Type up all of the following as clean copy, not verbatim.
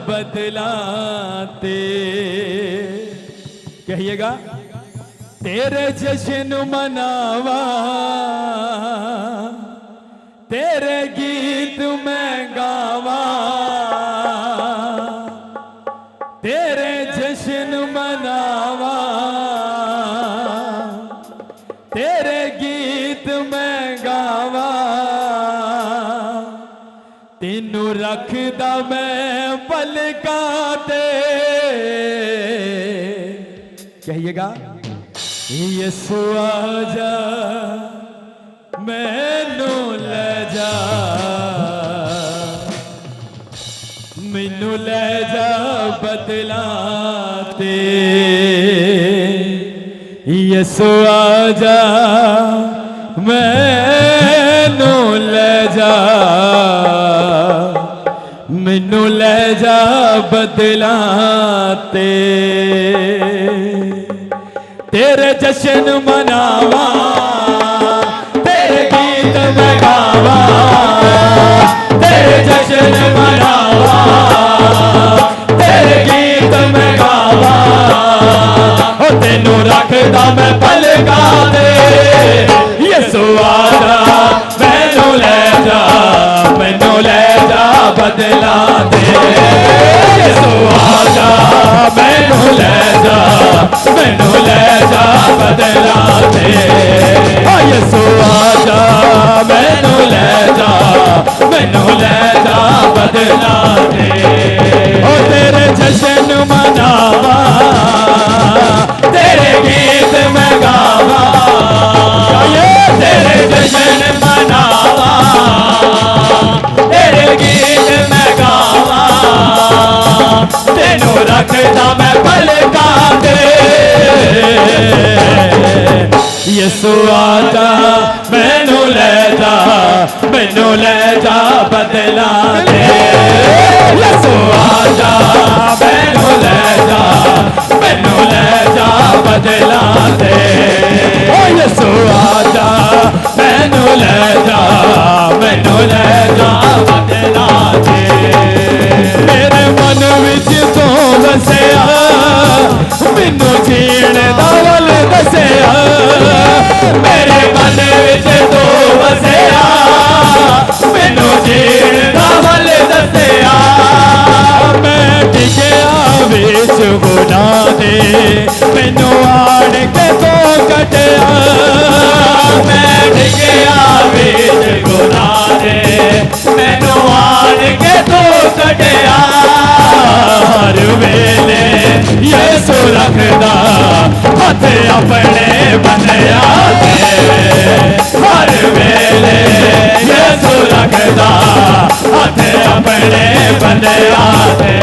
बदलाते। कहिएगा तेरे जश्न मनावा, तेरे गीत मैं गावा, तेरे जश्न मनावा, तेरे गीत मैं गावा, तेनू रखदा मैं पलकां ते। कहिएगा यीशु आजा मैनू ले जा, मैनू ले जा बदलाते। यीशु आजा मैनू ले जा, मैनू ले जा बदलाते। तेरे जश्न मनावा, तेरे गीत मैं गावा, तेरे जश्न मनावा, तेरे गीत मैं गावा, हो तेनू रखदा मैं पलकां ते। यीशु आजा मैनू ले जा, मैनू ले जा बदलाते। यीशु आजा मैनू ले जा, मैनू ले जा बदलाते। यीशु आजा मैनू ले जा, मैनू ले जा बदलाते। ओ तेरे जश्न मनावा, तेरे गीत मैं गावा, तेरे जश्न मनावा, तेरे गीत मैं गावा, तेनू रखदा मैं पलकां ते। यीशु आजा मैनू ले जा, मैनू ले जा बदलाते। यीशु आजा मैनू ले जा, मैनू ले जा बदलाते। ओ यीशु आजा मैनू ले जा, मैनू ले जा बदलाते। मेरे मन विच तो वसिया, मैनू जीण दा वल दसिया। मेरे मन विच तो वसिया, मैनू जीण दा वल दसिया। मैं डिगया विच गुनाह दे, मैनू आड़ के तो कटिया। मैं डिगया विच गुनाह दे, मैनू आड़ के तो कटिया। हर वेले यीशु रखदा हथ अपने बंदिया ते। हर वेले यीशु रखदा हथ अपने बंदिया ते।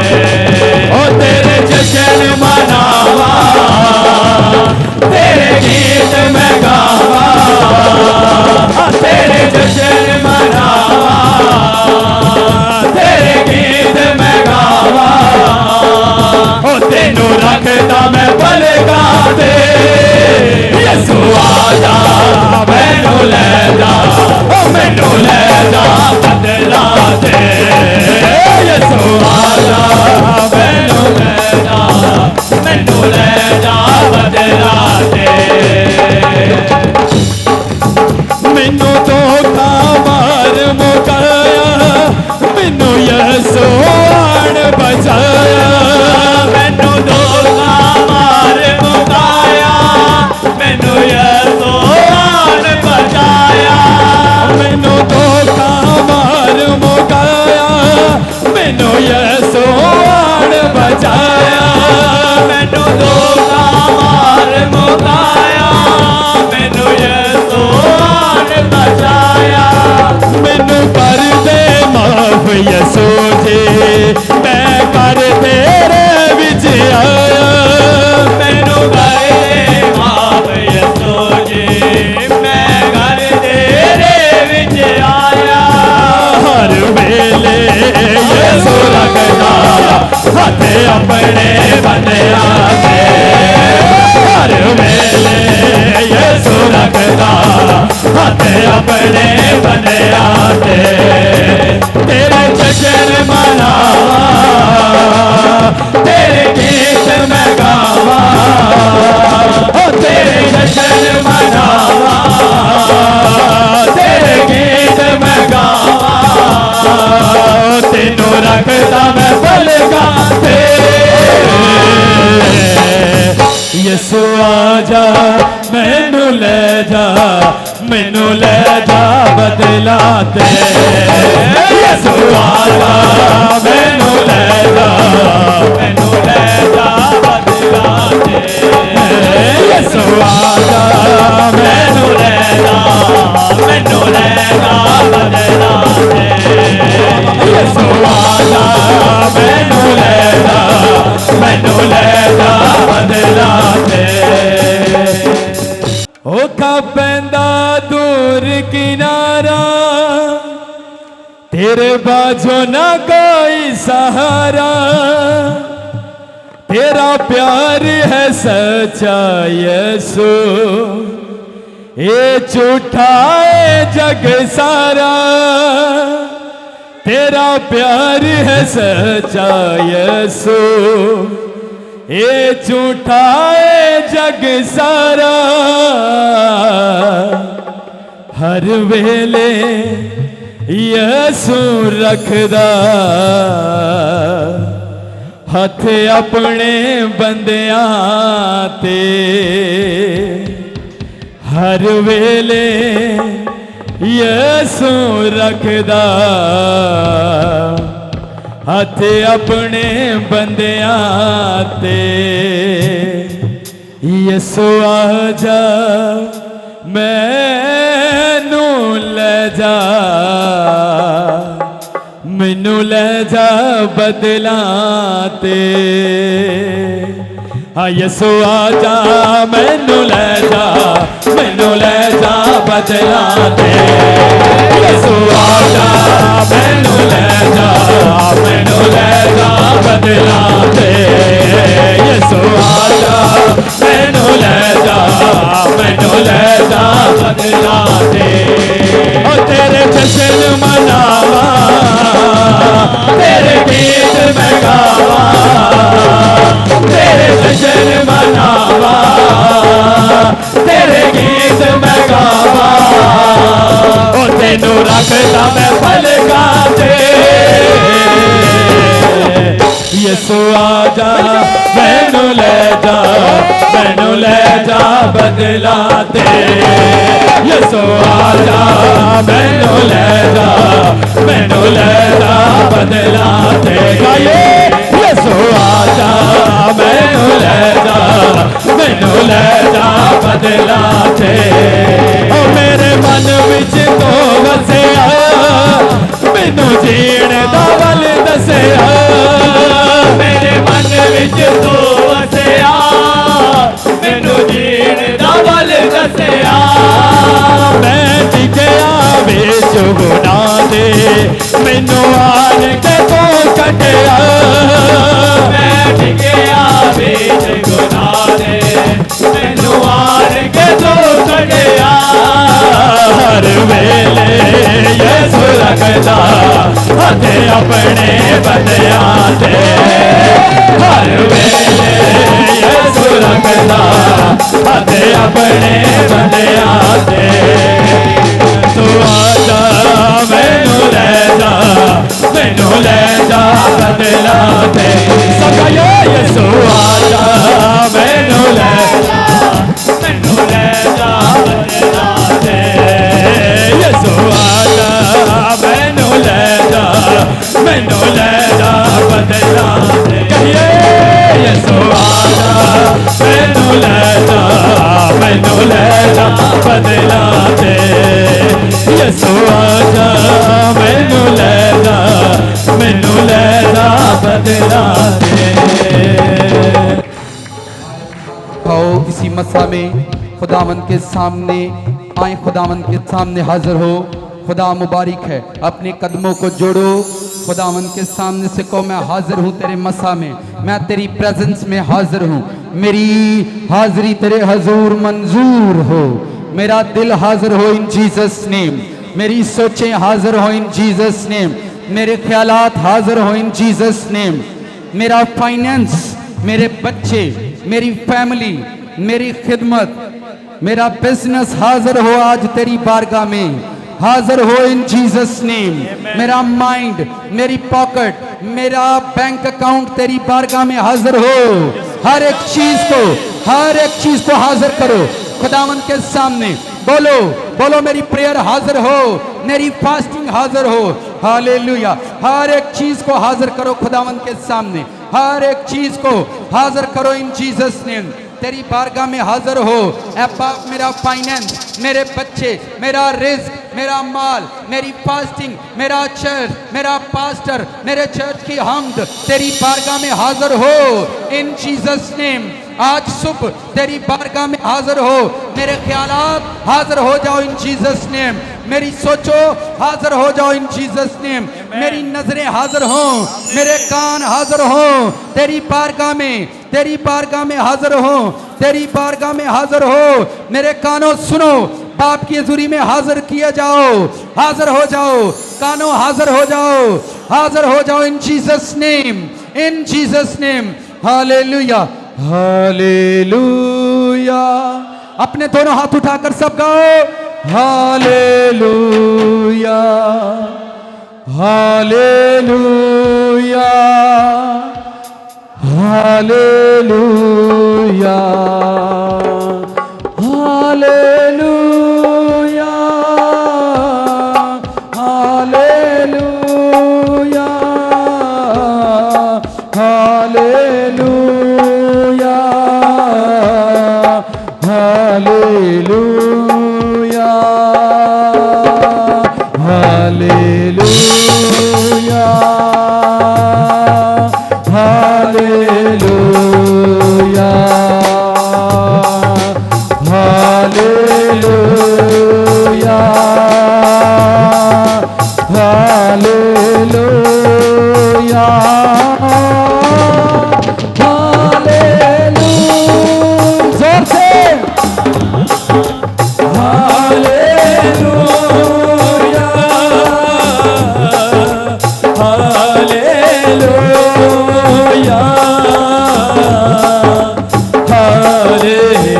ओ तेरे जश्न मनावा, तेरे गीत मैं गावा, तेरे जश्न मनावा, तेरे गीत मैं गावा, ओ तेनू रखदा मैं पलकां ते। यीशु आजा मैनू ले जा, ओ यसु आजा मैनू ले जा बदला ते यसु आजा मैनू ले जा बदला ते यसु आजा मैनू ले जा बदला ते यसु आजा मैनू ले जा बदला ते ओ पैंदा दूर किनारा तेरे बाजू ना कोई सहारा तेरा प्यार है सच्चा यसु ये झूठा है जग सारा तेरा प्यार है सच्चा यसु ये झूठा है जग सारा हर वेले यसु रखदा हथ अपने बंदियां ते हर वेले यसु रखदा हथ अपने बंदियां ते यसु आजा मैनू ले जा मैनू ले जा बदला ते यसु आजा मैनू ले जा बदला ते यसु आजा मैनू ले जा बदला ते यसु आजा मैनू ले जा बदला ते ओ तेरे जश्न मनावा तेरे गीत मैं गावा तेरे जश्न मनावा तेरे गीत मैं गावा ओ तेनू रखदा मैं पलकां ते यसु आजा मैनू ले जा बदला ते यसु आजा मैनू ले जा बदला ते यसु आजा मैनू ले जा बदला ते ओ मेरे मन विच तो वसिया मैनू जीण दा वल दसिया मेरे मन विच तो वसिया मैनू जीण दा वल दसिया मैं टिकिया विच गुनाह दे मैनू आन के तो कटिया मैं टिकिया विच गुनाह दे मैनू आन के तो कटिया हर वेले यसु रखदा हथ अपने बंदियां ते हर वेले यसु रखदा हथ अपने बंदियां ते तू आजा मैनू ले जा बदला ते सबका यसु आजा मैनू ले जा बदला ते यसु आजा मैनू ले जा बदला ते कहिए यसु आजा मैनू ले जा बदला ते यसु आजा मैनू ले जा बदला ते आओ इसी मसा में खुदावंद के सामने आए, खुदावंद के सामने हाजिर हो। खुदा मुबारक है, अपने कदमों को जोड़ो, खुदावंद के सामने से कहो मैं हाजिर हूँ तेरे मसा में, मैं तेरी प्रेजेंस में हाजिर हूँ। मेरी हाजिरी तेरे हजूर मंजूर हो, मेरा दिल हाजिर हो इन जीसस नेम, मेरी सोचें हाजिर हो इन जीसस नेम, मेरे ख्यालात हाजिर हो इन जीसस नेम, मेरा फाइनेंस, मेरे बच्चे, मेरी फैमिली, मेरी खिदमत, मेरा बिजनेस हाजिर हो आज तेरी बारगाह में, हाजिर हो इन जीसस नेम। मेरा माइंड, मेरी पॉकेट, मेरा बैंक अकाउंट तेरी बारगाह में हाजिर हो। हर एक चीज को हाजिर करो खुदावन के सामने। बोलो बोलो, मेरी प्रेयर हाजिर हो, मेरी फास्टिंग हाजिर हो। हालेलुया। हर एक चीज को हाजिर करो खुदावन के सामने, हर एक चीज को हाजिर करो इन जीसस नेम। तेरी बारगाह में हाजिर हो। अब्बा, मेरा फाइनेंस, मेरे बच्चे, मेरा रिस्क, मेरा माल, मेरी फास्टिंग, मेरा चर्च, मेरा पास्टर, मेरे चर्च की हमद तेरी बारगाह में हाजिर हो इन जीसस नेम। आज सुबह तेरी बारगाह में हाजिर हो। मेरे ख्यालात हाजिर हो जाओ इन जीसस नेम। मेरी सोचो हाजिर हो जाओ इन जीसस नेम। मेरी नजरें हाजिर हो, मेरे कान हाजिर हो तेरी बारगाह में, तेरी बारगाह में हाजिर हो, तेरी बारगाह में हाजिर हो। मेरे कानों सुनो, बाप की हजूरी में हाजिर किए जाओ, हाजिर हो जाओ, कानों हाजिर हो जाओ, हाजिर हो जाओ इन जीसस नेम, इन जीसस नेम। Hallelujah hallelujah. अपने दोनों हाथ उठाकर सब गाओ hallelujah hallelujah hallelujah hallelujah hallelujah hallelujah hallelujah hallelujah hallelujah hallelujah hallelujah hallelujah. जोर से हालेलुया हालेलुया हालेलुया।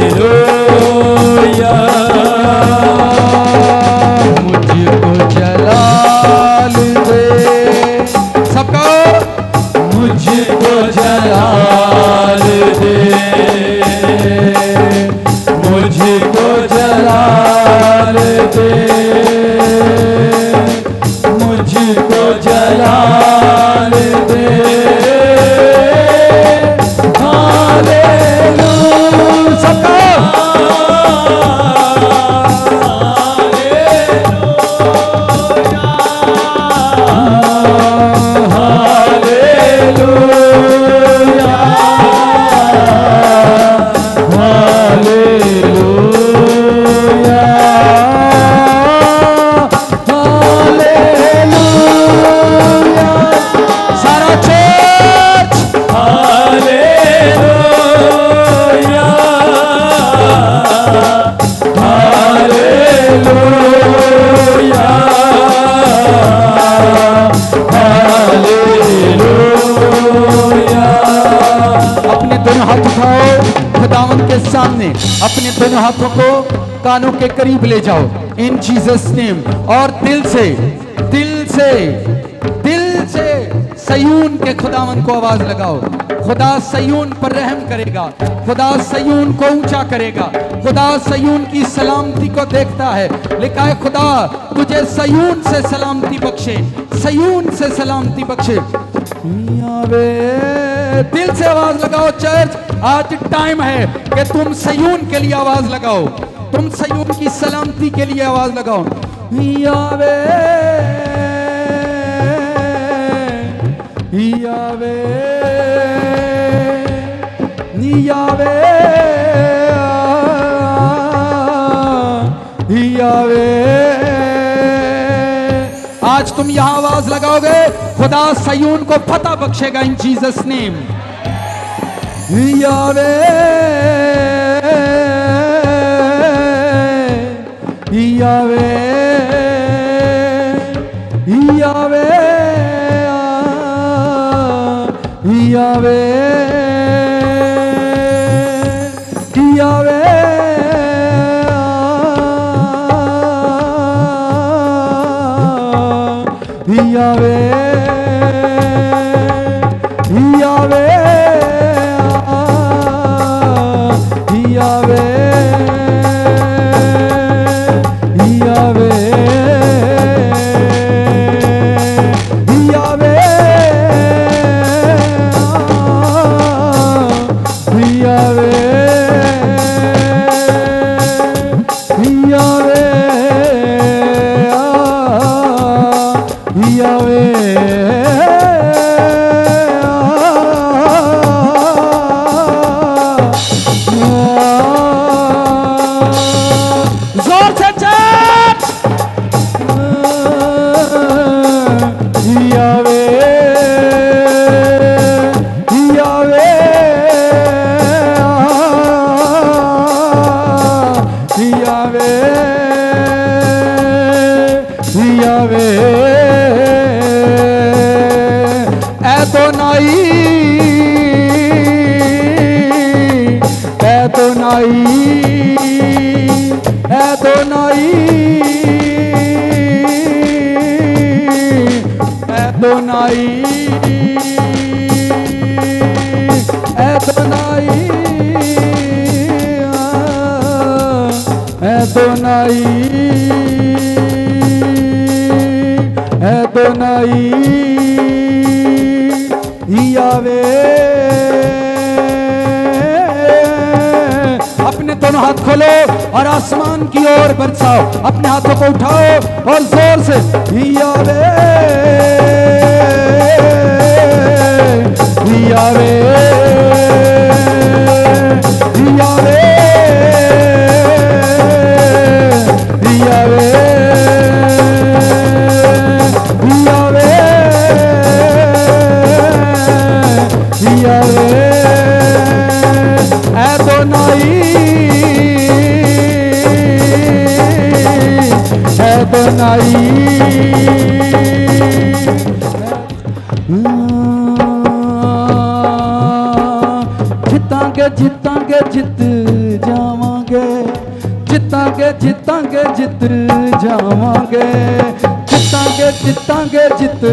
मुझको जलाल दे, सबका मुझको जलाल दे, मुझको जलाल दे, मुझको जलाल दे। हालेलुया। सबका हालेलुया हालेलुया हालेलुया। सारा चर्च हालेलुया हालेलुया हालेलुया। अपने दोनों हाथ उठाओ खुदावन के सामने, अपने दोनों हाथों को कानों के करीब ले जाओ इन जीसस नेम। और दिल से दिल से दिल से सयून के खुदावन को आवाज लगाओ। खुदा सयून पर रहम करेगा, खुदा सयून को ऊंचा करेगा, खुदा सयून की सलामती को देखता है। लिखा है खुदा तुझे सयून से सलामती बख्शे, सयून से सलामती बख्शे। यावे, दिल से आवाज लगाओ चर्च। आज टाइम है कि तुम सयून के लिए आवाज लगाओ, तुम सयून की सलामती के लिए आवाज लगाओ। यावे यावे यावे यावे। आज तुम यहां आवाज लगाओगे, खुदा सयून को फतह बख्शेगा इन जीसस नेम। यावे यावे यावे यावे यावे यावे यावे यावे जोर से चट यावे यावे यावे यावे एदोनाई एदोनाई एदोनाई एदोनाई एदोनाई एदोनाई एदोनाई यावे अपने दोनों हाथ खोलो और आसमान की ओर बरसाओ, अपने हाथों को उठाओ और जोर से यावे यावे यावे यावे यावे यावे एदोनाई एदोनाई जितांगे जितांगे जित जावांगे जितांगे जितांगे जित जावांगे जितांगे जितांगे जित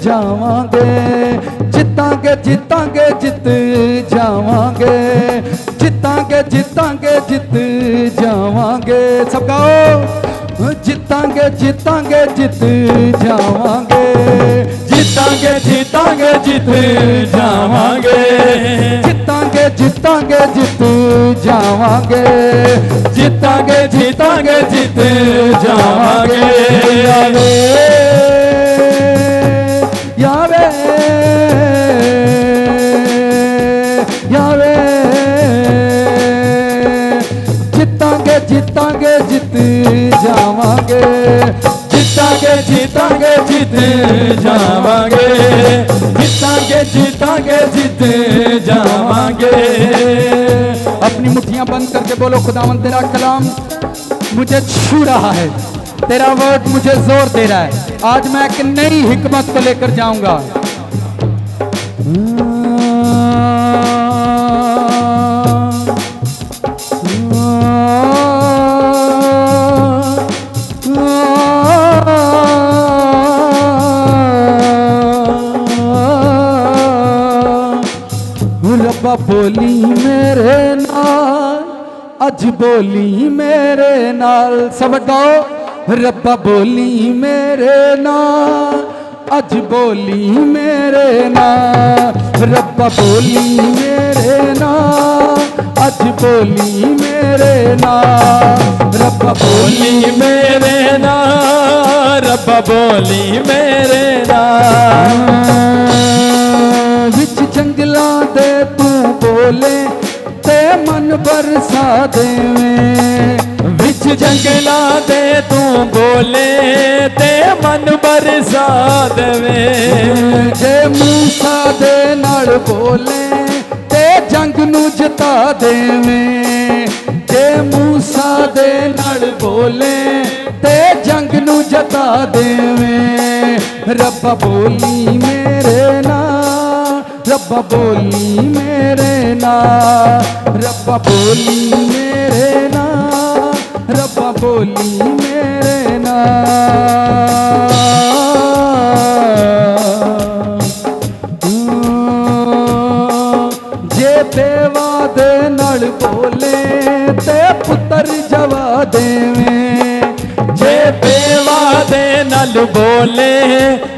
जावांगे जितांगे जितांगे जित जावांगे जितांगे जितांगे जित जावांगे सब गाओ जितांगे जितांगे जित जावांगे जितांगे जितांगे जित जावांगे जितांगे जितांगे जित जावांगे जितांगे जितांगे जित जावांगे यावे यावे यावे जितांगे जितांगे जित जावांगे जितांगे जितांगे जित जावांगे जितांगे जितांगे जित जावांगे। अपनी मुट्ठियां बंद करके बोलो खुदावंद तेरा कलाम मुझे छू रहा है, तेरा वर्ड मुझे जोर दे रहा है। आज मैं एक नई हिकमत को लेकर जाऊंगा। रब्बा बोली मेरे नाल अज बोली मेरे नाल सब गाओ रब्बा बोली मेरे नाल अज बोली मेरे नाल रब्बा बोली मेरे नाल अज बोली मेरे नाल रब्बा बोली मेरे नाल रब्बा बोली मेरे नाल विच जंगलां दे तू बोले ते मन बरसा देवें विच जंगलां दे तू बोले ते मन बरसा देवे जे मूसा दे नाल बोले ते जंग नू जता देवें जे मूसा दे नाल बोले ते जंग नू जता देवें रब्बा बोली मेरे नाल रब्बा बोली मेरे नाल रब्बा बोली मेरे नाल रब्बा बोली मेरे नाल जे बेवा दे नाल बोले ते पुत्र जवा देवें जे बेवा दे नल बोले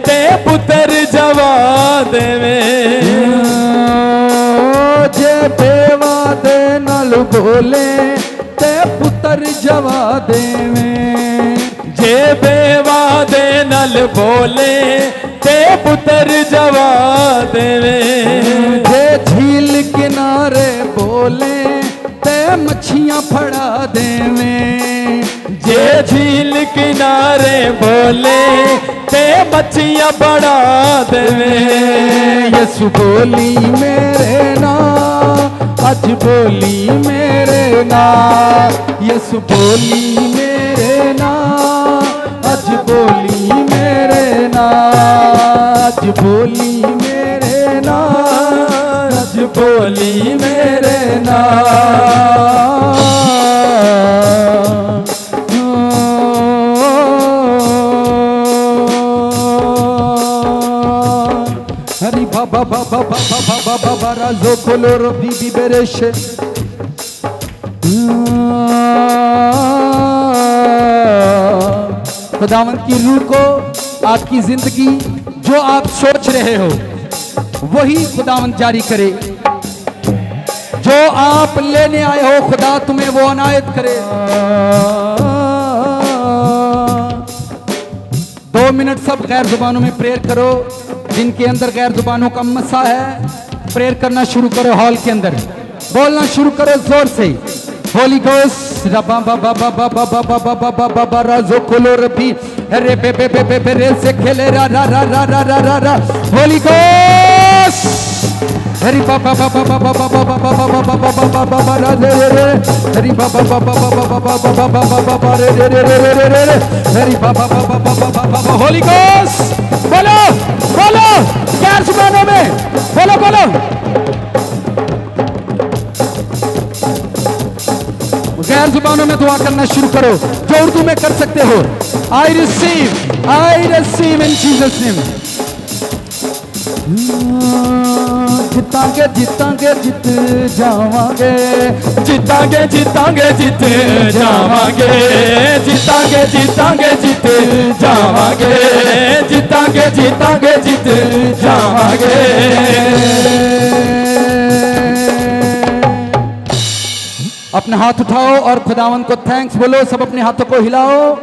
ते पुत्र जवा देवे जे बेवा दे नाल बोले ते पुत्र जवा देवें जे बेवा दे नल बोले ते पुत्र जवा देवे जे झील किनारे बोले ते मच्छियां फड़ा देवे जे झील किनारे बोले ते मच्छियां बड़ा देवे यसु बोली मेरे ना अज बोली मेरे ना यसु बोली मेरे ना अज बोली मेरे ना अज बोली मेरे ना अज बोली मेरे ना हरी बाबा बाबा बाबा बाबा बाबा राजो खोलो रबी बी बेरेश खुदावंद की रूह को आपकी जिंदगी जो आप सोच रहे हो वही खुदावंद जारी करे। जो आप लेने आए हो खुदा तुम्हें वो अनायत करे। 2 मिनट सब गैर जुबानों में प्रेयर करो। जिनके अंदर गैर जुबानों का मसा है प्रेयर करना शुरू करो। हॉल के अंदर बोलना शुरू करो जोर से। होली घोस्ट रबा बाबा बाबा बाबा बाबा बाबा बाबा राजो खोलो रबी रे बे बे बे बे बे रे से खेले रा रा रा रा रा रा रा रा होली घोस्ट हरि बाबा बाबा बाबा बाबा बाबा बाबा बाबा बाबा बाबा रा रे रे हरि बाबा बाबा बाबा बाबा बाबा बाबा बाबा रे रे रे रे रे रे हरि बाबा बाबा बाबा बाबा होली घोस्ट बोलो बोलो गैर जुबानों में बोलो बोलो। गैर जुबानों में दुआ करना शुरू करो जो उर्दू में कर सकते हो। I receive in Jesus name. जितांगे जितांगे जित जावांगे जीतांगे जीतांगे जीत जावांगे जीतांगे जीतांगे जीत जावांगे जीतांगे जीतांगे जीत जावांगे। अपने हाथ उठाओ और खुदावन को थैंक्स बोलो। सब अपने हाथों को हिलाओ।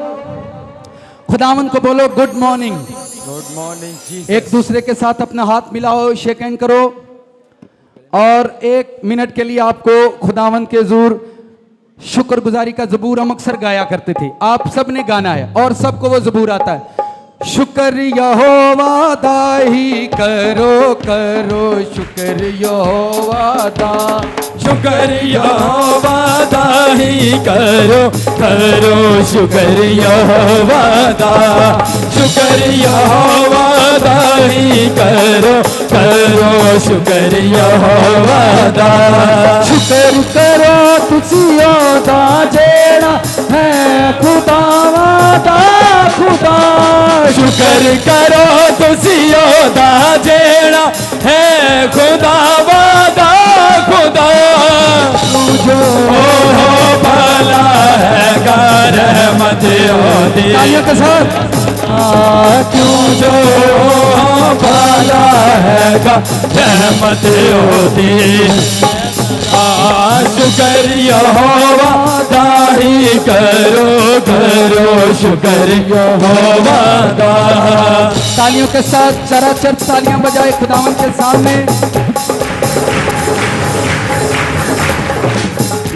खुदावन को बोलो good morning. Good morning Jesus. एक दूसरे के साथ अपना हाथ मिलाओ, शेक हैंड करो और 1 मिनट के लिए आपको खुदावन के हुजूर शुक्रगुजारी का ज़बूर हम अक्सर गाया करते थे। आप सब ने गाना है और सबको वो ज़बूर आता है। शुक्र यहोवा दा ही करो करो शुक्र यहोवा दा शुक्र यहोवा दा ही करो करो शुक्र यहोवा दा शुक्र यहोवा दा ही करो करो शुक्र यहोवा दा। शुक्र करो तुसियो दा जेड़ा है खुदावा दा खुदा। शुक्र करो तुसियो दा जेड़ा है खुदावा दा खुदा। जो हो भला है रहमत ओदी तालियों के साथ क्यों जो भला है रहमत ओदी। शुक्र यहोवा दा ही करो करो शुक्र यहोवा दा। तालियों के साथ चराचर तालियां बजाए खुदावन के सामने।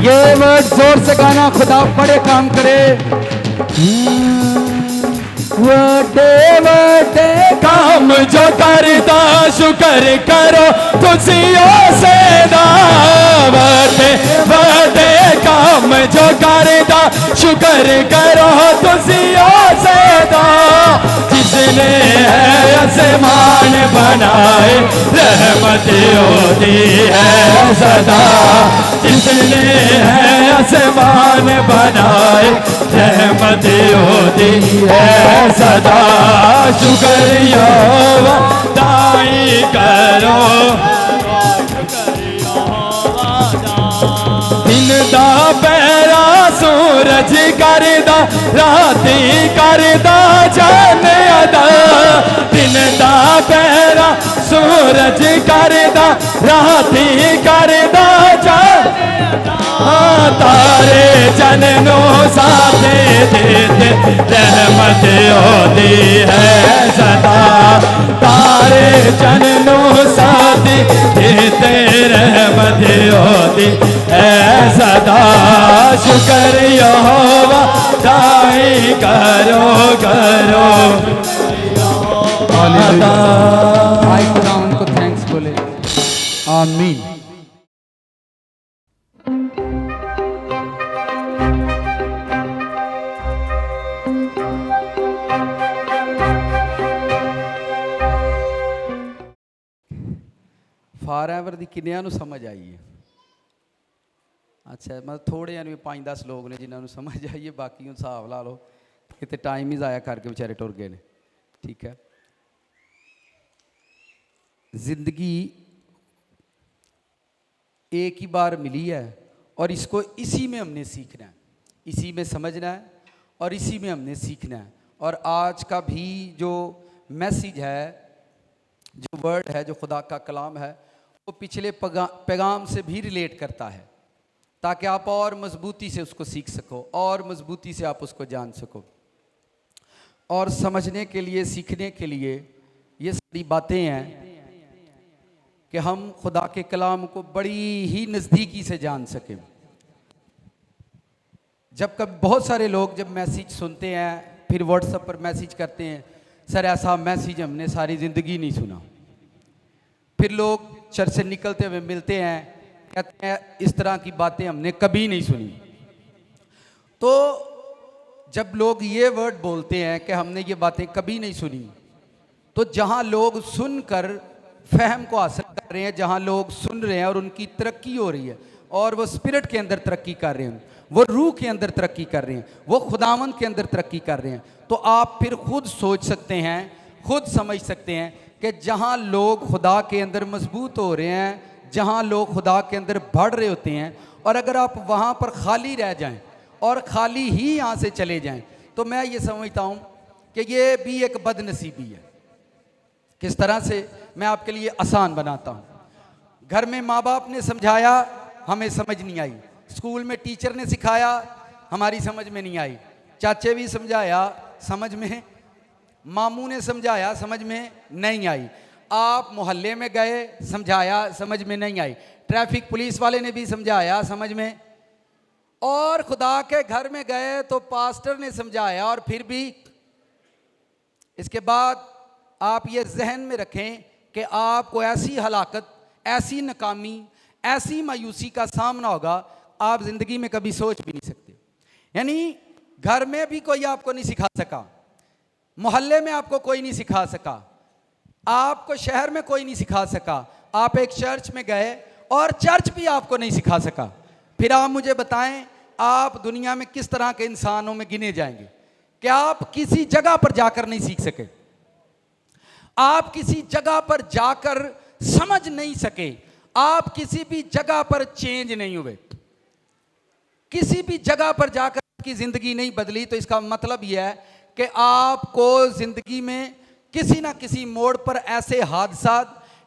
ये वर्ड जोर से गाना खुदा बड़े काम करे। वडे वडे काम जो करदा शुक्र करो तुसियो से दा। वडे वडे काम जो करदा शुक्र करो तुसियो से दा। जिसने है आसमान बनाए रहमत ओदी है सदा। जिसने है आसमान बनाए रहमत ओदी है सदा। शुक्र यहोवा दाई करो दिन दा पैरा सूरज करदा राती करदा जाने अदा। दिन दा पैरा सूरज करदा राती करदा जाने तारे चननों साथे देते रहमत होती है सदा। तारे चननों साथे देते रहमत होती है सदा। शुक्र यहोवा दाई करो करो अदा। आए खुदा उनको थैंक्स बोले। आमीन। ਫਾਰਐਵਰ ਦੀ ਕਿੰਨਿਆਂ ਨੂੰ ਸਮਝ ਆਈ ਹੈ? ਅੱਛਾ, ਮਤਲਬ ਥੋੜ੍ਹਿਆਂ ਨੂੰ 5-10 ਲੋਕ ਨੇ ਜਿਨ੍ਹਾਂ ਨੂੰ ਸਮਝ ਆਈ ਹੈ, ਬਾਕੀ ਨੂੰ ਹਿਸਾਬ ਲਾ ਲਓ। ਕਿਤੇ ਟਾਈਮ ਹੀ ਜ਼ਾਇਆ ਕਰਕੇ ਵਿਚਾਰੇ ਟੁਰ ਗਏ ਨੇ। ठीक है, जिंदगी एक ही बार मिली है और इसको इसी में हमने सीखना है, इसी में समझना है और इसी में हमने सीखना है। और आज का भी जो मैसेज है, जो वर्ड है, जो खुदा का कलाम है, वो पिछले पैगाम से भी रिलेट करता है, ताकि आप और मजबूती से उसको सीख सको और मजबूती से आप उसको जान सको। और समझने के लिए, सीखने के लिए ये सारी बातें हैं कि हम खुदा के कलाम को बड़ी ही नज़दीकी से जान सकें। जब कभी बहुत सारे लोग जब मैसेज सुनते हैं, फिर व्हाट्सएप पर मैसेज करते हैं, सर ऐसा मैसेज हमने सारी ज़िंदगी नहीं सुना। फिर लोग चर्च से निकलते हुए मिलते हैं, कहते हैं इस तरह की बातें हमने कभी नहीं सुनी। तो जब लोग ये वर्ड बोलते हैं कि हमने ये बातें कभी नहीं सुनी, तो जहाँ लोग सुनकर फहम को हासिल कर रहे हैं, जहाँ लोग सुन रहे हैं और उनकी तरक्की हो रही है और वो स्पिरिट के अंदर तरक्की कर रहे हैं, वो रूह के अंदर तरक्की कर रहे हैं, वो खुदावंद के अंदर तरक्की कर रहे हैं, तो आप फिर खुद सोच सकते हैं, खुद समझ सकते हैं कि जहाँ लोग खुदा के अंदर मजबूत हो रहे हैं, जहाँ लोग खुदा के अंदर बढ़ रहे होते हैं, और अगर आप वहाँ पर खाली रह जाएं और खाली ही यहाँ से चले जाएं, तो मैं ये समझता हूँ कि ये भी एक बदनसीबी है। किस तरह से, मैं आपके लिए आसान बनाता हूँ। घर में माँ बाप ने समझाया, हमें समझ नहीं आई। स्कूल में टीचर ने सिखाया, हमारी समझ में नहीं आई। चाचे भी समझाया, समझ में, मामू ने समझाया, समझ में नहीं आई। आप मोहल्ले में गए, समझाया, समझ में नहीं आई। ट्रैफिक पुलिस वाले ने भी समझाया, समझ में, और खुदा के घर में गए तो पास्टर ने समझाया, और फिर भी। इसके बाद आप ये जहन में रखें कि आपको ऐसी हलाकत, ऐसी नाकामी, ऐसी मायूसी का सामना होगा, आप ज़िंदगी में कभी सोच भी नहीं सकते। यानी घर में भी कोई आपको नहीं सिखा सका, मोहल्ले में आपको कोई नहीं सिखा सका, आपको शहर में कोई नहीं सिखा सका। आप एक चर्च में गए और चर्च भी आपको नहीं सिखा सका। फिर आप मुझे बताएं, आप दुनिया में किस तरह के इंसानों में गिने जाएंगे कि आप किसी जगह पर जाकर नहीं सीख सके, आप किसी जगह पर जाकर समझ नहीं सके, आप किसी भी जगह पर चेंज नहीं हुए, किसी भी जगह पर जाकर आपकी ज़िंदगी नहीं बदली। तो इसका मतलब यह है कि आपको ज़िंदगी में किसी ना किसी मोड़ पर ऐसे हादसा,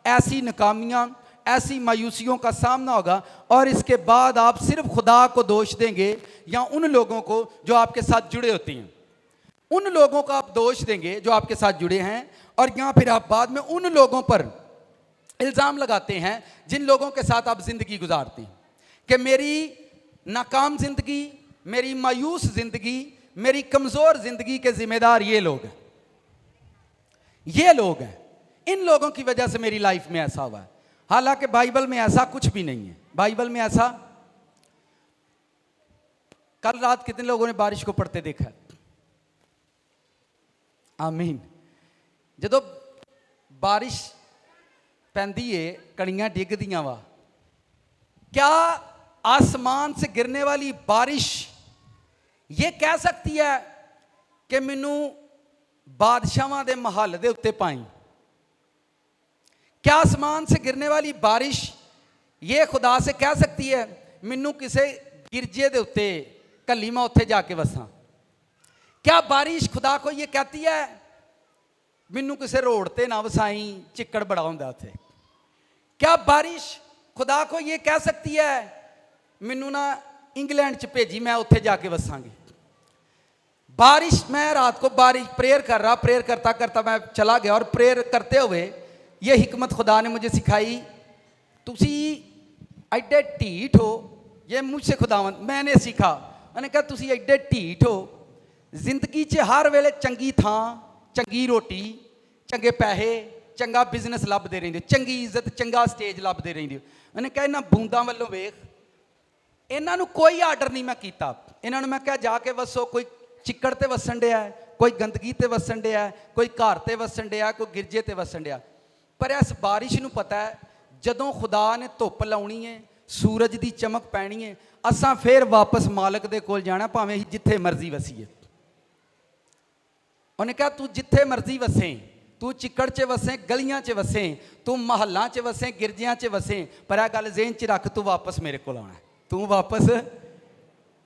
ऐसी नाकामियाँ, ऐसी मायूसियों का सामना होगा, और इसके बाद आप सिर्फ खुदा को दोष देंगे या उन लोगों को जो आपके साथ जुड़े होते हैं, उन लोगों को आप दोष देंगे जो आपके साथ जुड़े हैं, और या फिर आप बाद में उन लोगों पर इल्ज़ाम लगाते हैं जिन लोगों के साथ आप ज़िंदगी गुजारते हैं कि मेरी नाकाम ज़िंदगी, मेरी मायूस ज़िंदगी, मेरी कमज़ोर ज़िंदगी के ज़िम्मेदार ये लोग हैं, ये लोग हैं, इन लोगों की वजह से मेरी लाइफ में ऐसा हुआ है। हालांकि बाइबल में ऐसा कुछ भी नहीं है। बाइबल में ऐसा, कल रात कितने लोगों ने बारिश को पढ़ते देखा है? आमीन। जदों बारिश पैंदी है, कड़ियां डिगदियां वा, क्या आसमान से गिरने वाली बारिश ये कह सकती है कि मैनू बादशाहां दे महल दे उत्ते पाई? क्या आसमान से गिरने वाली बारिश ये खुदा से कह सकती है मैनू किसे गिरजे दे उत्ते कली मैं उत्थे जाके वसा? क्या बारिश खुदा को ये कहती है मैनू किसे रोड ते ना वसाई, चिक्कड़ बड़ा होंदा उत्थे? क्या बारिश खुदा को ये कह सकती है मैनू ना इंग्लैंड च भेजी, मैं उत्थे जाके वसांगी। बारिश, मैं रात को बारिश प्रेयर कर रहा, प्रेयर करता करता मैं चला गया, और प्रेयर करते हुए ये हिकमत खुदा ने मुझे सिखाई, तुसी एडे ढीठ हो। ये मुझसे खुदावंद, मैंने सीखा। मैंने कहा तुसी एडे ढीठ हो, जिंदगी च हर वेले चंगी थां, चंगी रोटी, चंगे पैसे, चंगा बिजनेस लभदे रहिंदे, चंगी इज्जत, चंगा स्टेज लभदे रहिंदे। मैंने कहा इन्हां बूंदां वल्लों वेख, इन्हां नूं कोई आर्डर नहीं मैं कीता। इन्हां नूं मैं कहा जाके वसो, कोई चिक्कड़ ते वसन डिया है, कोई गंदगी ते वसन डिया है, कोई घर ते वसन डिया, कोई गिरजे ते वसन डिया। पर इस बारिश नूं पता है जदों खुदा ने धुप लाउणी है, सूरज की चमक पैनी है, असां फिर वापस मालक दे कोल जाना, भावें असीं जिथे मर्जी वसीए। उन्हें कहा तू जिथे मर्जी वसें, तू चिक्कड़ च वसें, गलियां च वसें, तू महल्लां च वसें, गिरजियां च वसें, पर यह गल ज़हन च रख, तू वापस मेरे को आना है। तू वापस,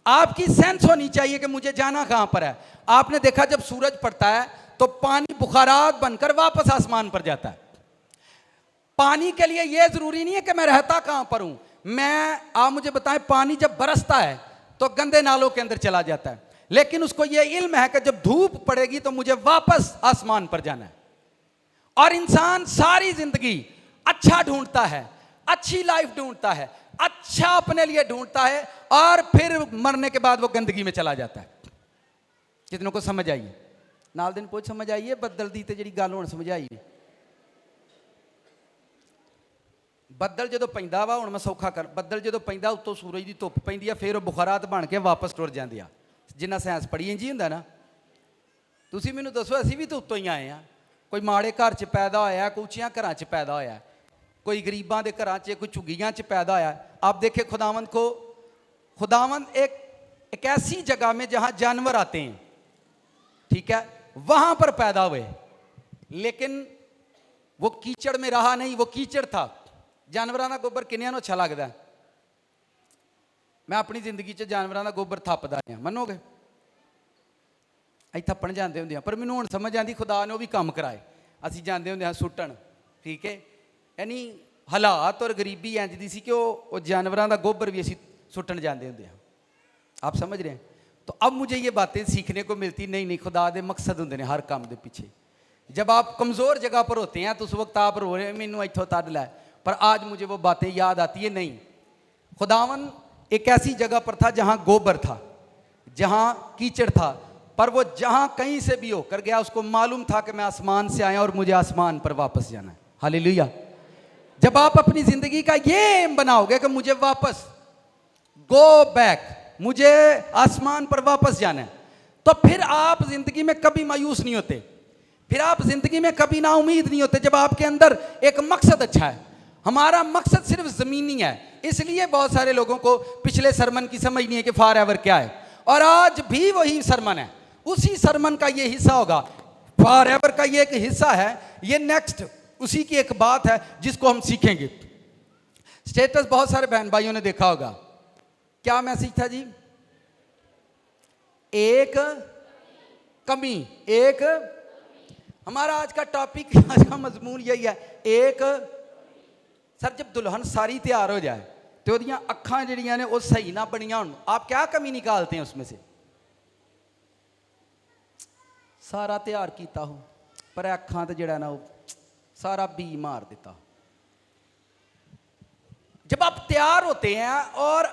आपकी सेंस होनी चाहिए कि मुझे जाना कहाँ पर है। आपने देखा जब सूरज पड़ता है तो पानी बुखारात बनकर वापस आसमान पर जाता है। पानी के लिए यह जरूरी नहीं है कि मैं रहता कहाँ पर हूँ। आप मुझे बताएं, पानी जब बरसता है तो गंदे नालों के अंदर चला जाता है, लेकिन उसको यह इल्म है कि जब धूप पड़ेगी तो मुझे वापस आसमान पर जाना है। और इंसान सारी जिंदगी अच्छा ढूंढता है, अच्छी लाइफ ढूंढता है, अच्छा अपने लिए ढूंढता है, और फिर मरने के बाद वो गंदगी में चला जाता है। कितनों को समझ आई? नाल दिन पूछ समझ आई है? बदल दी ते जिहड़ी गल हुण समझ आई। बदल जो पैंदा वा, हुण मैं सौखा कर, बदल जो पैंदा उत्तों सूरज की धुप पैंदी है, फिर वो बुखारात बन के वापस टुर जाती है। जिन्ना साइंस पढ़ी इंज ही हुंदा ना। तुसीं मैनूं दसो, असीं भी तो उत्तों ही आए हैं। कोई माड़े घर च पैदा होया, कोई उच्चियां घरां च पैदा होया, कोई गरीबां दे घरां च, कोई झुग्गियां च पैदा होया। आप देखें खुदावंद को, खुदावंद एक ऐसी जगह में जहां जानवर आते हैं, ठीक है, वहां पर पैदा हुए, लेकिन वो कीचड़ में रहा नहीं, वो कीचड़ था। जानवरों का गोबर किन्नियां नूं अच्छा लगता है? मैं अपनी जिंदगी च जानवरों का गोबर थपदा है, मनोगे? असीं थप्पण जाते होंदे, पर मैनूं हुण समझ आती खुदा ने वो भी काम कराए। असीं जाते होंदे हां सुट्टण, ठीक है, यानी हालात और गरीबी इंज दी सी कि वो जानवरों का गोबर भी असीं सुट्टण जाते होंदे हां। आप समझ रहे हैं? तो अब मुझे ये बातें सीखने को मिलती, नहीं खुदा दे मकसद होंदे ने हर काम दे पीछे। जब आप कमज़ोर जगह पर होते हैं तो उस वक्त आप रो रहे हैं मैनूं इत्थों तड लै, पर आज मुझे वो बातें याद आती है। नहीं, खुदावन एक ऐसी जगह पर था जहां गोबर था, जहां कीचड़ था, पर वो जहां कहीं से भी होकर गया उसको मालूम था कि मैं आसमान से आया और मुझे आसमान पर वापस जाना है। हालेलुया। जब आप अपनी जिंदगी का ये एम बनाओगे कि मुझे वापस गो बैक, मुझे आसमान पर वापस जाना है, तो फिर आप जिंदगी में कभी मायूस नहीं होते, फिर आप जिंदगी में कभी ना उम्मीद नहीं होते। जब आपके अंदर एक मकसद अच्छा है। हमारा मकसद सिर्फ जमीनी है, इसलिए बहुत सारे लोगों को पिछले सरमन की समझ नहीं है कि फॉर एवर क्या है, और आज भी वही सरमन है, उसी सरमन का ये हिस्सा होगा। फॉर एवर का ये एक हिस्सा है, ये नेक्स्ट उसी की एक बात है जिसको हम सीखेंगे। स्टेटस बहुत सारे बहन भाइयों ने देखा होगा, क्या मैसेज था जी? एक कमी, एक, हमारा आज का टॉपिक, आज का मजमून यही है, एक। सर जब दुल्हन सारी तैयार हो जाए तो ओदियां अखां जिहड़ियां ने वो सही ना बनियां होण, आप क्या कमी निकालते हैं उसमें से? सारा तैयार किया हो पर अखां तो जिहड़ा ना वो सारा बी मार देता। जब आप तैयार होते हैं और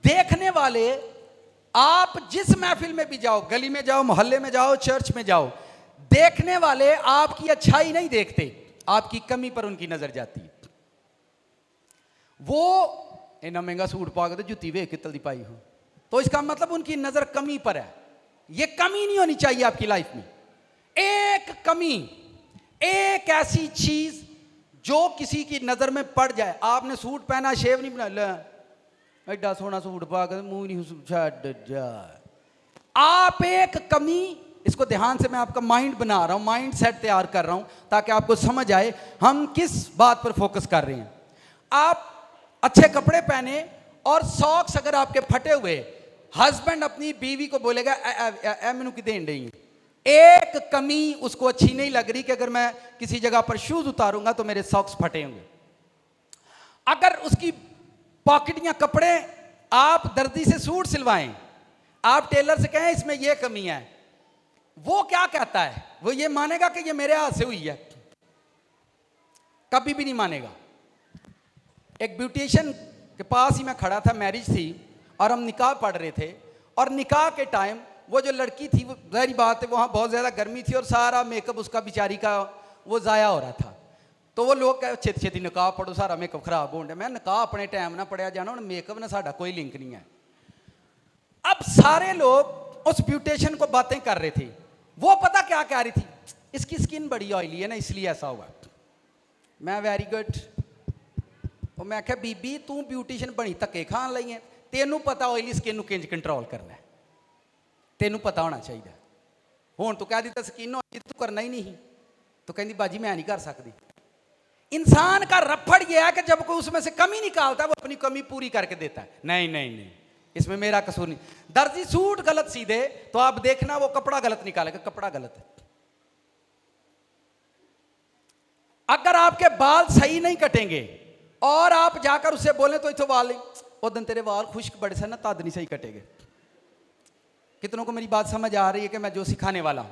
देखने वाले, आप जिस महफिल में भी जाओ, गली में जाओ, मोहल्ले में जाओ, चर्च में जाओ, देखने वाले आपकी अच्छाई नहीं देखते, आपकी कमी पर उनकी नजर जाती है। वो इन्ना महंगा सूट पा के तो जुत्ती वेख कितल दी पाई हो, तो इसका मतलब उनकी नजर कमी पर है। ये कमी नहीं होनी चाहिए आपकी लाइफ में। एक कमी, एक ऐसी चीज जो किसी की नजर में पड़ जाए। आपने सूट पहना, शेव नहीं बना, एडा सोना सूट पा के मुंह नहीं छड़ जा, आप एक कमी, इसको ध्यान से मैं आपका माइंड बना रहा हूं, माइंड सेट तैयार कर रहा हूं ताकि आपको समझ आए हम किस बात पर फोकस कर रहे हैं। आप अच्छे कपड़े पहने और सॉक्स अगर आपके फटे हुए, हस्बैंड अपनी बीवी को बोलेगा मैनू कि देन रही, एक कमी उसको अच्छी नहीं लग रही कि अगर मैं किसी जगह पर शूज उतारूंगा तो मेरे सॉक्स फटे होंगे। अगर उसकी पॉकेट या कपड़े आप दर्जी से सूट सिलवाएं, आप टेलर से कहें इसमें ये कमी है, वो क्या कहता है? वो ये मानेगा कि ये मेरे हाथ से हुई है? कभी भी नहीं मानेगा। एक ब्यूटिशियन के पास ही मैं खड़ा था, मैरिज थी और हम निकाह पढ़ रहे थे, और निकाह के टाइम वो जो लड़की थी, वो ज़ाहिर बात है वहाँ बहुत ज़्यादा गर्मी थी और सारा मेकअप उसका बेचारी का वो ज़ाया हो रहा था। तो वो लोग कहे छेती छेती निकाह पढ़ो, सारा मेकअप खराब हो रहा। मैं निकाह अपने टाइम ना पढ़िया जाना, मेकअप ना साड़ा कोई लिंक नहीं है। अब सारे लोग उस ब्यूटिशियन को बातें कर रहे थे, वो पता क्या कह रही थी, इसकी स्किन बड़ी ऑयली है ना इसलिए ऐसा हुआ। मैं वेरी गुड। और मैं क्या बीबी तू ब्यूटिशियन बनी धक्के खान लई है, तेनू पता ऑयली स्किन को किंज कंट्रोल करना है, तेनू पता होना चाहिए। हुण तू कह दी तो स्किन ऑयली तू करना ही नहीं, तो कहती बाजी मैं नहीं कर सकती। इंसान का रफड़ यह है कि जब कोई उसमें से कमी निकालता है वो अपनी कमी पूरी करके देता है। नहीं नहीं नहीं, इसमें मेरा कसूर नहीं। दर्जी सूट गलत सी दे तो आप देखना वो कपड़ा गलत निकालेगा, कपड़ा गलत है। अगर आपके बाल सही नहीं कटेंगे और आप जाकर उससे बोले तो इतो वाल वो दिन तेरे वाल खुश्क बड़े से ना तद नहीं सही कटेंगे। कितनों को मेरी बात समझ आ रही है कि मैं जो सिखाने वाला हूं?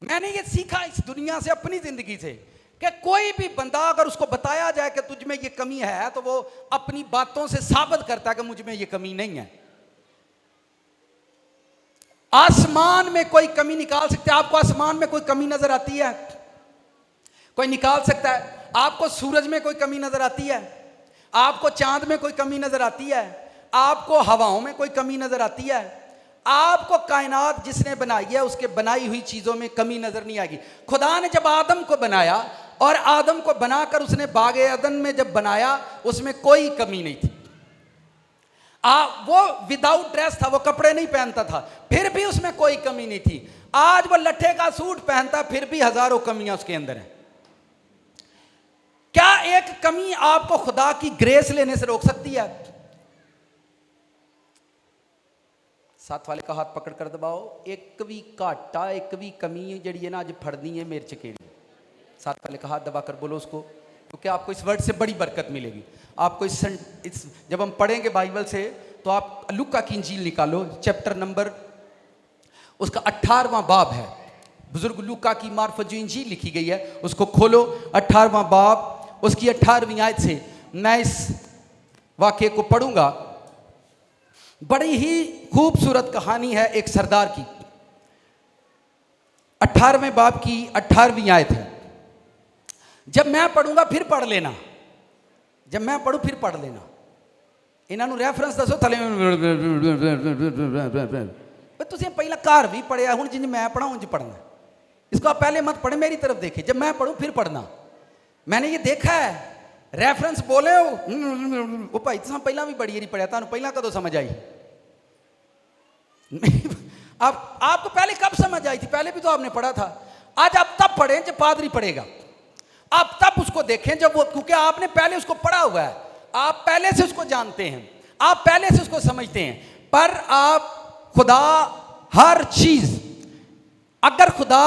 मैंने ये सीखा इस दुनिया से, अपनी जिंदगी से, कि कोई भी बंदा अगर उसको बताया जाए कि तुझ में ये कमी है तो वो अपनी बातों से साबित करता है कि मुझ में ये कमी नहीं है। आसमान में कोई कमी निकाल सकते हैं? आपको आसमान में कोई कमी नजर आती है? कोई निकाल सकता है? आपको सूरज में कोई कमी नजर आती है? आपको चांद में कोई कमी नजर आती है? आपको हवाओं में कोई कमी नजर आती है? आपको कायनात जिसने बनाई है उसके बनाई हुई चीजों में कमी नजर नहीं आएगी। खुदा ने जब आदम को बनाया और आदम को बनाकर उसने बागे अदन में जब बनाया उसमें कोई कमी नहीं थी। वो विदाउट ड्रेस था, वो कपड़े नहीं पहनता था, फिर भी उसमें कोई कमी नहीं थी। आज वो लट्ठे का सूट पहनता फिर भी हजारों कमियां उसके अंदर हैं। क्या एक कमी आपको खुदा की ग्रेस लेने से रोक सकती है? साथ वाले का हाथ पकड़ कर दबाओ। एक भी घाटा एक भी कमी जड़ी है ना अज फड़नी है मेरे चकेड़ी। साथ वाले का हाथ दबा कर बोलो उसको, क्योंकि आपको इस वर्ड से बड़ी बरकत मिलेगी। आपको इस जब हम पढ़ेंगे बाइबल से तो आप लूका की इंजील निकालो, चैप्टर नंबर उसका 18वां बाब है। बुजुर्ग लूका की मार्फत जो इंजील लिखी गई है उसको खोलो, 18वां बाब उसकी 18वीं आयत से मैं इस वाक्य को पढ़ूंगा। बड़ी ही खूबसूरत कहानी है एक सरदार की। 18वें बाब की 18वीं आयत है। जब मैं पढ़ूंगा फिर पढ़ लेना, जब मैं पढ़ूं फिर पढ़ लेना। इन्होंने रेफरेंस दसो थले तुम पहला घर भी पढ़िया, हूँ जिंज मैं पढ़ा उंज पढ़ना। इसको आप पहले मत पढ़े, मेरी तरफ देखे, जब मैं पढ़ूं फिर पढ़ना। मैंने ये देखा है, रेफरेंस बोले वो भाई तुम पहला भी बड़ी नहीं पढ़िया, तुम पहला कदों समझ आई? अब आपको पहले कब समझ आई थी? पहले भी तो आपने पढ़ा था। आज आप तब पढ़ें जब पादरी पढ़ेगा, आप तब उसको देखें जब वो, क्योंकि आपने पहले उसको पढ़ा हुआ है, आप पहले से उसको जानते हैं, आप पहले से उसको समझते हैं। पर आप खुदा हर चीज, अगर खुदा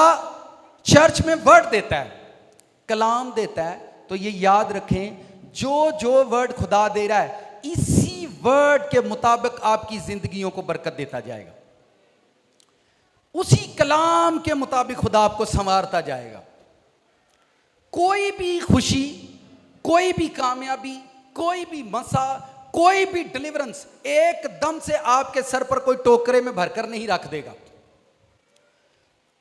चर्च में वर्ड देता है, कलाम देता है, तो ये याद रखें जो जो वर्ड खुदा दे रहा है इसी वर्ड के मुताबिक आपकी जिंदगियों को बरकत देता जाएगा। उसी कलाम के मुताबिक खुदा आपको संवारता जाएगा। कोई भी खुशी, कोई भी कामयाबी, कोई भी मसा, कोई भी डिलीवरेंस एकदम से आपके सर पर कोई टोकरे में भरकर नहीं रख देगा।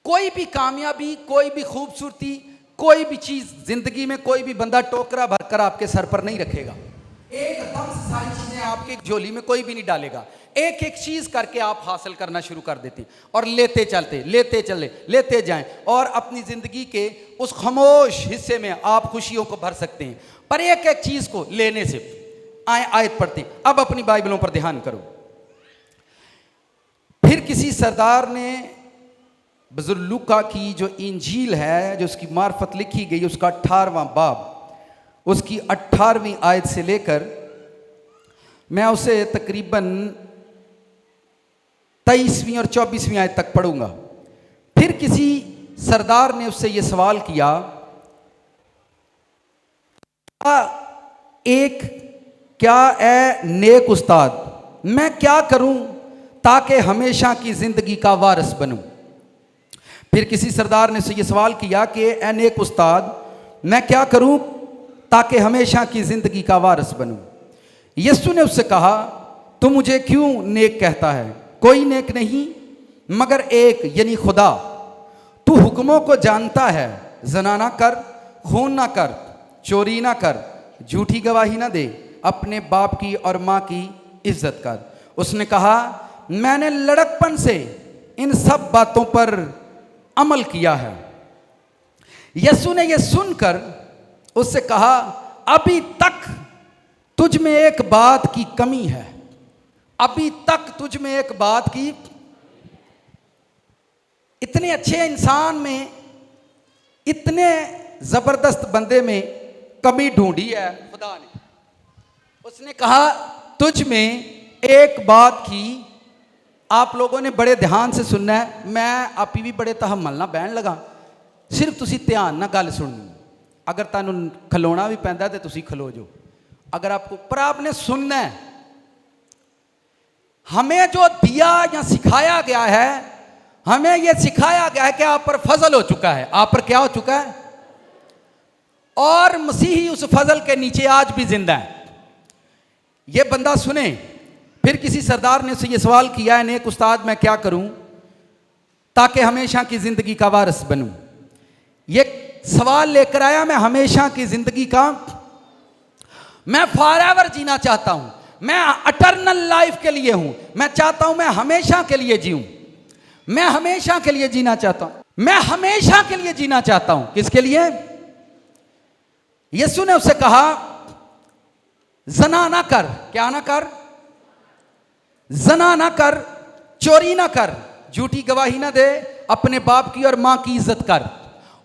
कोई भी कामयाबी, कोई भी खूबसूरती, कोई भी चीज जिंदगी में कोई भी बंदा टोकरा भरकर आपके सर पर नहीं रखेगा। एकदम से सारी चीजें आपकी झोली में कोई भी नहीं डालेगा। एक एक चीज करके आप हासिल करना शुरू कर देते हैं और लेते चलते, लेते चले, लेते जाएं और अपनी जिंदगी के उस खामोश हिस्से में आप खुशियों को भर सकते हैं। पर एक एक चीज को लेने से आयत पढ़ते। अब अपनी बाइबलों पर ध्यान करो। फिर किसी सरदार ने बुजुर्ग लूका की जो इंजील है, जो उसकी मार्फत लिखी गई, उसका 18वां बाब, उसकी 18वीं आयत से लेकर मैं उसे तकरीबन 23वीं और 24वीं आयत तक पढ़ूंगा। फिर किसी सरदार ने उससे यह सवाल किया, क्या ए नेक उस्ताद, मैं क्या करूं ताकि हमेशा की जिंदगी का वारिस बनूं। फिर किसी सरदार ने ये सवाल किया कि ए नेक उस्ताद, मैं क्या करूं ताकि हमेशा की जिंदगी का वारिस बनूं। यीशु ने उससे कहा, तू मुझे क्यों नेक कहता है? कोई नेक नहीं मगर एक, यानी खुदा। तू हुक्मों को जानता है, जना ना कर, खून ना कर, चोरी ना कर, झूठी गवाही ना दे, अपने बाप की और माँ की इज्जत कर। उसने कहा, मैंने लड़कपन से इन सब बातों पर अमल किया है। यीशु ने यह सुनकर उससे कहा, अभी तक तुझ में एक बात की कमी है। अभी तक तुझ में एक बात की, इतने अच्छे इंसान में, इतने जबरदस्त बंदे में कमी ढूंढी है खुदा ने। उसने कहा, तुझ में एक बात की, आप लोगों ने बड़े ध्यान से सुनना है, मैं आपी भी बड़े तहम्मल ना बहन लगा, सिर्फ तुसी ध्यान ना गल सुननी। अगर तुहानू खलोना भी पैंदा तो तुसी खलो जो, अगर आपको, पर आपने सुनना है। हमें जो दिया या सिखाया गया है, हमें यह सिखाया गया है कि आप पर फजल हो चुका है। आप पर क्या हो चुका है? और मसीही उस फजल के नीचे आज भी जिंदा है। यह बंदा सुने। फिर किसी सरदार ने उसे यह सवाल किया है, नेक उस्ताद, मैं क्या करूं ताकि हमेशा की जिंदगी का वारिस बनूं। यह सवाल लेकर आया, मैं हमेशा की जिंदगी का, मैं फॉरएवर जीना चाहता हूं, मैं अटर्नल लाइफ के लिए हूं, मैं चाहता हूं मैं हमेशा के लिए जीऊं, मैं हमेशा के लिए जीना चाहता हूं, मैं हमेशा के लिए जीना चाहता हूं। किसके लिए? यीशु ने उससे कहा, जना ना कर, क्या ना कर? जना ना कर, चोरी ना कर, झूठी गवाही ना दे, अपने बाप की और मां की इज्जत कर।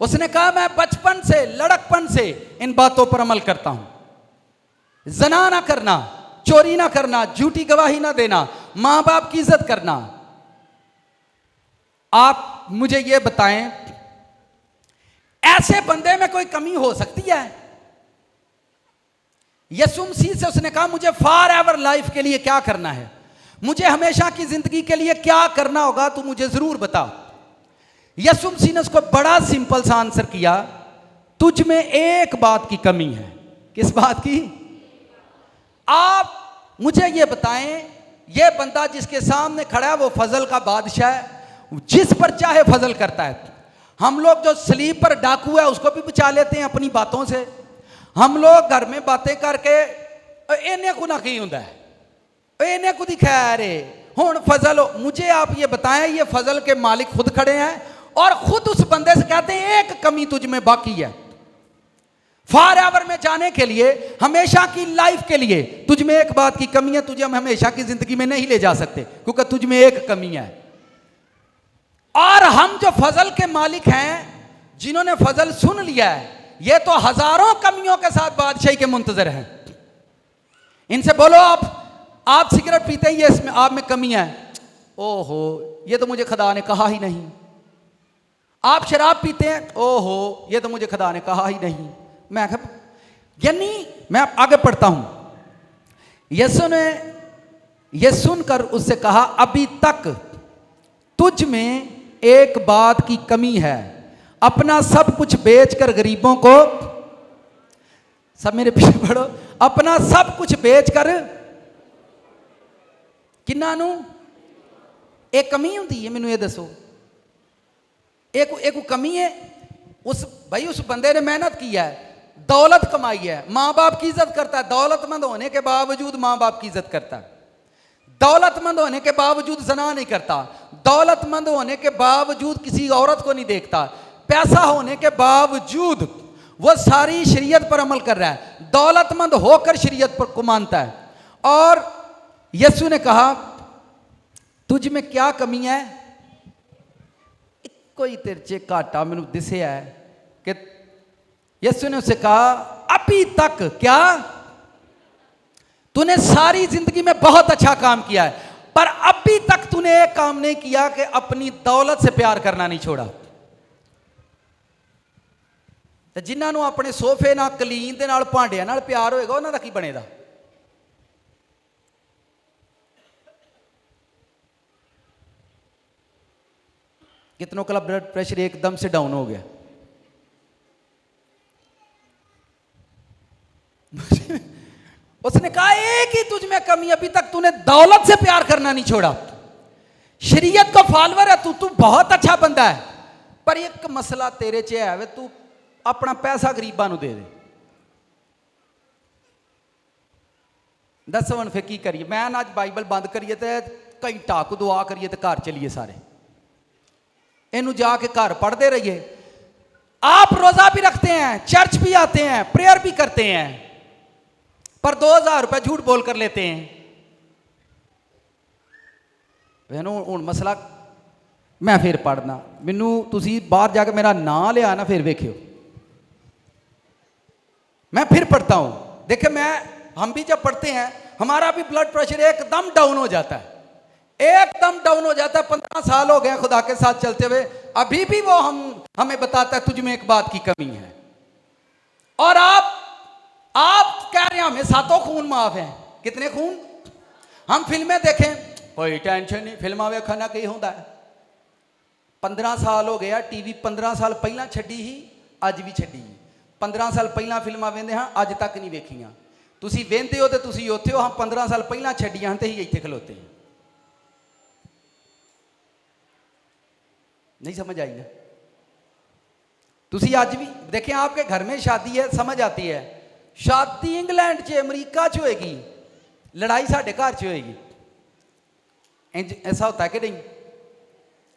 उसने कहा, मैं बचपन से, लड़कपन से इन बातों पर अमल करता हूं। जना ना करना, चोरी ना करना, झूठी गवाही ना देना, मां बाप की इज्जत करना। आप मुझे यह बताएं, ऐसे बंदे में कोई कमी हो सकती है? यीशु मसीह से उसने कहा, मुझे फॉरएवर लाइफ के लिए क्या करना है, मुझे हमेशा की जिंदगी के लिए क्या करना होगा, तू मुझे जरूर बता। यीशु मसीह ने उसको बड़ा सिंपल सा आंसर किया, तुझ में एक बात की कमी है। किस बात की? आप मुझे यह बताएं, यह बंदा जिसके सामने खड़ा है वो फजल का बादशाह है, जिस पर चाहे फजल करता है। हम लोग जो स्लीपर डाकू है उसको भी बचा लेते हैं अपनी बातों से। हम लोग घर में बातें करके इन्हें को ना की होता है, इन्हें को दिखाया रे हुण फजल हो। मुझे आप ये बताएं, ये फजल के मालिक खुद खड़े हैं और खुद उस बंदे से कहते हैं, एक कमी तुझ में बाकी है। फॉरएवर में जाने के लिए, हमेशा की लाइफ के लिए तुझ में एक बात की कमी है, तुझे हम हमेशा की जिंदगी में नहीं ले जा सकते क्योंकि तुझ में एक कमी है। और हम जो फजल के मालिक हैं, जिन्होंने फजल सुन लिया है, ये तो हजारों कमियों के साथ बादशाही के मुंतजर हैं। इनसे बोलो, आप सिगरेट पीते हैं, ये इसमें आप में कमी है। ओहो, ये तो मुझे खुदा ने कहा ही नहीं। आप शराब पीते हैं, ओहो, ये तो मुझे खुदा ने कहा ही नहीं। मैं यानी मैं आगे पढ़ता हूं। यीशु ने यह सुनकर उससे कहा, अभी तक तुझ में एक बात की कमी है, अपना सब कुछ बेचकर गरीबों को, सब मेरे पीछे पढ़ो, अपना सब कुछ बेचकर, किन्ना नू एक कमी होती है, मैनू ये दसो, एक कमी है। उस भाई उस बंदे ने मेहनत की है, दौलत कमाई है, माँ बाप की इज्जत करता है, दौलतमंद होने के बावजूद माँ बाप की इज्जत करता है, दौलतमंद होने के बावजूद जना नहीं करता, दौलतमंद होने के बावजूद किसी औरत को नहीं देखता, पैसा होने के बावजूद वो सारी शरीयत पर अमल कर रहा है, दौलतमंद होकर शरीयत पर को मानता है। और यीशु ने कहा, तुझ में क्या कमी है? कोई तेरे चे घाटा मैनू दिसे है कि यीशु ने उससे कहा, अभी तक क्या, तूने सारी जिंदगी में बहुत अच्छा काम किया है, पर अभी तक तूने एक काम नहीं किया कि अपनी दौलत से प्यार करना नहीं छोड़ा। तो जिन्होंने अपने सोफे ना कलीन दे नाल भांडियां नाल प्यार होएगा, उन्हां दा की बनेगा? कितनों का ब्लड प्रेशर एकदम से डाउन हो गया? उसने कहा एक ही तुझ में कमी, अभी तक तूने दौलत से प्यार करना नहीं छोड़ा। शरीयत का फॉलोअर है तू बहुत अच्छा बंदा है, पर एक मसला तेरे च है वे, तू अपना पैसा गरीबां नूं दे दे। दसो हुण फिर की करिए? मैं अज बाइबल बंद करिए तो घंटा को दुआ करिए तो घर चलिए सारे, इनू जाके घर पढ़ते रहिए। आप रोजा भी रखते हैं, चर्च भी आते हैं, प्रेयर भी करते हैं, पर 2000 रुपए झूठ बोल कर लेते हैं। हूँ मसला मैं फिर पढ़ना, मैनू तुसी बाहर जाके मेरा नाम लिया ना, फिर वेखियो मैं फिर पढ़ता हूं। देखिए हम भी जब पढ़ते हैं हमारा भी ब्लड प्रेशर एकदम डाउन हो जाता है, एकदम डाउन हो जाता है। 15 साल हो गए खुदा के साथ चलते हुए, अभी भी वो हमें बताता है तुझ में एक बात की कमी है। और आप कह रहे हैं हमें 7 खून माफ है। कितने खून? हम फिल्में देखें, कोई टेंशन नहीं, फिल्मा वेखा ना कहीं होता है। 15 साल हो गया टीवी, 15 साल पहला छड़ी ही, अज भी छड़ी। 15 साल पहला फिल्मा वेंदे हाँ, अज तक नहीं वेखियां। तुसी वेंदे हो तो तुसी उत्थे हो, हम 15 साल पहला छड़ियां तो ही इत्थे खलोते हैं। नहीं समझ आई ना? तुसी आज भी देखें, आपके घर में शादी है, समझ आती है। शादी इंग्लैंड च, अमरीका च होएगी, लड़ाई साढ़े घर च होएगी। ऐसा होता है कि नहीं?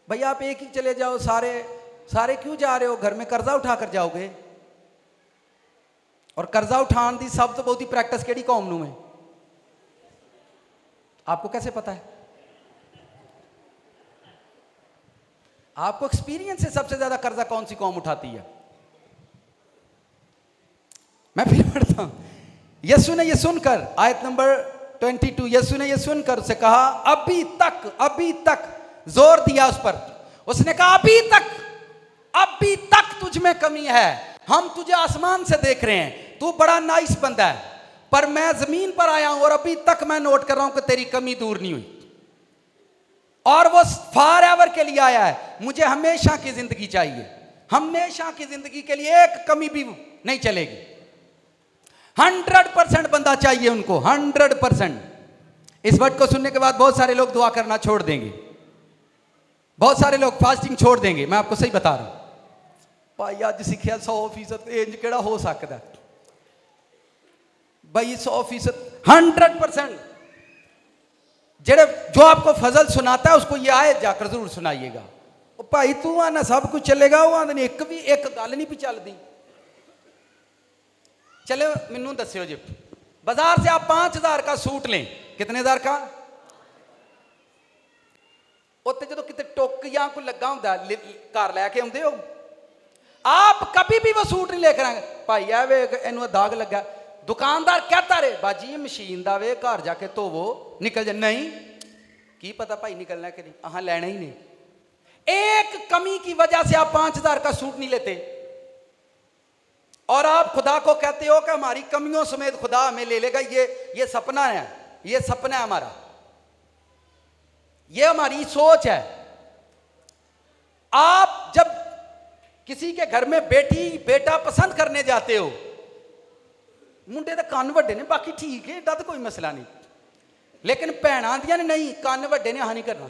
भाई आप एक ही चले जाओ, सारे क्यों जा रहे हो? घर में कर्जा उठा कर जाओगे। और कर्जा उठाने की सब तो बहुत ही प्रैक्टिस केड़ी कौम नूं है? आपको कैसे पता है? आपको एक्सपीरियंस है सबसे ज्यादा कर्जा कौन सी कौम उठाती है? मैं फिर पढ़ता हूं। यीशु ने यह सुनकर, आयत नंबर 22, यीशु ने यह सुनकर उसे कहा अभी तक जोर दिया उस पर। उसने कहा अभी तक तुझ में कमी है। हम तुझे आसमान से देख रहे हैं, तू बड़ा नाइस बंदा है, पर मैं जमीन पर आया हूं और अभी तक मैं नोट कर रहा हूं कि तेरी कमी दूर नहीं हुई। और वो फॉर एवर के लिए आया है। मुझे हमेशा की जिंदगी चाहिए, हमेशा की जिंदगी के लिए एक कमी भी नहीं चलेगी। 100% बंदा चाहिए उनको, 100%। इस वर्ड को सुनने के बाद बहुत सारे लोग दुआ करना छोड़ देंगे, बहुत सारे लोग फास्टिंग छोड़ देंगे। मैं आपको सही बता रहा हूं भाई, अज सीखिया 100% इंज केड़ा हो सकता है भाई? 100%, 100% जो आपको फजल सुनाता है उसको ये आयत जाकर जरूर सुनाइएगा। भाई तू आना सब कुछ चलेगा, वो आंदे एक गल नहीं भी चलती। चलो मैनू दस्यो जी, बाजार से आप 5000 का सूट लें, कितने हजार का? उत्ते जो कितने टुक या कोई लगा होंदा घर लैके आउंदे हो, आप कभी भी वो सूट नहीं लेकर आएंगे। भाई है वे इनू दाग लगा, दुकानदार कहता रहे बाजी मशीन दा वे, घर जाके धोवो निकल जाए। नहीं, की पता भाई निकलना कि नहीं, अहां लेना ही नहीं। एक कमी की वजह से आप 5000 का सूट नहीं लेते, और आप खुदा को कहते हो कि हमारी कमियों समेत खुदा हमें ले लेगा। ये सपना है, ये सपना है हमारा, ये हमारी सोच है। आप जब किसी के घर में बेटा पसंद करने जाते हो, मुंडे तो कान वड्डे ने, बाकी ठीक है, एडा तो कोई मसला नहीं, लेकिन भैन आंदियां ने नहीं कान वड्डे ने, अहां नहीं करना।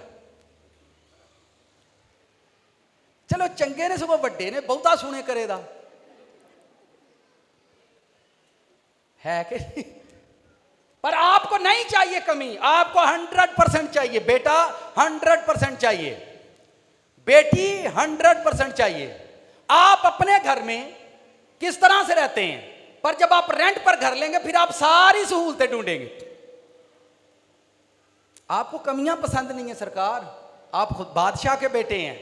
चलो चंगे ने सगों वड्डे ने बहुता सुने करेदा है कि नहीं? पर आपको नहीं चाहिए कमी, आपको 100% चाहिए। बेटा 100% चाहिए, बेटी 100% चाहिए। आप अपने घर में किस तरह से रहते हैं, पर जब आप रेंट पर घर लेंगे फिर आप सारी सहूलतें ढूंढेंगे। आपको कमियां पसंद नहीं है सरकार, आप खुद बादशाह के बेटे हैं,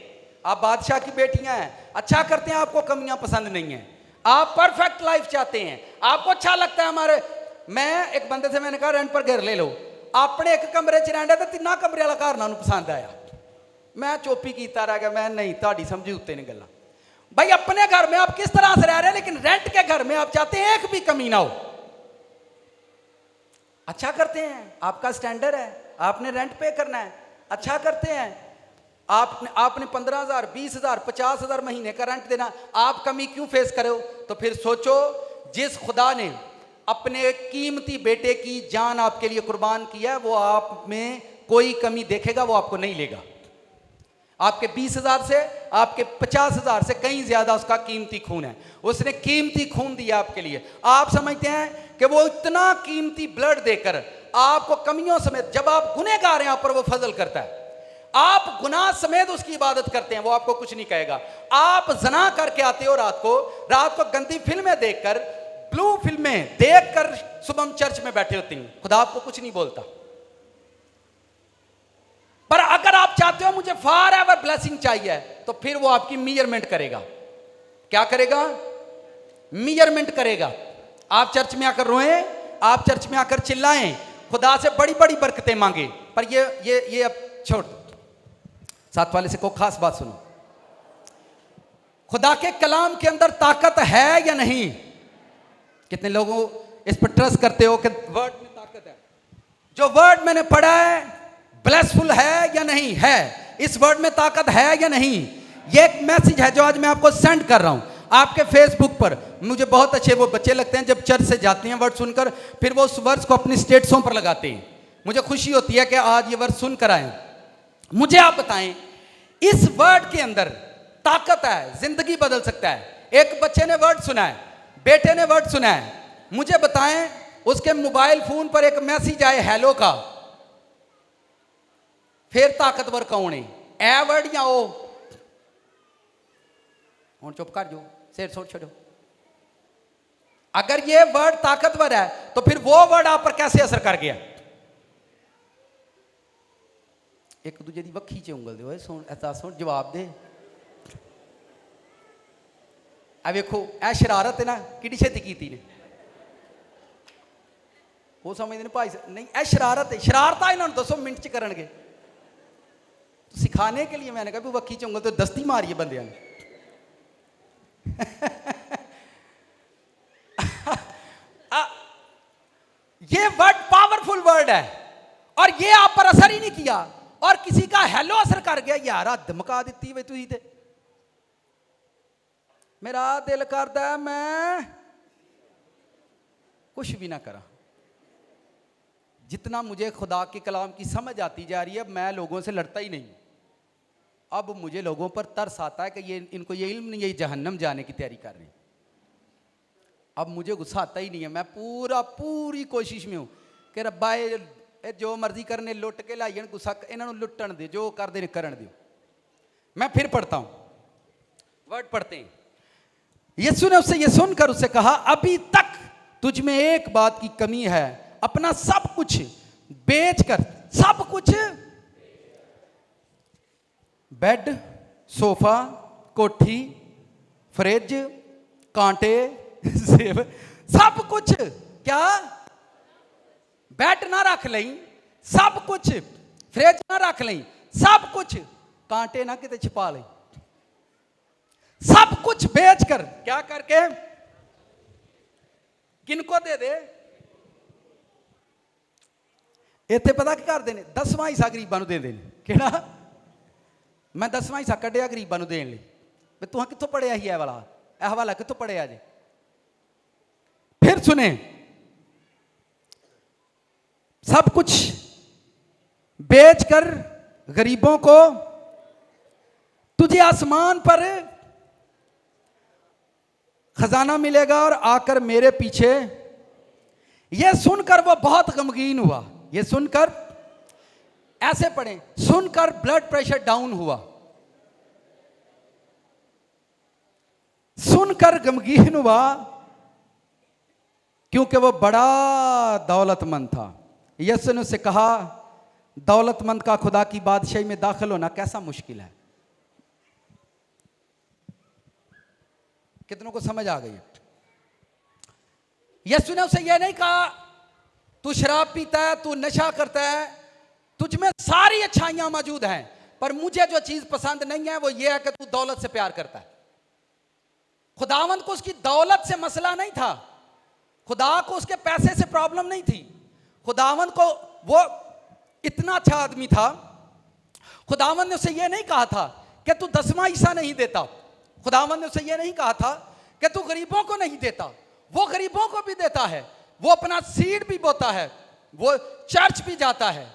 आप बादशाह की बेटियां हैं, अच्छा करते हैं, आपको कमियां पसंद नहीं है। आप परफेक्ट लाइफ चाहते हैं, आपको अच्छा लगता है हमारे। मैं एक बंदे से मैंने कहा रेंट पर घर ले लो, अपने एक कमरे च रहंदा तो 3 कमरे वाला घर ना पसंद आया। मैं चोपी कीता रह गया, मैं नहीं ताड़ी समझी उत्ते ने गल्लां। भाई अपने घर में आप किस तरह से रह रहे हैं, लेकिन रेंट के घर में आप चाहते हैं एक भी कमी ना हो। अच्छा करते हैं, आपका स्टैंडर्ड है, आपने रेंट पे करना है, अच्छा करते हैं। आपने 15,000, 20,000, 50,000 महीने का रेंट देना, आप कमी क्यों फेस करो? तो फिर सोचो, जिस खुदा ने अपने कीमती बेटे की जान आपके लिए कुर्बान किया है, वो आप में कोई कमी देखेगा, वो आपको नहीं लेगा। आपके 20,000 से, आपके 50,000 से कहीं ज्यादा उसका कीमती खून है। उसने कीमती खून दिया आपके लिए। आप समझते हैं कि वो इतना कीमती ब्लड देकर आपको कमियों समेत, जब आप गुनहगार हैं आप पर वो फजल करता है, आप गुनाह समेत उसकी इबादत करते हैं, वो आपको कुछ नहीं कहेगा। आप जना करके आते हो रात को गंदी फिल्में देखकर, ब्लू फिल्में देखकर सुबह चर्च में बैठे होते हैं, खुदा आपको कुछ नहीं बोलता। पर अगर आप चाहते हो मुझे फॉर एवर ब्लेसिंग चाहिए, तो फिर वो आपकी मेजरमेंट करेगा। क्या करेगा? मेजरमेंट करेगा। आप चर्च में आकर रोएं, आप चर्च में आकर चिल्लाएं, खुदा से बड़ी बड़ी बरकतें मांगे, पर ये अब छोड़। साथ वाले से को खास बात सुनो, खुदा के कलाम के अंदर ताकत है या नहीं? कितने लोगों इस पर ट्रस्ट करते हो कि वर्ड में ताकत है? जो वर्ड मैंने पढ़ा है ब्लेसफुल है या नहीं है? इस वर्ड में ताकत है या नहीं? ये एक मैसेज है जो आज मैं आपको सेंड कर रहा हूं आपके फेसबुक पर। मुझे बहुत अच्छे वो बच्चे लगते हैं जब चर्च से जाते हैं वर्ड सुनकर, फिर वो उस वर्ड्स को अपनी स्टेटसों पर लगाते हैं। मुझे खुशी होती है कि आज ये वर्ड सुनकर आए। मुझे आप बताएं, इस वर्ड के अंदर ताकत है, जिंदगी बदल सकता है। एक बच्चे ने वर्ड सुना है, बेटे ने वर्ड सुना है, मुझे बताएं उसके मोबाइल फोन पर एक मैसेज आए हेलो का, फिर ताकतवर कौन है? ए वर्ड या ओ? और चुप कर जो, शेर छोड़ छोड़ो। अगर ये वर्ड ताकतवर है तो फिर वो वर्ड आप पर कैसे असर कर गया? एक दूजे की वक्खी च उंगल दे, सुन ऐसा सुन जवाब दे। आ वेखो ए शरारत है ना, कि छेती की ने, वो समझते ने भाई नहीं ए शरारत है। शरारत इन्होंने दसो मिनट च करनगे। सिखाने के लिए मैंने कहा भी वक्खी च उंगल तो दस्ती मारी है बंदे ने। ये वर्ड पावरफुल वर्ड है और ये आप पर असर ही नहीं किया और किसी का हेलो असर कर गया। यार हद मका दी वे तुझी ते। मेरा दिल करता है मैं कुछ भी ना करा। जितना मुझे खुदा के कलाम की समझ आती जा रही है, मैं लोगों से लड़ता ही नहीं। अब मुझे लोगों पर तरस आता है कि ये इनको ये इल्म नहीं है, ये जहन्नम जाने की तैयारी कर रहे हैं। अब मुझे गुस्सा आता ही नहीं है। मैं पूरी कोशिश में हूं कि रब्बा ये जो मर्जी करने लुट के लाई गुस्सा इन्हों लुटन दे, जो कर दे करन दो। मैं फिर पढ़ता हूं, वर्ड पढ़ते हैं। यीशु ने उससे ये सुनकर उससे कहा, अभी तक तुझ में एक बात की कमी है, अपना सब कुछ बेचकर, सब कुछ, बेड, सोफा, कोठी, फ्रिज, कांटे, सेब, सब कुछ। क्या? बेड ना रख लई, सब कुछ, फ्रिज ना रख लई, सब कुछ, कांटे ना किते छिपा लई, सब कुछ बेचकर क्या करके किनको दे दे? इत्थे पता की करते हैं? 10वां हिस्सा गरीबां नूं दे देने। किहड़ा? मैं 10वां हिस्सा कढ़िया गरीबां नूं देण लई। भी तुहां कित्थों पढ़िया ही है वाला, यह वाला कित्थों पढ़िया जे? फिर सुने, सब कुछ बेचकर गरीबों को, तुझे आसमान पर खजाना मिलेगा और आकर मेरे पीछे। यह सुनकर वो बहुत गमगीन हुआ। यह सुनकर, ऐसे पढ़ें, सुनकर ब्लड प्रेशर डाउन हुआ, सुनकर गमगीन हुआ, क्योंकि वो बड़ा दौलतमंद था। यीशु ने उससे कहा, दौलतमंद का खुदा की बादशाही में दाखिल होना कैसा मुश्किल है। कितनों को समझ आ गई? यीशु ने उसे यह नहीं कहा तू शराब पीता है, तू नशा करता है, तुझ में सारी अच्छाइयां मौजूद हैं, पर मुझे जो चीज पसंद नहीं है वो ये है कि तू दौलत से प्यार करता है। खुदावंद को उसकी दौलत से मसला नहीं था, खुदा को उसके पैसे से प्रॉब्लम नहीं थी। खुदावंद को, वो इतना अच्छा आदमी था, खुदावंद ने उसे यह नहीं कहा था कि तू 10वां हिस्सा नहीं देता। खुदावंद ने उसे यह नहीं कहा था कि तू गरीबों को नहीं देता। वो गरीबों को भी देता है, वो अपना सीड भी बोता है, वो चर्च भी जाता है।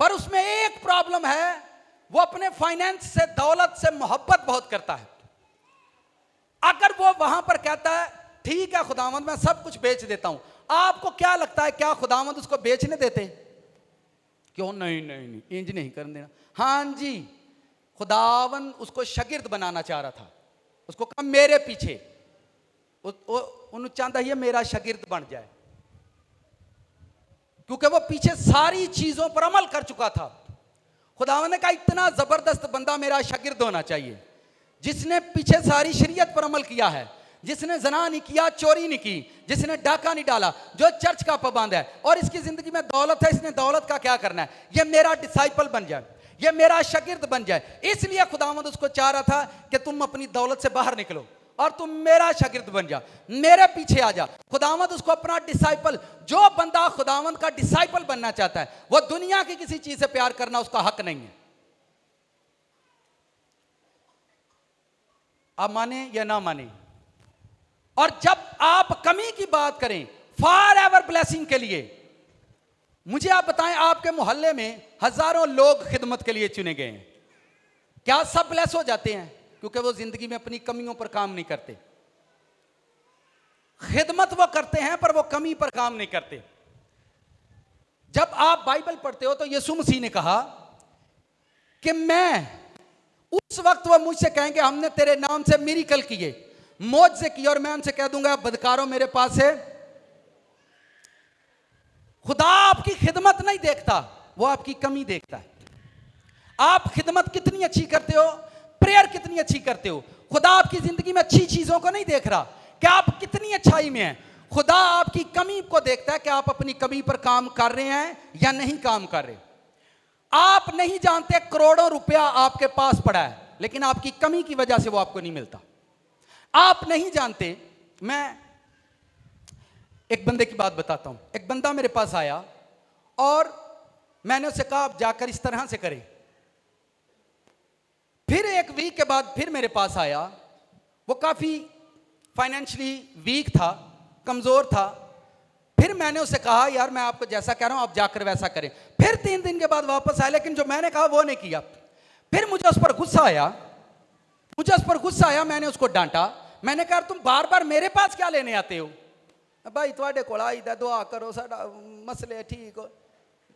पर उसमें एक प्रॉब्लम है, वो अपने फाइनेंस से, दौलत से मोहब्बत बहुत करता है। अगर वो वहां पर कहता है ठीक है खुदावंद मैं सब कुछ बेच देता हूं, आपको क्या लगता है क्या खुदावंद उसको बेचने देते? क्यों? नहीं नहीं नहीं, इंज नहीं करने देना। हाँ जी, खुदावंद उसको शागिर्द बनाना चाह रहा था। उसको कहा मेरे पीछे, उन्होंने चाहता है मेरा शागिर्द बन जाए, क्योंकि वो पीछे सारी चीजों पर अमल कर चुका था। खुदावंद ने कहा इतना जबरदस्त बंदा मेरा शागिर्द होना चाहिए, जिसने पीछे सारी शरीयत पर अमल किया है, जिसने जना नहीं किया, चोरी नहीं की, जिसने डाका नहीं डाला, जो चर्च का पाबंद है, और इसकी जिंदगी में दौलत है, इसने दौलत का क्या करना है? ये मेरा डिसाइपल बन जाए, ये मेरा शागिर्द बन जाए। इसलिए खुदावंद उसको चाह रहा था कि तुम अपनी दौलत से बाहर निकलो और तुम मेरा शागिर्द बन जा, मेरे पीछे आ जा। खुदावंद उसको अपना डिसाइपल, जो बंदा खुदावंद का डिसाइपल बनना चाहता है, वो दुनिया की किसी चीज से प्यार करना उसका हक नहीं है। आप माने या ना माने। और जब आप कमी की बात करें फॉर एवर ब्लेसिंग के लिए, मुझे आप बताएं, आपके मोहल्ले में हजारों लोग खिदमत के लिए चुने गए हैं, क्या सब ब्लेस हो जाते हैं? क्योंकि वो जिंदगी में अपनी कमियों पर काम नहीं करते। खिदमत वो करते हैं पर वो कमी पर काम नहीं करते। जब आप बाइबल पढ़ते हो तो यीशु मसीह ने कहा कि मैं, उस वक्त वो मुझसे कहेंगे हमने तेरे नाम से मिरेकल किए, मौजज़े किए, और मैं उनसे कह दूंगा बदकारों मेरे पास है। खुदा आपकी खिदमत नहीं देखता, वो आपकी कमी देखता है। आप खिदमत कितनी अच्छी करते हो, प्रेयर कितनी अच्छी करते हो, खुदा आपकी जिंदगी में अच्छी चीजों को नहीं देख रहा कि आप कितनी अच्छाई में हैं। खुदा आपकी कमी को देखता है कि आप अपनी कमी पर काम कर रहे हैं या नहीं काम कर रहे। आप नहीं जानते करोड़ों रुपया आपके पास पड़ा है, लेकिन आपकी कमी की वजह से वो आपको नहीं मिलता। आप नहीं जानते। मैं एक बंदे की बात बताता हूं। एक बंदा मेरे पास आया और मैंने उससे कहा आप जाकर इस तरह से करें। फिर एक वीक के बाद फिर मेरे पास आया, वो काफी फाइनेंशियली वीक था, कमजोर था। फिर मैंने उससे कहा यार मैं आपको जैसा कह रहा हूं आप जाकर वैसा करें। फिर 3 दिन के बाद वापस आया, लेकिन जो मैंने कहा वो नहीं किया। फिर मुझे उस पर गुस्सा आया, मैंने उसको डांटा। मैंने कहा तुम बार बार मेरे पास क्या लेने आते हो? भाई थोड़े को आई दुआ करो साडा मसले ठीक हो।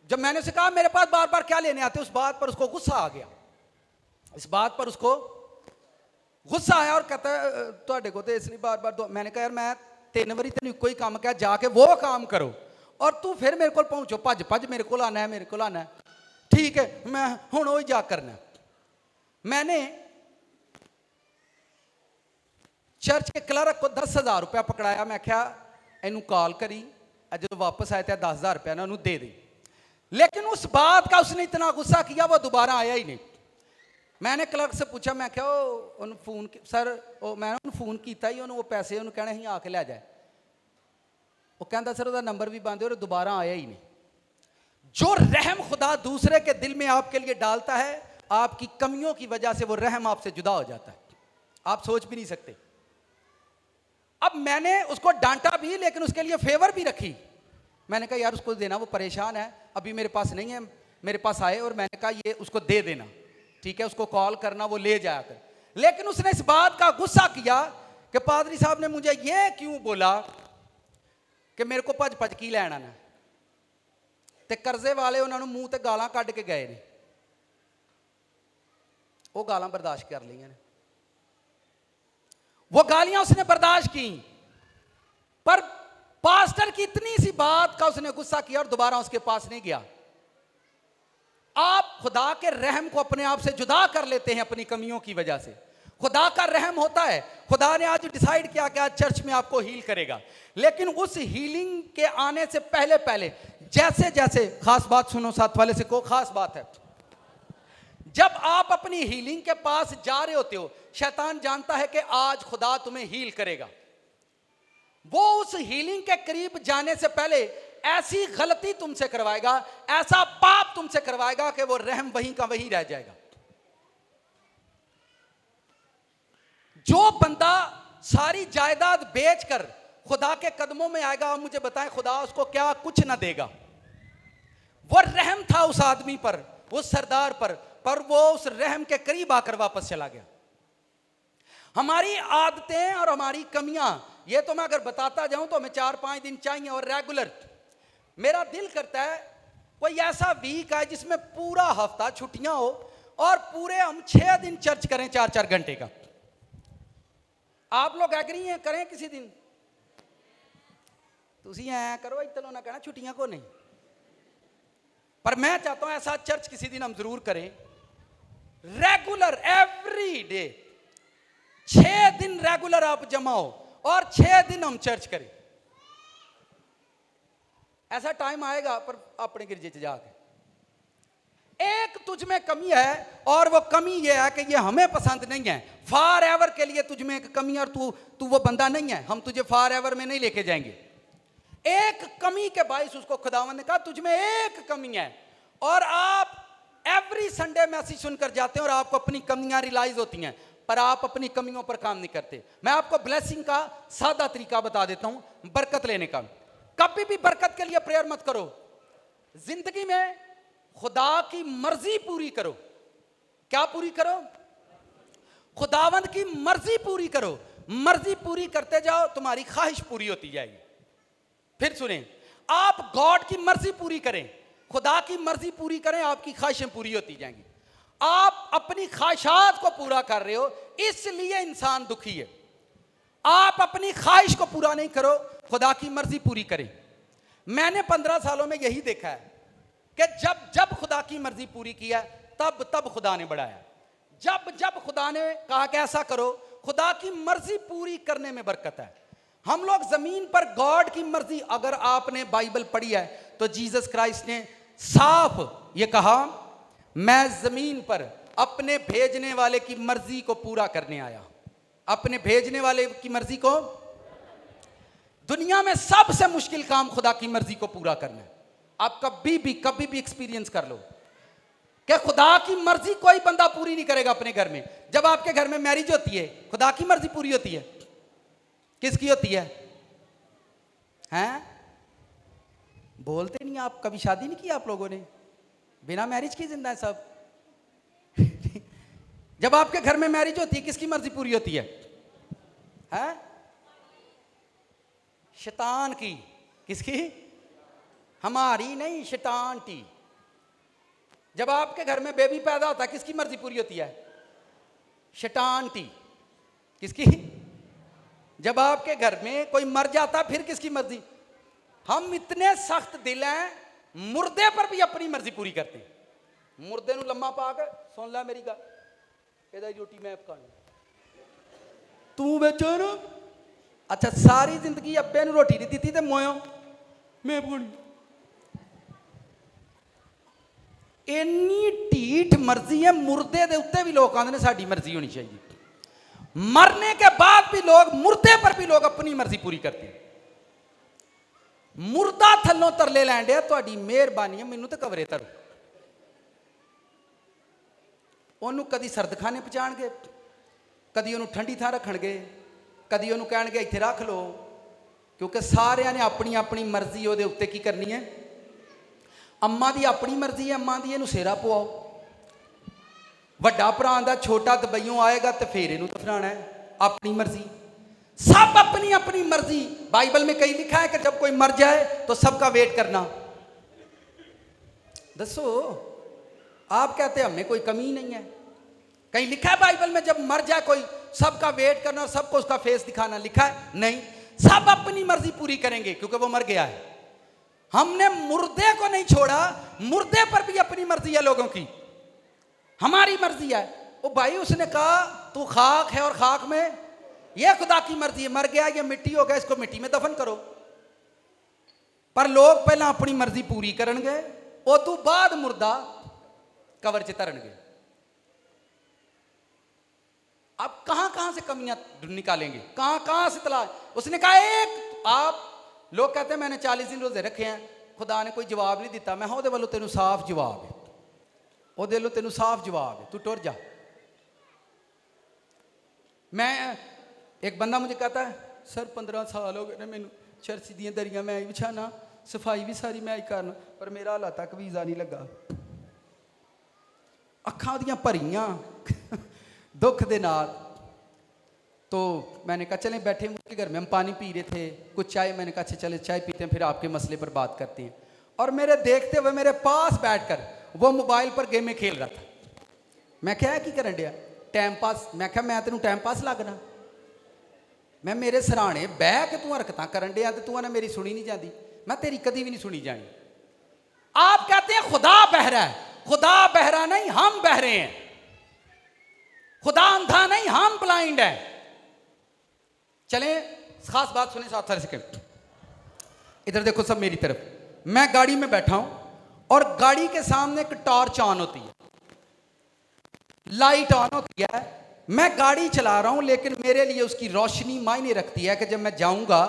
जब मैंने उसे कहा मेरे पास बार बार क्या लेने आते हो, उस बात पर उसको गुस्सा आ गया। इस बात पर उसको गुस्सा आया और कहता है थोड़े को तो इसलिए बार बार दुआ। मैंने कहा यार मैं 3 बारी तेन कोई काम किया, जाके वो काम करो, और तू फिर मेरे को पहुंचो भज मेरे को आना है। ठीक है मैं हुण वही जा करना। मैंने चर्च के क्लर्क को 10,000 रुपया पकड़ाया। मैं क्या इनू कॉल करी, जो वापस आए थे 10,000 रुपया ना दे दे। लेकिन उस बात का उसने इतना गुस्सा किया वो दोबारा आया ही नहीं। मैंने क्लर्क से पूछा, मैं क्या फोन सर मैंने फोन किया ही वो पैसे उन्होंने कहना ही आके लै जाए। वो कहता सर उसका नंबर भी बंद है और दोबारा आया ही नहीं। जो रहम खुदा दूसरे के दिल में आपके लिए डालता है, आपकी कमियों की वजह से वो रहम आपसे जुदा हो जाता है, आप सोच भी नहीं सकते। अब मैंने उसको डांटा भी, लेकिन उसके लिए फेवर भी रखी। मैंने कहा यार उसको देना, वो परेशान है, अभी मेरे पास नहीं है। मेरे पास आए और मैंने कहा ये उसको दे देना, ठीक है, उसको कॉल करना, वो ले जाकर। लेकिन उसने इस बात का गुस्सा किया कि पादरी साहब ने मुझे ये क्यों बोला कि मेरे को भज की लैना ना। ते कर्जे वाले उन्होंने मुंह ते गालां कढ़ के गए ने, वो गालां बर्दाश्त कर लिया ने। वो गालियां उसने बर्दाश्त की, पर पास्टर की इतनी सी बात का उसने गुस्सा किया और दोबारा उसके पास नहीं गया। आप खुदा के रहम को अपने आप से जुदा कर लेते हैं अपनी कमियों की वजह से। खुदा का रहम होता है, खुदा ने आज डिसाइड किया कि आज चर्च में आपको हील करेगा, लेकिन उस हीलिंग के आने से पहले पहले जैसे जैसे, खास बात सुनो साथ वाले से को, खास बात है, जब आप अपनी हीलिंग के पास जा रहे होते हो, शैतान जानता है कि आज खुदा तुम्हें हील करेगा। वो उस हीलिंग के करीब जाने से पहले ऐसी गलती तुमसे करवाएगा, ऐसा पाप तुमसे करवाएगा कि वो रहम वहीं का वहीं रह जाएगा। जो बंदा सारी जायदाद बेचकर खुदा के कदमों में आएगा, आप मुझे बताएं खुदा उसको क्या कुछ ना देगा। वो रहम था उस आदमी पर, उस सरदार पर वो उस रहम के करीब आकर वापस चला गया। हमारी आदतें और हमारी कमियां, ये तो मैं अगर बताता जाऊं तो हमें 4-5 दिन चाहिए और रेगुलर। मेरा दिल करता है कोई ऐसा वीक आए जिसमें पूरा हफ्ता छुट्टियां हो और पूरे हम 6 दिन चर्च करें 4-4 घंटे का। आप लोग एग्री हैं? करें किसी दिन? तुसी ऐ करो, इतना ना कहना छुट्टियां को नहीं। पर मैं चाहता हूं ऐसा चर्च किसी दिन हम जरूर करें, रेगुलर, एवरी डे 6 दिन रेगुलर आप जमा हो और 6 दिन हम चर्च करें। ऐसा टाइम आएगा पर अपने गिरजे च जाके एक तुझ में कमी है और वो कमी ये है कि ये हमें पसंद नहीं है। फॉर एवर के लिए तुझ में एक कमी और तू वो बंदा नहीं है, हम तुझे फॉर एवर में नहीं लेके जाएंगे। एक कमी के बाइस उसको खुदावंद ने कहा तुझ में एक कमी है, और आप एवरी संडे मैसेज सुनकर जाते हैं और आपको अपनी कमियां रियलाइज होती हैं, पर आप अपनी कमियों पर काम नहीं करते। मैं आपको ब्लेसिंग का सादा तरीका बता देता हूं, बरकत लेने का। कभी भी बरकत के लिए प्रेयर मत करो, जिंदगी में खुदा की मर्जी पूरी करो। क्या पूरी करो? खुदावंद की मर्जी पूरी करो। मर्जी पूरी करते जाओ, तुम्हारी ख्वाहिश पूरी होती जाएगी। फिर सुने, आप गॉड की मर्जी पूरी करें, खुदा की मर्जी पूरी करें, आपकी ख्वाहिशें पूरी होती जाएंगी। आप अपनी ख्वाहिशात को पूरा कर रहे हो, इसलिए इंसान दुखी है। आप अपनी ख्वाहिश को पूरा नहीं करो, खुदा की मर्जी पूरी करें। मैंने 15 सालों में यही देखा है कि जब जब खुदा की मर्जी पूरी किया तब तब खुदा ने बढ़ाया। जब जब खुदा ने कहा कि ऐसा करो, खुदा की मर्जी पूरी करने में बरकत है। हम लोग जमीन पर गॉड की मर्जी, अगर आपने बाइबल पढ़ी है तो जीसस क्राइस्ट ने साफ ये कहा, मैं जमीन पर अपने भेजने वाले की मर्जी को पूरा करने आया। अपने भेजने वाले की मर्जी को, दुनिया में सबसे मुश्किल काम खुदा की मर्जी को पूरा करना है। आप कभी भी एक्सपीरियंस कर लो कि खुदा की मर्जी कोई बंदा पूरी नहीं करेगा अपने घर में। जब आपके घर में मैरिज होती है, खुदा की मर्जी पूरी होती है? किसकी होती है? हैं? बोलते नहीं आप, कभी शादी नहीं की आप लोगों ने? बिना मैरिज की जिंदा है सब। जब आपके घर में मैरिज होती है, किसकी मर्जी पूरी होती है? हैं? शैतान की। किसकी? हमारी नहीं, शैतान की। जब आपके घर में बेबी पैदा होता है, किसकी मर्जी पूरी होती है? शैतान की। किसकी? जब आपके घर में कोई मर जाता, फिर किसकी मर्जी? हम इतने सख्त दिल हैं, मुर्दे पर भी अपनी मर्जी पूरी करते हैं। मुर्दे ਨੂੰ लम्मा पा के सुन ला मेरी गल, ਇਹਦਾ रोटी मैं पकानी, तू बेचो ना। अच्छा, सारी जिंदगी अब्बे ਨੂੰ रोटी नहीं दी तो मोयो मैं पकानी। इन्नी ढीठ मर्जी है, मुर्दे के उत्ते भी लोग आते हैं साड़ी मर्जी होनी चाहिए। मरने के बाद भी लोग, मुर्दे पर भी लोग अपनी मर्जी पूरी करते हैं। मुर्दा थल्लों तरले लैन दिया, तुहाडी मेहरबानी है मैनू तो कवरे धरो। ओनू कदी सर्दखाने पहुंचाणगे, कदी ओनू ठंडी थां रखणगे, कदी ओनू कहणगे इत्थे रख लो, क्योंकि सारियां ने अपनी अपनी मर्जी उहदे उत्ते की करनी है। अम्मा दी अपनी मर्जी है, अम्मा दी इहनू सेरा पवाओ। वड्डा भरा आंदा छोटा दबईयों आएगा तो फिर इहनू दफनाना है, अपनी मर्जी। सब अपनी अपनी मर्जी। बाइबल में कहीं लिखा है कि जब कोई मर जाए तो सबका वेट करना। दसो, आप कहते हैं हमने कोई कमी नहीं है। कहीं लिखा है बाइबल में जब मर जाए कोई सबका वेट करना और सबको उसका फेस दिखाना? लिखा है? नहीं। सब अपनी मर्जी पूरी करेंगे क्योंकि वो मर गया है। हमने मुर्दे को नहीं छोड़ा, मुर्दे पर भी अपनी मर्जी है लोगों की। हमारी मर्जी है। वो भाई उसने कहा तू खाक है और खाक में, यह खुदा की मर्जी है। मर गया, ये मिट्टी हो गया, इसको मिट्टी में दफन करो। पर लोग पहला अपनी मर्जी पूरी करनगे, वो तू बाद मुर्दा कवर च तरनगे। अब कहां कहां से कमियां निकालेंगे, कहां कहां से तलाश? उसने कहा एक, आप लोग कहते हैं मैंने 40 दिन रोजे रखे हैं, खुदा ने कोई जवाब नहीं दिता। मैं ਉਹਦੇ ਵੱਲੋਂ तेनू साफ जवाब है, ਉਹਦੇ ਵੱਲੋਂ तेनू साफ जवाब है, तू टुर जा। मैं एक बंदा मुझे कहता है सर 15 साल हो गए ने मैनू चर्च दी दरियां मैं ही बिछाना सफाई भी सारी मैं ही करना पर मेरा हाल तक वीज़ा नहीं लगा अखां दियां भरियां दुख दे नाल। तो मैंने कहा चलें बैठे उनके घर में हम पानी पी रहे थे कुछ चाय मैंने कहा चले चाय पीते हैं फिर आपके मसले पर बात करते हैं। और मेरे देखते हुए मेरे पास बैठकर वो मोबाइल पर गेमें खेल रहा था। मैं क्या की करन दिया टाइम पास मैं क्या मैं तेनू टाइम पास लगना मैं मेरे सराहने बह के तू हरकतां करन दिया तू ना मेरी सुनी नहीं जाती मैं तेरी कभी भी नहीं सुनी जानी। आप कहते हैं खुदा बहरा है, खुदा बहरा नहीं हम बहरे हैं, खुदा अंधा नहीं हम ब्लाइंड है। चलें खास बात सुने 7 सेकंड इधर देखो सब मेरी तरफ। मैं गाड़ी में बैठा हूं और गाड़ी के सामने एक टॉर्च ऑन होती है लाइट ऑन होती है मैं गाड़ी चला रहा हूं लेकिन मेरे लिए उसकी रोशनी मायने रखती है कि जब मैं जाऊंगा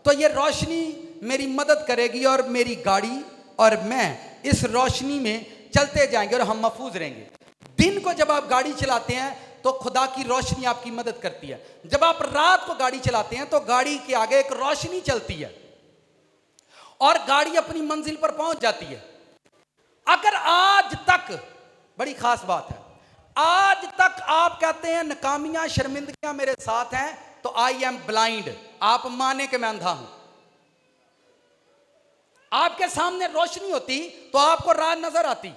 तो ये रोशनी मेरी मदद करेगी और मेरी गाड़ी और मैं इस रोशनी में चलते जाएंगे और हम महफूज रहेंगे। दिन को जब आप गाड़ी चलाते हैं तो खुदा की रोशनी आपकी मदद करती है। जब आप रात को गाड़ी चलाते हैं तो गाड़ी के आगे एक रोशनी चलती है और गाड़ी अपनी मंजिल पर पहुंच जाती है। अगर आज तक बड़ी खास बात है आज तक आप कहते हैं नाकामियां शर्मिंदगियां मेरे साथ हैं तो आई एम ब्लाइंड आप माने कि मैं अंधा हूं। आपके सामने रोशनी होती तो आपको राह नजर आती,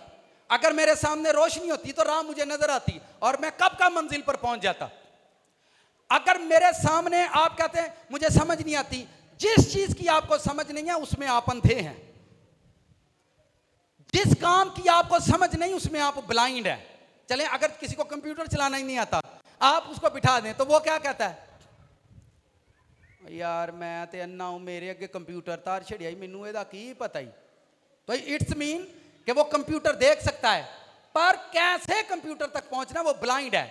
अगर मेरे सामने रोशनी होती तो राह मुझे नजर आती और मैं कब का मंजिल पर पहुंच जाता। अगर मेरे सामने आप कहते हैं मुझे समझ नहीं आती, जिस चीज की आपको समझ नहीं है उसमें आप अंधे हैं, जिस काम की आपको समझ नहीं उसमें आप ब्लाइंड हैं। चलें अगर किसी को कंप्यूटर चलाना ही नहीं आता आप उसको बिठा दें तो वो क्या कहता है यार मैं ते अन्ना हूं मेरे अगे कंप्यूटर तार छड़िया मैनू एदा की पता ही। तो इट्स मीन कि वो कंप्यूटर देख सकता है पर कैसे कंप्यूटर तक पहुंचना वो ब्लाइंड है।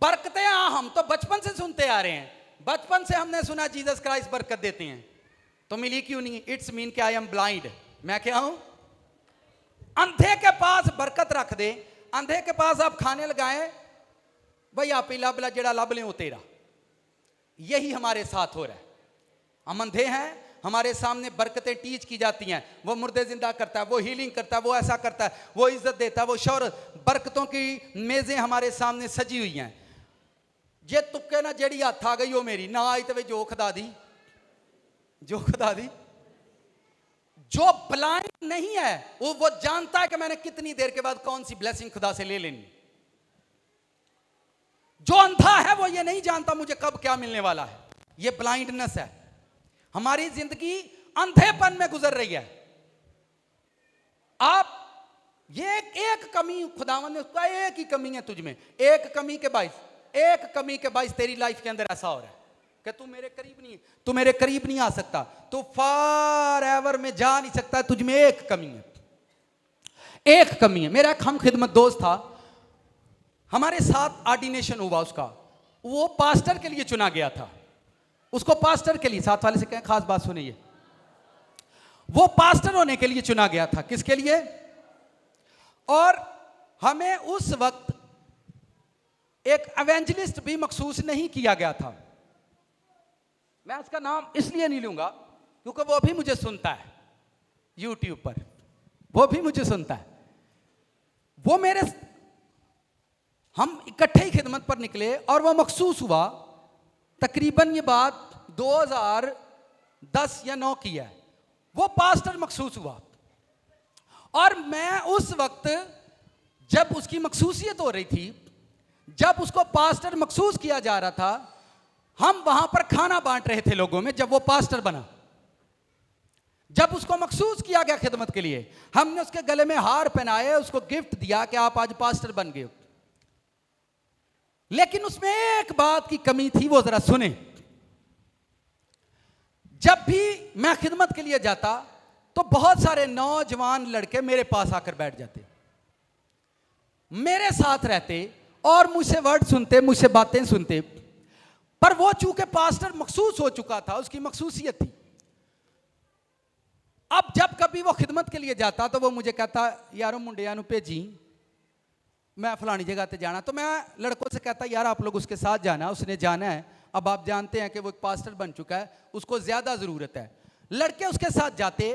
बरकतें हम तो बचपन से सुनते आ रहे हैं, बचपन से हमने सुना जीसस क्राइस्ट बरकत देते हैं तो मिली क्यों नहीं। इट्स मीन कि आई एम ब्लाइंड मैं क्या हूं। अंधे के पास बरकत रख दे, अंधे के पास आप खाने लगाएं भाई आप लब ला जड़ा लब ले वो तेरा। यही हमारे साथ हो रहा है। हम अंधे हैं हमारे सामने बरकतें टीच की जाती हैं, वो मुर्दे जिंदा करता है, वो हीलिंग करता है, वो ऐसा करता है, वो इज्जत देता है, वो शौहरत बरकतों की मेजें हमारे सामने सजी हुई हैं। जे तुक्के ना जेड़ी हाथ आ गई वो मेरी ना आई तो जो खुदा दी जो खुदा दी। जो ब्लाइंड नहीं है वो जानता है कि मैंने कितनी देर के बाद कौन सी ब्लेसिंग खुदा से ले लेनी। जो अंधा है वो ये नहीं जानता मुझे कब क्या मिलने वाला है। ये ब्लाइंडनेस है। हमारी जिंदगी अंधेपन में गुजर रही है। आप ये एक कमी खुदावंद ने उसका एक ही कमी है तुझ में, एक कमी के बाइस तेरी लाइफ के अंदर ऐसा हो रहा है कि तू मेरे करीब नहीं आ सकता, तू फार एवर में जा नहीं सकता। तुझ में एक कमी है। मेरा एक हम खिदमत दोस्त था, हमारे साथ ऑर्डिनेशन हुआ उसका, वो पास्टर के लिए चुना गया था। उसको पास्टर के लिए, साथ वाले से कहें खास बात सुनिए, वो पास्टर होने के लिए चुना गया था। किसके लिए? और हमें उस वक्त एक एवेंजलिस्ट भी मखसूस नहीं किया गया था। मैं उसका नाम इसलिए नहीं लूंगा क्योंकि वो भी मुझे सुनता है यूट्यूब पर, वो भी मुझे सुनता है। वो मेरे हम इकट्ठे ही खिदमत पर निकले और वो मखसूस हुआ। तकरीबन ये बात 2010 या 9 की है। वो पास्टर मखसूस हुआ और मैं उस वक्त जब उसकी मखसूसियत हो रही थी, जब उसको पास्टर मखसूस किया जा रहा था, हम वहां पर खाना बांट रहे थे लोगों में। जब वो पास्टर बना, जब उसको मखसूस किया गया खिदमत के लिए, हमने उसके गले में हार पहनाए, उसको गिफ्ट दिया कि आप आज पास्टर बन गए। लेकिन उसमें एक बात की कमी थी, वो जरा सुने। जब भी मैं खिदमत के लिए जाता तो बहुत सारे नौजवान लड़के मेरे पास आकर बैठ जाते, मेरे साथ रहते और मुझसे वर्ड सुनते, मुझसे बातें सुनते। पर वो चूंकि पास्टर मखसूस हो चुका था, उसकी मखसूसियत थी। अब जब कभी वो खिदमत के लिए जाता तो वो मुझे कहता, यारो मुंडिया नूं भेजी, मैं फलानी जगह पे जाना, तो मैं लड़कों से कहता यार आप लोग उसके साथ जाना, उसने जाना है। अब आप जानते हैं कि वो एक पास्टर बन चुका है, उसको ज़्यादा ज़रूरत है। लड़के उसके साथ जाते,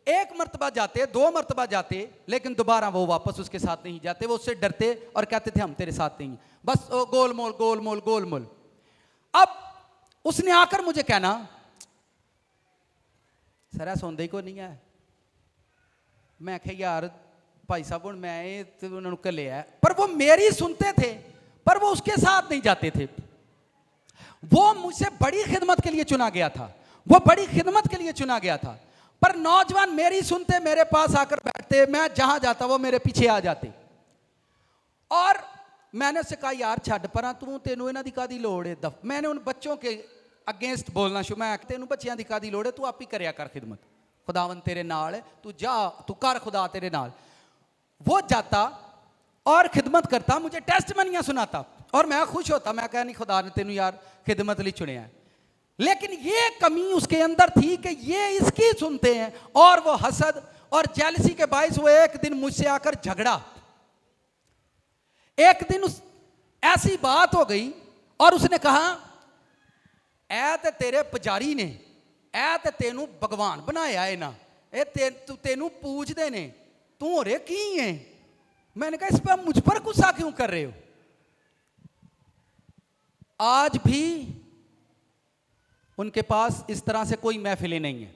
एक मरतबा जाते, 2 मरतबा जाते, लेकिन दोबारा वो वापस उसके साथ नहीं जाते। वो उससे डरते और कहते थे हम तेरे साथ नहीं, बस गोलमोल गोलमोल गोलमोल। अब उसने आकर मुझे कहना सर सौंदे ही को नहीं है। मैं कहा यार भाई साहब हूँ मैं तो उन्होंने कलिया है, पर वो मेरी सुनते थे, पर वो उसके साथ नहीं जाते थे। वो मुझसे बड़ी खिदमत के लिए चुना गया था, वो बड़ी खिदमत के लिए चुना गया था, पर नौजवान मेरी सुनते मेरे पास आकर बैठते, मैं जहां जाता वो मेरे पीछे आ जाते। और मैंने उससे कहा यार छड़ परा तू तेनू इन्हां दी कादी लोड़ है। मैंने उन बच्चों के अगेंस्ट बोलना शुरू, मैं तेनू बच्चियां दी कादी लोड़ है, तू आप ही करया कर खिदमत, खुदावन तेरे नाल है, तू जा तू कर, खुदा तेरे नाल। वो जाता और खिदमत करता, मुझे टेस्टमनियां सुनाता और मैं खुश होता। मैं कहा नहीं खुदा ने तेनू यार खिदमत लिए चुने हैं। लेकिन ये कमी उसके अंदर थी कि ये इसकी सुनते हैं, और वो हसद और जेलसी के बायस वो एक दिन मुझसे आकर झगड़ा। एक दिन उस ऐसी बात हो गई और उसने कहा ऐ ते तेरे पुजारी ने, ऐ ते तेनू भगवान बनाया है ना, तू तेनू पूजदे ने, तू हो रे की है। मैंने कहा इस पर मुझ पर गुस्सा क्यों कर रहे हो। आज भी उनके पास इस तरह से कोई महफिलें नहीं है।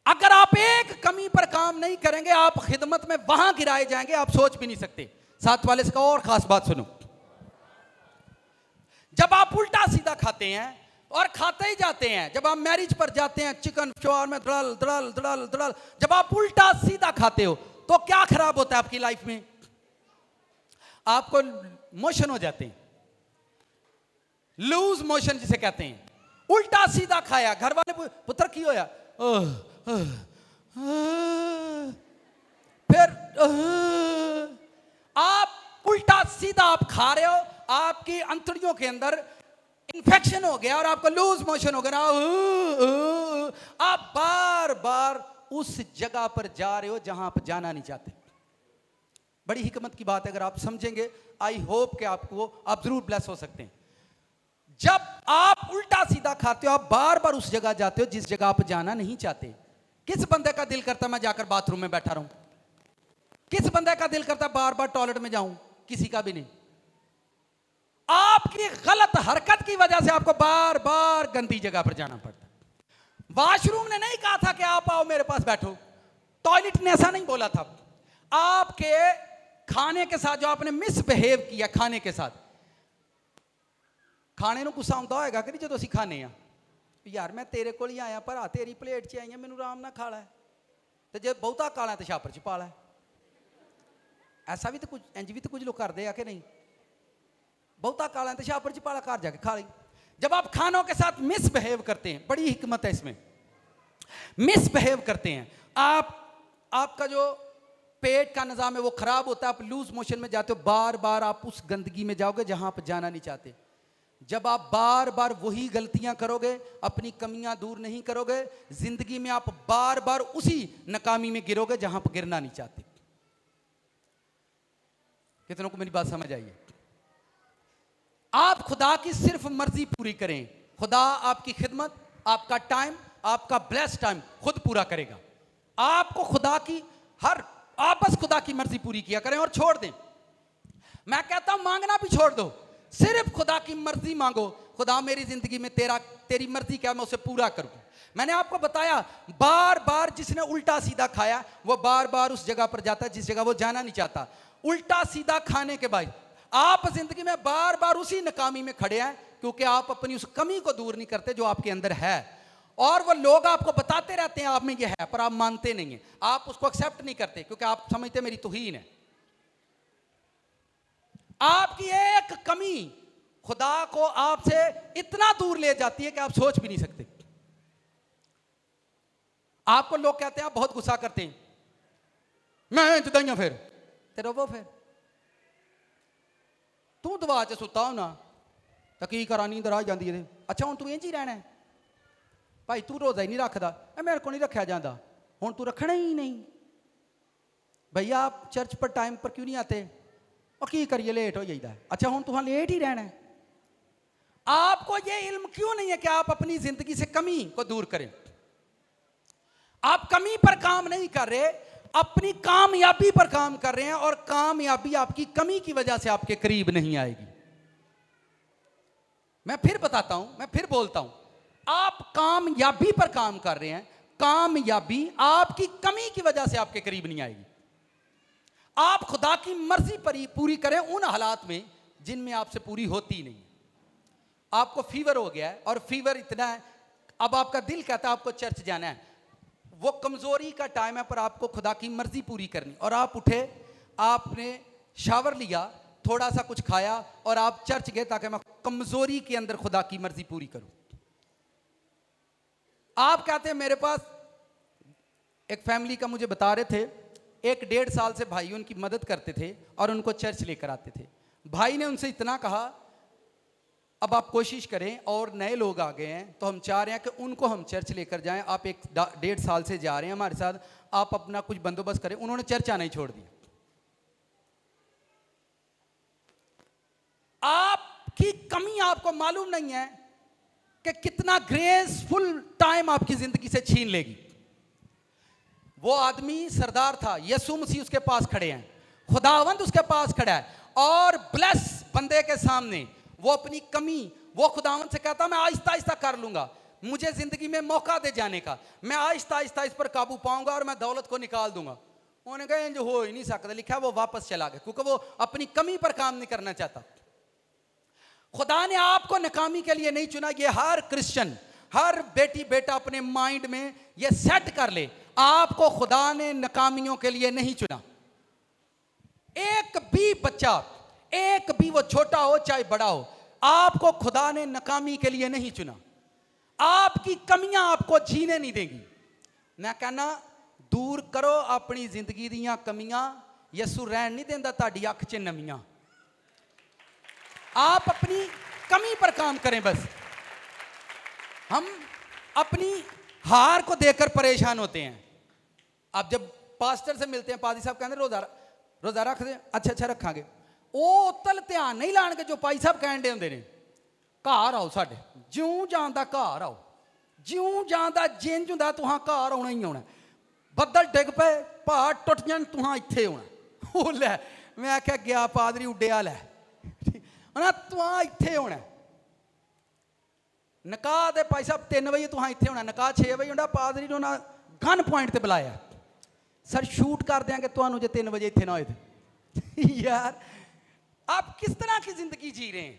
अगर आप एक कमी पर काम नहीं करेंगे आप खिदमत में वहां गिराए जाएंगे, आप सोच भी नहीं सकते। साथ वाले से और खास बात सुनो, जब आप उल्टा सीधा खाते हैं और खाते ही जाते हैं, जब आप मैरिज पर जाते हैं चिकन शोर में धड़ल धड़ल धड़ल धड़ल, जब आप उल्टा सीधा खाते हो तो क्या खराब होता है आपकी लाइफ में, आपको मोशन हो जाते हैं, लूज मोशन जिसे कहते हैं। उल्टा सीधा खाया, घर वाले पुत्र की होया, फिर आप उल्टा सीधा आप खा रहे हो, आपकी अंतड़ियों के अंदर इंफेक्शन हो गया और आपको लूज मोशन हो गया। आप बार बार उस जगह पर जा रहे हो जहां आप जाना नहीं चाहते। बड़ी हिकमत की बात है, अगर आप समझेंगे आई होप कि आपको आप जरूर ब्लेस हो सकते हैं। जब आप उल्टा सीधा खाते हो आप बार बार उस जगह जाते हो जिस जगह आप जाना नहीं चाहते। किस बंदे का दिल करता मैं जाकर बाथरूम में बैठा रहूं, किस बंदे का दिल करता बार बार टॉयलेट में जाऊं, किसी का भी नहीं। आपकी गलत हरकत की वजह से आपको बार बार गंदी जगह पर जाना पड़ता है। वॉशरूम ने नहीं कहा था कि आप आओ मेरे पास बैठो, टॉयलेट ने ऐसा नहीं बोला था। आपके खाने के साथ जो आपने मिसबिहेव किया, खाने के साथ, खाने ਨੂੰ गुस्सा आउंदा होएगा कि नहीं ਜਦੋਂ ਅਸੀਂ ਖਾਣੇ ਆ यार मैं तेरे को ही आया पर तेरी प्लेट 'ਚ आई मैनू आराम ना खा लै, तो जे बहुता काला तो छापर 'ਚ पा लै। ऐसा भी तो कुछ इंज भी तो कुछ लोग करते हैं कि नहीं, बहुता काला तो छापर 'ਚ पा लै, घर जाके खा ली। जब आप खानों के साथ मिसबिहेव करते हैं, बड़ी हिकमत है इसमें, मिसबिहेव करते हैं आपका जो पेट का निज़ाम है वो खराब होता है, आप लूज मोशन में जाते हो, बार बार आप उस गंदगी में जाओगे जहां आप जाना नहीं चाहते। जब आप बार बार वही गलतियां करोगे, अपनी कमियां दूर नहीं करोगे, जिंदगी में आप बार बार उसी नाकामी में गिरोगे जहां पर गिरना नहीं चाहते। कितनों को मेरी बात समझ आई है? आप खुदा की सिर्फ मर्जी पूरी करें, खुदा आपकी खिदमत, आपका टाइम, आपका ब्लेस्ड टाइम खुद पूरा करेगा। आपको खुदा की आप बस खुदा की मर्जी पूरी किया करें और छोड़ दें। मैं कहता हूं मांगना भी छोड़ दो, सिर्फ खुदा की मर्जी मांगो। खुदा मेरी जिंदगी में तेरी मर्जी क्या, मैं उसे पूरा करूं। मैंने आपको बताया बार बार जिसने उल्टा सीधा खाया वो बार बार उस जगह पर जाता है जिस जगह वो जाना नहीं चाहता। उल्टा सीधा खाने के बाद आप जिंदगी में बार बार उसी नाकामी में खड़े हैं, क्योंकि आप अपनी उस कमी को दूर नहीं करते जो आपके अंदर है। और वो लोग आपको बताते रहते हैं आप में ये है, पर आप मानते नहीं हैं, आप उसको एक्सेप्ट नहीं करते, क्योंकि आप समझते मेरी तौहीन है। आपकी एक कमी खुदा को आपसे इतना दूर ले जाती है कि आप सोच भी नहीं सकते। आपको लोग कहते हैं आप बहुत गुस्सा करते हैं, मैं जुदाइया फिर तेरा वो फिर तू दवा च सुता होना तो की करा, नींद आ जाती है। अच्छा हुण तू इंज ही रहना है भाई, तू रोज़ा ही नहीं रखता, मेरे को नहीं रखा जाता, हुण तू रखना ही नहीं। भैया आप चर्च पर टाइम पर क्यों नहीं आते? और की करिए लेट हो जाता है। अच्छा हूँ तुहां लेट ही रहना है। आपको ये इल्म क्यों नहीं है कि आप अपनी जिंदगी से कमी को दूर करें? आप कमी पर काम नहीं कर रहे, अपनी कामयाबी पर काम कर रहे हैं, और कामयाबी आपकी कमी की वजह से आपके करीब नहीं आएगी। मैं फिर बताता हूं, मैं फिर बोलता हूं, आप कामयाबी पर काम कर रहे हैं, कामयाबी आपकी कमी की वजह से आपके करीब नहीं आएगी। आप खुदा की मर्जी पर ही पूरी करें उन हालात में जिनमें आपसे पूरी होती नहीं। आपको फीवर हो गया है और फीवर इतना है, अब आपका दिल कहता है आपको चर्च जाना है, वो कमजोरी का टाइम है, पर आपको खुदा की मर्जी पूरी करनी। और आप उठे, आपने शावर लिया, थोड़ा सा कुछ खाया और आप चर्च गए ताकि मैं कमजोरी के अंदर खुदा की मर्जी पूरी करूं। आप कहते हैं, मेरे पास एक फैमिली का मुझे बता रहे थे, 1-1.5 साल से भाई उनकी मदद करते थे और उनको चर्च लेकर आते थे। भाई ने उनसे इतना कहा, अब आप कोशिश करें, और नए लोग आ गए हैं तो हम चाह रहे हैं कि उनको हम चर्च लेकर जाएं। आप 1-1.5 साल से जा रहे हैं हमारे साथ, आप अपना कुछ बंदोबस्त करें। उन्होंने चर्च आना ही छोड़ दिया। आपकी कमी आपको मालूम नहीं है कि कितना ग्रेसफुल टाइम आपकी जिंदगी से छीन लेगी। वो आदमी सरदार था, यीशु मसीह उसके पास खड़े हैं, खुदावंद उसके पास खड़ा है, और ब्लेस बंदे के सामने वो अपनी कमी, वो खुदावंद से कहता मैं आहिस्ता आहिस्ता कर लूंगा, मुझे जिंदगी में मौका दे जाने का, मैं आहिस्ता आहिस्ता इस पर काबू पाऊंगा और मैं दौलत को निकाल दूंगा। उन्होंने कहा जो हो ही नहीं सकता, लिखा वो वापस चला गया, क्योंकि वो अपनी कमी पर काम नहीं करना चाहता। खुदा ने आपको नाकामी के लिए नहीं चुना। ये हर क्रिश्चियन, हर बेटी बेटा अपने माइंड में ये सेट कर ले, आपको खुदा ने नाकामियों के लिए नहीं चुना। एक भी बच्चा, एक भी वो छोटा हो चाहे बड़ा हो, आपको खुदा ने नाकामी के लिए नहीं चुना। आपकी कमियां आपको जीने नहीं देंगी। मैं कहना, दूर करो अपनी जिंदगी दियां कमियां, यसू रहन नहीं देंदा ताड़ी अख च नमियां। आप अपनी कमी पर काम करें बस। हम अपनी हार को देखकर परेशान होते हैं। आप जब पास्टर से मिलते हैं, पादी साहब कहते रोजा रख दे, अच्छा रखांगे, ਉਹ ਤਲ ਧਿਆਨ नहीं ਲਾਣਗੇ जो पाई साहब कहते ਹੁੰਦੇ ਨੇ, ਘਰ आओ साडे, ਜਿਉਂ ਜਾਂਦਾ ਘਰ आओ, ਜਿਉਂ ਜਾਂਦਾ ਜਿੰਜ ਹੁੰਦਾ ਤੁਹਾਂ ਘਰ ਆਉਣਾ ਹੀ ਆਉਣਾ, ਬੱਦਲ ਡਿੱਗ ਪਏ, ਪਹਾੜ ਟੁੱਟ ਜਾਣ, ਤੁਹਾਂ ਇੱਥੇ ਆਉਣਾ। ਉਹ ਲੈ, ਮੈਂ ਆਖਿਆ ਗਿਆ ਪਾਦਰੀ ਉੱਡਿਆ ਲੈ, ਹਨਾ, ਤੁਹਾਂ ਇੱਥੇ ਆਉਣਾ। ਨਿਕਾਹ ਦੇ ਭਾਈ ਸਾਹਿਬ 3 ਵਜੇ ਤੁਹਾਂ ਇੱਥੇ ਹੋਣਾ, ਨਿਕਾਹ 6 ਵਜੇ ਹੁੰਦਾ। ਪਾਦਰੀ ਨੂੰ ਨਾ ਗਨ ਪੁਆਇੰਟ ਤੇ ਬੁਲਾਇਆ, ਸਰ ਸ਼ੂਟ ਕਰ ਦਿਆਂਗੇ ਤੁਹਾਨੂੰ ਜੇ 3 ਵਜੇ ਇੱਥੇ ਨਾ ਹੋਏ ਤੇ। यार आप किस तरह की जिंदगी जी रहे हैं?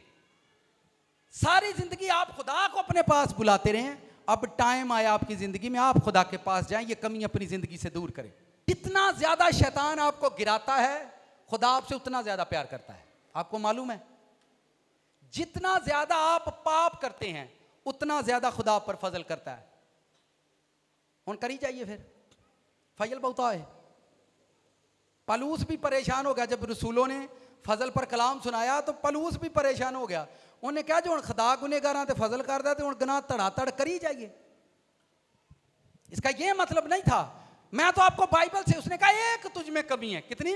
सारी जिंदगी आप खुदा को अपने पास बुलाते रहे। अब टाइम आया आपकी जिंदगी में आप खुदा के पास जाएं, ये कमी अपनी जिंदगी से दूर करें। जितना ज्यादा शैतान आपको गिराता है, खुदा आपसे उतना ज्यादा प्यार करता है। आपको मालूम है, जितना ज्यादा आप पाप करते हैं उतना ज्यादा खुदा आप पर फजल करता है। हुन करी जाइए फिर, फजल बहुत आए। पलूस भी परेशान हो गया जब रसूलों ने फजल पर कलाम सुनाया, तो पलूस भी परेशान हो गया। उन्हें कहा जो खुदा गुनेगारां ते फजल करदा ते हुण गुनाह धड़ाधड़ करी जाइए। इसका यह मतलब नहीं था। मैं तो आपको बाइबल से, उसने कहा एक तुझ में कमी है। कितनी?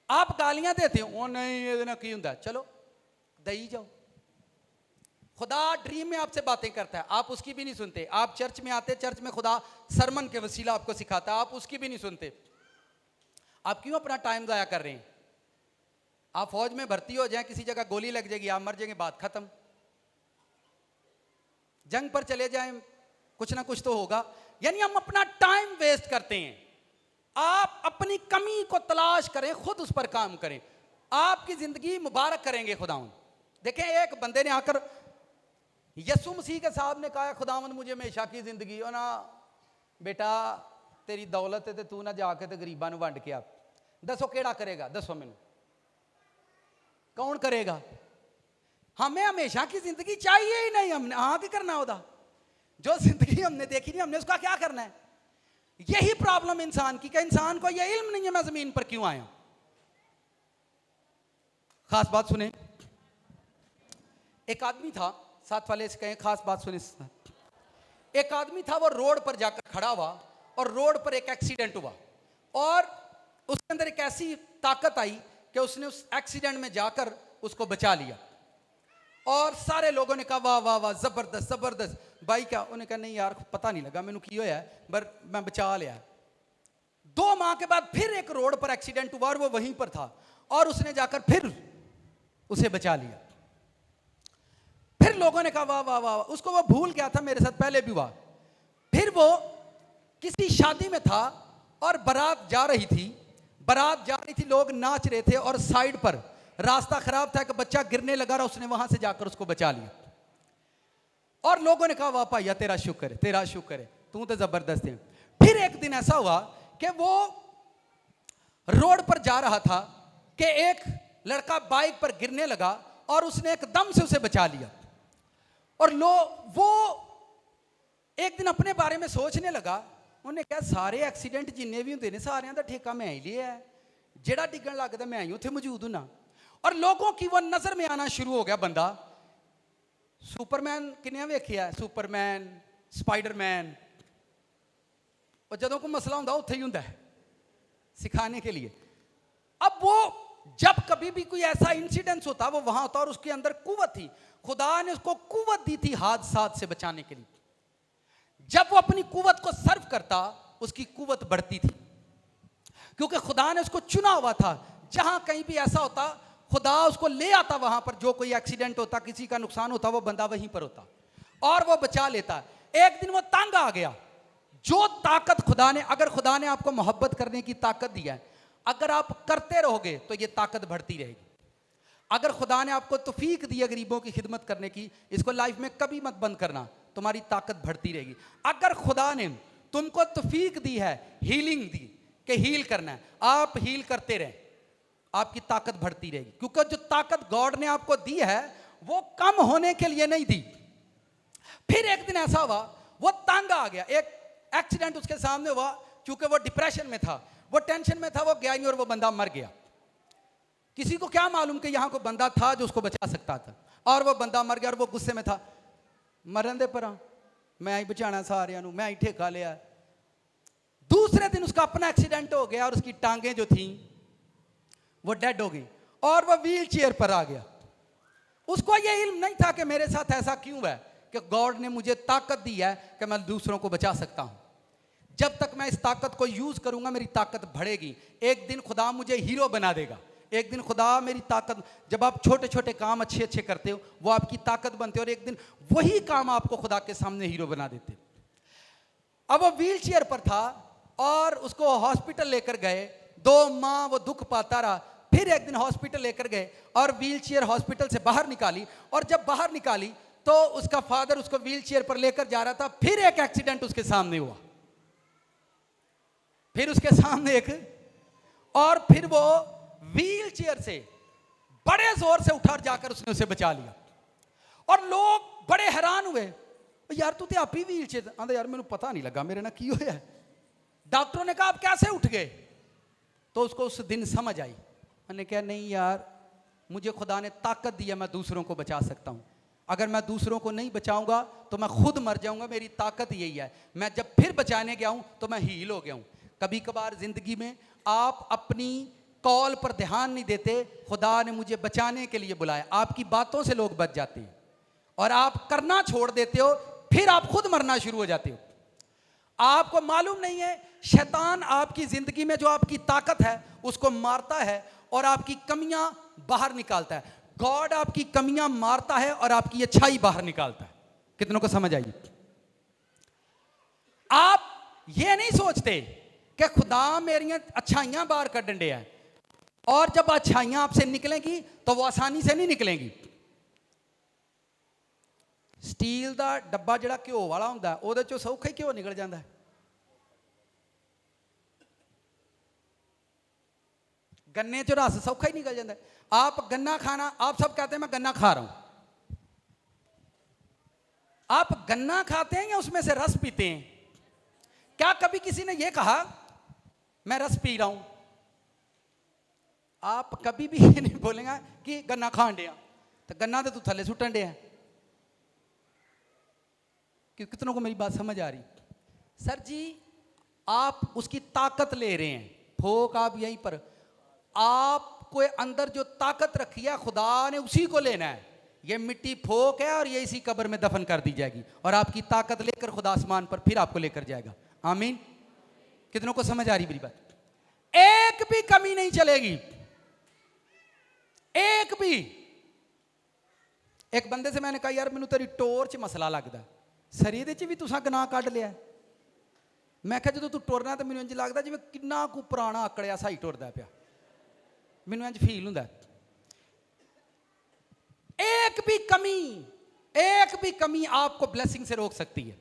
आप गालियां देते हो, ओ नहीं ये ना की हुंदा, चलो दई जाओ। खुदा ड्रीम में आपसे बातें करता है, आप उसकी भी नहीं सुनते। आप चर्च में आते, चर्च में खुदा सरमन के वसीला आपको सिखाता है, आप उसकी भी नहीं सुनते। आप क्यों अपना टाइम ज़ाया कर रहे हैं? आप फौज में भर्ती हो जाएं, किसी जगह गोली लग जाएगी, आप मर जाएंगे, बात खत्म। जंग पर चले जाएं, कुछ ना कुछ तो होगा। यानी हम अपना टाइम वेस्ट करते हैं। आप अपनी कमी को तलाश करें, खुद उस पर काम करें, आपकी जिंदगी मुबारक करेंगे खुदावन। देखें, एक बंदे ने आकर यसु मसीह के साहब ने कहा, खुदावन मुझे हमेशा की जिंदगी हो ना, बेटा तेरी दौलत है, तू ना जाके तो गरीबां नूं वंड के आ। दसो केड़ा करेगा? दसो मैनू, कौन करेगा? हमें हमेशा की जिंदगी चाहिए ही नहीं। हमने हाँ क्या करना होता? जो जिंदगी हमने देखी नहीं, हमने उसका क्या करना है? यही प्रॉब्लम इंसान की, कि इंसान को यह इल्म नहीं है मैं जमीन पर क्यों आया। खास बात सुने, एक आदमी था, साथ वाले से कहें खास बात सुने। एक आदमी था, वो रोड पर जाकर खड़ा हुआ और रोड पर एक एक्सीडेंट हुआ। और उसके अंदर एक ऐसी ताकत आई कि उसने उस एक्सीडेंट में जाकर उसको बचा लिया। और सारे लोगों ने कहा वाह वाह वाह, जबरदस्त जबरदस्त। भाई क्या, उन्हें कहा नहीं यार पता नहीं लगा मैनू की होया पर मैं बचा लिया। 2 माह के बाद फिर एक रोड पर एक्सीडेंट हुआ और वो वहीं पर था और उसने जाकर फिर उसे बचा लिया। फिर लोगों ने कहा वाह वाह वाह, उसको वो भूल गया था, मेरे साथ पहले भी हुआ। फिर वो किसी शादी में था और बारात जा रही थी, लोग नाच रहे थे और साइड पर रास्ता खराब था कि बच्चा गिरने लगा और उसने वहां से जाकर उसको बचा लिया। और लोगों ने कहा वाह भैया तेरा शुक्र है, तू तो जबरदस्त है। फिर एक दिन ऐसा हुआ कि वो रोड पर जा रहा था कि एक लड़का बाइक पर गिरने लगा और उसने एकदम से उसे बचा लिया। और वो एक दिन अपने बारे में सोचने लगा, उन्हें कहा सारे एक्सीडेंट जिन्ने भी होंगे ने सारियां दा ठेका मैं ही लिया है, जेड़ा डिगन लगता मैं ही उत्थे मौजूद हूं। और लोगों की वो नजर में आना शुरू हो गया बंदा। सुपरमैन किन्ने वेखिया, सुपरमैन, स्पाइडरमैन, और जदों को मसला होंदा उत्थे ही हुंदा है सिखाने के लिए। अब वो जब कभी भी कोई ऐसा इंसिडेंस होता वो वहां होता और उसके अंदर कुव्वत थी, खुदा ने उसको कुव्वत दी थी हादसात से बचाने के लिए। जब वो अपनी कुव्वत को सर्व करता उसकी कुव्वत बढ़ती थी, क्योंकि खुदा ने उसको चुना हुआ था। जहां कहीं भी ऐसा होता खुदा उसको ले आता, वहां पर जो कोई एक्सीडेंट होता, किसी का नुकसान होता, वो बंदा वहीं पर होता और वो बचा लेता। एक दिन वो तंग आ गया। जो ताकत अगर खुदा ने आपको मोहब्बत करने की ताकत दी है, अगर आप करते रहोगे तो ये ताकत बढ़ती रहेगी। अगर खुदा ने आपको तौफीक दी है गरीबों की खिदमत करने की, इसको लाइफ में कभी मत बंद करना, तुम्हारी ताकत बढ़ती रहेगी। अगर खुदा ने तुमको तौफीक दी है, हीलिंग दी कि हील करना है, आप हील करते रहें, आपकी ताकत बढ़ती रहेगी। क्योंकि जो ताकत गॉड ने आपको दी है वो कम होने के लिए नहीं दी। फिर एक दिन ऐसा हुआ, वो तंग आ गया, एक एक्सीडेंट उसके सामने हुआ, क्योंकि वो डिप्रेशन में था, वो टेंशन में था, वो गया नहीं और वो बंदा मर गया। किसी को क्या मालूम कि यहां कोई बंदा था जो उसको बचा सकता था, और वो बंदा मर गया और वो गुस्से में था, मरन दे पर मैं ही बचाना सारियां नूं, मैं ही ठेका लिया। दूसरे दिन उसका अपना एक्सीडेंट हो गया और उसकी टांगें जो थी वो डेड हो गई और वो व्हील चेयर पर आ गया। उसको ये इल्म नहीं था कि मेरे साथ ऐसा क्यों है, कि गॉड ने मुझे ताकत दी है कि मैं दूसरों को बचा सकता हूं। जब तक मैं इस ताकत को यूज करूंगा मेरी ताकत बढ़ेगी। एक दिन खुदा मुझे हीरो बना देगा, एक दिन खुदा मेरी ताकत, जब आप छोटे छोटे काम अच्छे अच्छे करते हो वो आपकी ताकत बनते हो और एक दिन वही काम आपको खुदा के सामने हीरो बना देते। अब वो व्हील चेयर पर था और उसको हॉस्पिटल लेकर गए। 2 माह वो दुख पाता रहा। फिर एक दिन हॉस्पिटल लेकर गए और व्हील चेयर हॉस्पिटल से बाहर निकाली, और जब बाहर निकाली तो उसका फादर उसको व्हील चेयर पर लेकर जा रहा था। फिर एक एक्सीडेंट उसके सामने हुआ, फिर उसके सामने एक, और फिर वो व्हील चेयर से बड़े जोर से उठा जाकर उसने उसे बचा लिया। और लोग बड़े हैरान हुए, यार तू तो आप ही व्हील चेयर, आंदा यार मैंने पता नहीं लगा मेरे ना की होया। डॉक्टरों ने कहा आप कैसे उठ गए, तो उसको उस दिन समझ आई। मैंने कहा नहीं यार, मुझे खुदा ने ताकत दी है, मैं दूसरों को बचा सकता हूं। अगर मैं दूसरों को नहीं बचाऊंगा तो मैं खुद मर जाऊंगा, मेरी ताकत यही है। मैं जब फिर बचाने गया हूं तो मैं हील हो गया हूं। कभी कभार जिंदगी में आप अपनी कॉल पर ध्यान नहीं देते, खुदा ने मुझे बचाने के लिए बुलाया। आपकी बातों से लोग बच जाते हैं और आप करना छोड़ देते हो, फिर आप खुद मरना शुरू हो जाते हो। आपको मालूम नहीं है, शैतान आपकी जिंदगी में जो आपकी ताकत है उसको मारता है और आपकी कमियां बाहर निकालता है। गॉड आपकी कमियां मारता है और आपकी अच्छाई बाहर निकालता है। कितनों को समझ आई? आप ये नहीं सोचते कि खुदा मेरी अच्छाइयां बाहर कढण दिया है, और जब अच्छाइयां आपसे निकलेंगी तो वो आसानी से नहीं निकलेंगी। स्टील का डब्बा जिहड़ा घ्यो वाला हुंदा उहदे चों सौखा ही घ्यो निकल जाता है। गन्ने चो रस सौखा ही निकल जाता है। आप गन्ना खाना, आप सब कहते हैं मैं गन्ना खा रहा हूं। आप गन्ना खाते हैं या उसमें से रस पीते हैं? क्या कभी किसी ने यह कहा मैं रस पी रहा हूं? आप कभी भी ये नहीं बोलेंगे कि गन्ना खान दिया, तो गन्ना तो तू थले सुटन दिया। कि कितनों को मेरी बात समझ आ रही? सर जी, आप उसकी ताकत ले रहे हैं, फोक आप यहीं पर, आपको अंदर जो ताकत रखी है खुदा ने उसी को लेना है। ये मिट्टी फोक है और ये इसी कब्र में दफन कर दी जाएगी और आपकी ताकत लेकर खुदा आसमान पर फिर आपको लेकर जाएगा। आमीन। कितनों को समझ आ रही मेरी बात? एक भी कमी नहीं चलेगी, एक भी। एक बंदे से मैंने कहा यार मैनू तेरी टोर च मसला लगता, शरीर च भी तुसा गनाह कढ़ लिया। मैं कहा जो तू टुरना तो मैनू इंज लगता जिवें किन्ना कु पुराना आकड़िया सही टुरदा पिया, मैनू इंज फील हुंदा। एक भी कमी आपको ब्लेसिंग से रोक सकती है।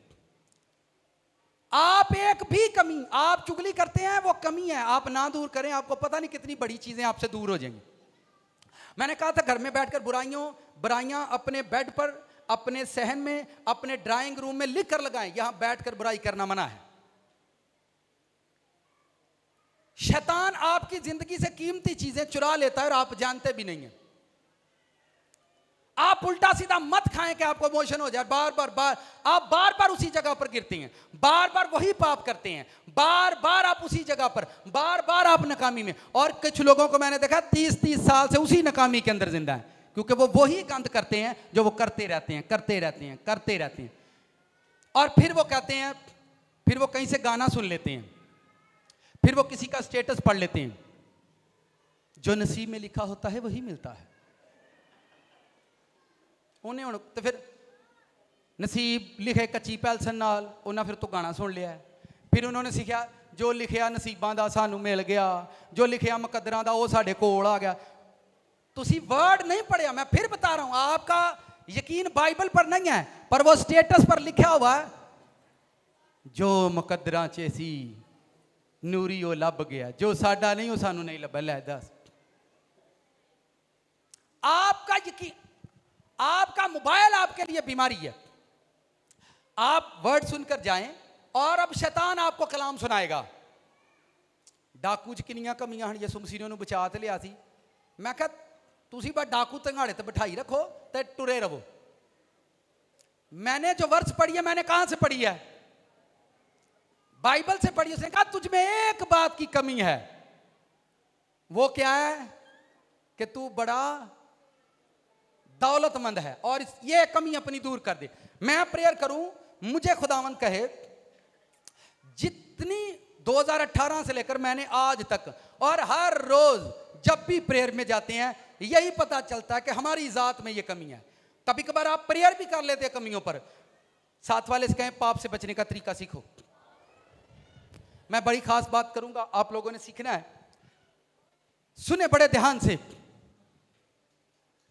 आप एक भी कमी, आप चुगली करते हैं वो कमी है, आप ना दूर करें, आपको पता नहीं कितनी बड़ी चीजें आपसे दूर हो जाएंगी। मैंने कहा था घर में बैठकर बुराइयां अपने बेड पर, अपने सहन में, अपने ड्राइंग रूम में लिख कर लगाएं, यहां बैठकर बुराई करना मना है। शैतान आपकी जिंदगी से कीमती चीजें चुरा लेता है और आप जानते भी नहीं हैं। आप उल्टा सीधा मत खाएं कि आपको इमोशन हो जाए। आप बार बार उसी जगह पर गिरती हैं, बार बार वही पाप करते हैं, बार बार आप उसी जगह पर, बार बार आप नाकामी में। और कुछ लोगों को मैंने देखा 30-30 साल से उसी नाकामी के अंदर जिंदा है, क्योंकि वो वही गंद करते हैं जो वो करते रहते हैं। और फिर वो कहते हैं, फिर वो कहीं से गाना सुन लेते हैं, फिर वो किसी का स्टेटस पढ़ लेते हैं। जो नसीब में लिखा होता है वही मिलता है। उन्हें हुण तो फिर नसीब लिखे कच्ची पैलसन नाल, उन्हें फिर तो गाना सुन लिया। फिर उन्होंने सीखा जो लिखिया नसीबां दा सानू मिल गया, जो लिखिया मुकद्दरां दा वो साडे कोल आ गया। तुसी वर्ड नहीं पढ़िया, मैं फिर बता रहा हूं, आपका यकीन बाइबल पर नहीं है, पर वो स्टेटस पर लिखा हुआ है जो मुकद्दरां च सी नूरी वो लभ गया, जो साडा नहीं वो सानू नहीं लभा। लै दस, आपका यकीन, आपका मोबाइल आपके लिए बीमारी है। आप वर्ड सुनकर जाएं और अब शैतान आपको कलाम सुनाएगा। डाकू च किनियां कमियां हन, यसू मसीह ने उन्हें बचा ते लिया सी। मैं कहा तुसी बस डाकू तंगाड़े ते बिठाई रखो ते टुरे रहो। मैंने जो वर्स पढ़ी है, मैंने कहां से पढ़ी है? बाइबल से पढ़ी। उसने कहा तुझ में एक बात की कमी है, वो क्या है? कि तू बड़ा दौलतमंद है और ये कमी अपनी दूर कर दे। मैं प्रेयर करूं, मुझे खुदावंद कहे जितनी 2018 से लेकर मैंने आज तक और हर रोज जब भी प्रेयर में जाते हैं यही पता चलता है कि हमारी जात में ये कमी है। कभी कभार आप प्रेयर भी कर लेते हैं कमियों पर। साथ वाले से कहें पाप से बचने का तरीका सीखो। मैं बड़ी खास बात करूंगा, आप लोगों ने सीखना है। सुने बड़े ध्यान से।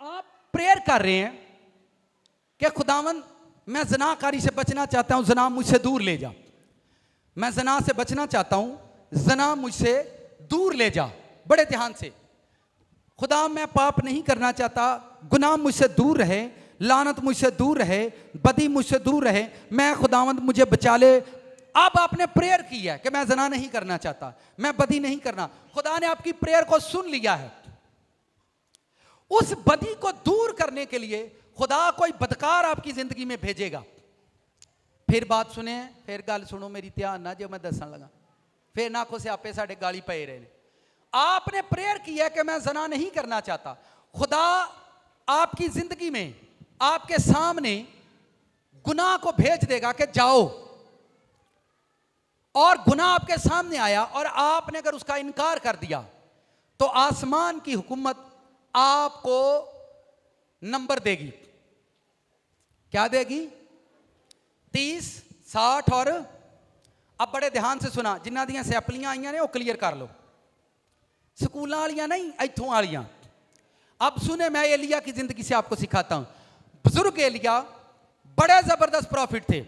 आप प्रेयर कर रहे हैं कि खुदावंद मैं ज़नाकारी से बचना चाहता हूं, ज़ना मुझसे दूर ले जा। मैं ज़ना से बचना चाहता हूं, ज़ना मुझसे दूर ले जा। बड़े ध्यान से। खुदा मैं पाप नहीं करना चाहता, गुनाह मुझसे दूर रहे, लानत मुझसे दूर रहे, बदी मुझसे दूर रहे। मैं खुदावंद मुझे बचा ले। अब आपने प्रेयर की है कि मैं ज़ना नहीं करना चाहता, मैं बदी नहीं करना। खुदा ने आपकी प्रेयर को सुन लिया है। उस बदी को दूर करने के लिए खुदा कोई बदकार आपकी जिंदगी में भेजेगा। फिर बात सुने, फिर गल सुनो मेरी, ध्यान ना जो मैं दसन लगा, फिर ना से आपे साढ़े गाली पे रहे। आपने प्रेयर की है कि मैं ज़ना नहीं करना चाहता। खुदा आपकी जिंदगी में आपके सामने गुनाह को भेज देगा कि जाओ, और गुनाह आपके सामने आया और आपने अगर उसका इनकार कर दिया तो आसमान की हुकूमत आपको नंबर देगी। क्या देगी? 30, 60 और अब बड़े ध्यान से सुना, जिन्हां दियां सैपलियां आईयां ने वो क्लियर कर लो, स्कूलों वालियां नहीं, इत्थों वालियां। अब सुने, मैं एलिया की जिंदगी से आपको सिखाता हूं। बुजुर्ग एलिया बड़े जबरदस्त प्रॉफिट थे।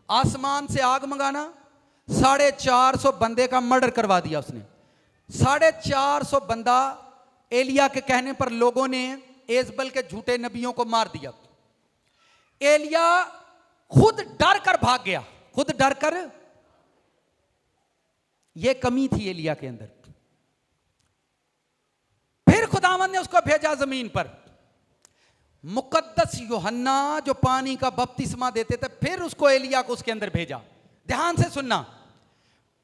आसमान से आग मंगाना, 450 बंदे का मर्डर करवा दिया उसने। 450 बंदा एलिया के कहने पर लोगों ने एजबल के झूठे नबियों को मार दिया। एलिया खुद डर कर भाग गया, खुद डर कर। यह कमी थी एलिया के अंदर। फिर खुदावंद ने उसको भेजा जमीन पर। मुकद्दस यूहन्ना जो पानी का बपतिस्मा देते थे, फिर उसको एलिया को उसके अंदर भेजा। ध्यान से सुनना।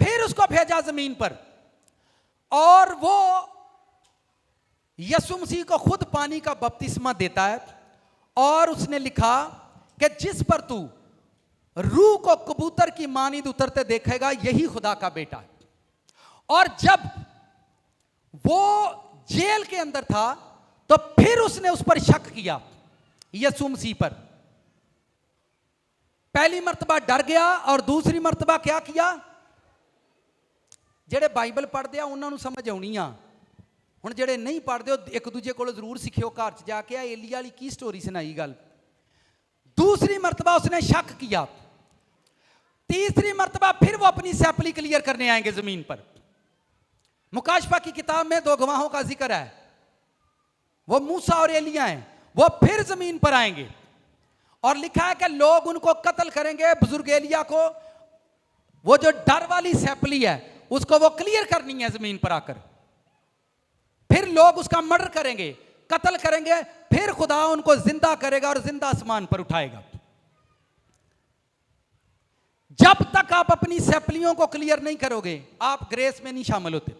फिर उसको भेजा जमीन पर और वो यीशु मसीह को खुद पानी का बपतिस्मा देता है और उसने लिखा कि जिस पर तू रूह को कबूतर की मानिंद उतरते देखेगा यही खुदा का बेटा है। और जब वो जेल के अंदर था तो फिर उसने उस पर शक किया, यीशु मसीह पर। पहली मर्तबा डर गया और दूसरी मर्तबा क्या किया? ਜਿਹੜੇ ਬਾਈਬਲ ਪੜ੍ਹਦੇ ਆ ਉਹਨਾਂ ਨੂੰ ਸਮਝ ਆਉਣੀ ਆ। ਹੁਣ ਜਿਹੜੇ ਨਹੀਂ ਪੜ੍ਹਦੇ ਉਹ ਇੱਕ ਦੂਜੇ ਕੋਲ ਜ਼ਰੂਰ ਸਿੱਖਿਓ ਘਰ 'ਚ ਜਾ ਕੇ। ਆ ਏਲੀਆ ਵਾਲੀ ਕੀ ਸਟੋਰੀ ਸੁਣਾਈ ਗੱਲ। दूसरी मर्तबा उसने शक किया, तीसरी मर्तबा फिर वो अपनी सैपली क्लियर करने आएंगे जमीन पर। मुकाशफा की किताब में 2 गवाहों का जिक्र है, वो मूसा और एलिया हैं। वो फिर जमीन पर आएंगे और लिखा है कि लोग उनको कत्ल करेंगे, बुजुर्ग एलिया को। वो जो डर वाली सैपली है उसको वो क्लियर करनी है जमीन पर आकर। फिर लोग उसका मर्डर करेंगे, कत्ल करेंगे, फिर खुदा उनको जिंदा करेगा और जिंदा आसमान पर उठाएगा। जब तक आप अपनी सैपलियों को क्लियर नहीं करोगे आप ग्रेस में नहीं शामिल होते।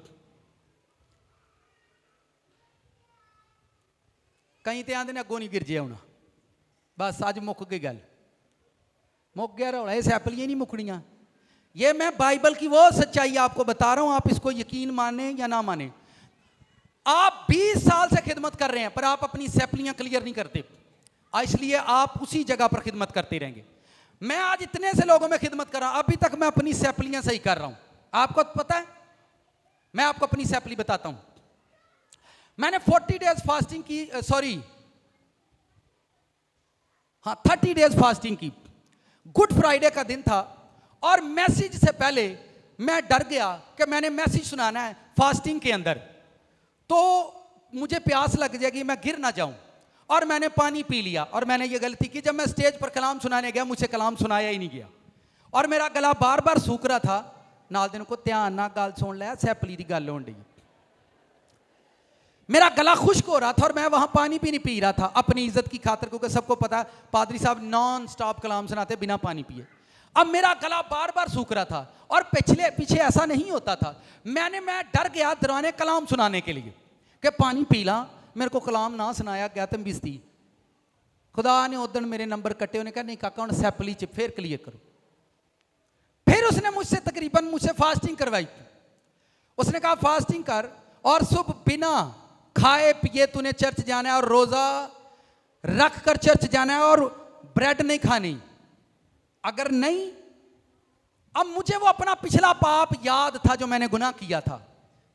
कहीं तो आंदे ने अगों नहीं गिर जाए होना, बस आज मुक गई गल, मुक गया रौला, ये सैपलियां नहीं मुकनियां। ये मैं बाइबल की वो सच्चाई आपको बता रहा हूं, आप इसको यकीन माने या ना माने। आप 20 साल से खिदमत कर रहे हैं पर आप अपनी सैपलियां क्लियर नहीं करते, इसलिए आप उसी जगह पर खिदमत करते रहेंगे। मैं आज इतने से लोगों में खिदमत कर रहा हूं, अभी तक मैं अपनी सैपलियां सही कर रहा हूं। आपको पता है, मैं आपको अपनी सैपली बताता हूं। मैंने 40 डेज फास्टिंग की, 30 डेज फास्टिंग की। गुड फ्राइडे का दिन था और मैसेज से पहले मैं डर गया कि मैंने मैसेज सुनाना है फास्टिंग के अंदर, तो मुझे प्यास लग जाएगी, मैं गिर ना जाऊं। और मैंने पानी पी लिया और मैंने ये गलती की, जब मैं स्टेज पर कलाम सुनाने गया मुझसे कलाम सुनाया ही नहीं गया और मेरा गला बार बार सूख रहा था। नाल दिन को ध्यान ना गल सुन लिया, सैपली की गल होने दी। मेरा गला खुश्क हो रहा था और मैं वहां पानी भी नहीं पी रहा था अपनी इज्जत की खातिर, क्योंकि सबको पता पादरी साहब नॉन स्टॉप कलाम सुनाते बिना पानी पिए। अब मेरा गला बार बार सूख रहा था और पीछे ऐसा नहीं होता था। मैं डर गया दरवाने कलाम सुनाने के लिए कि पानी पी ला, मेरे को कलाम ना सुनाया गया तो बिस्ती। खुदा ने उदन मेरे नंबर कटे, उन्हें कहा नहीं काका हम सैपली च फिर क्लियर करो। फिर उसने मुझसे फास्टिंग करवाई। उसने कहा फास्टिंग कर और सुबह बिना खाए पिए तूने चर्च जाना है और रोजा रख कर चर्च जाना है और ब्रेड नहीं खानी। अगर नहीं, अब मुझे वो अपना पिछला पाप याद था जो मैंने गुनाह किया था,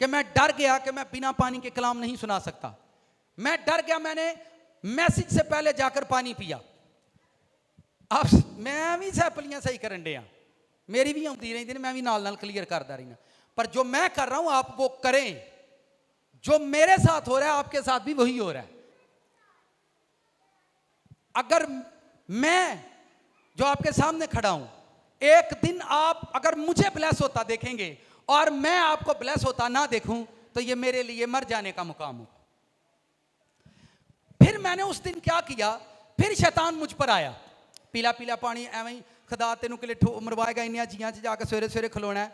कि मैं डर गया कि मैं बिना पानी के कलाम नहीं सुना सकता। मैं डर गया, मैंने मैसेज से पहले जाकर पानी पिया। अब मैं भी सैपलियां सही करन दिया, मेरी भी आती रही, मैं भी नाल क्लियर करता रही। पर जो मैं कर रहा हूं आप वो करें, जो मेरे साथ हो रहा है आपके साथ भी वही हो रहा है। अगर मैं जो आपके सामने खड़ा हूं, एक दिन आप अगर मुझे ब्लेस होता देखेंगे और मैं आपको ब्लेस होता ना देखूं तो ये मेरे लिए मर जाने का मुकाम हो। फिर मैंने उस दिन क्या किया, फिर शैतान मुझ पर आया, पीला पीला पानी एवं खुदा तेनों के लिए मरवाएगा, इन्निया जियां च जाकर सवेरे सवेरे खलोना है।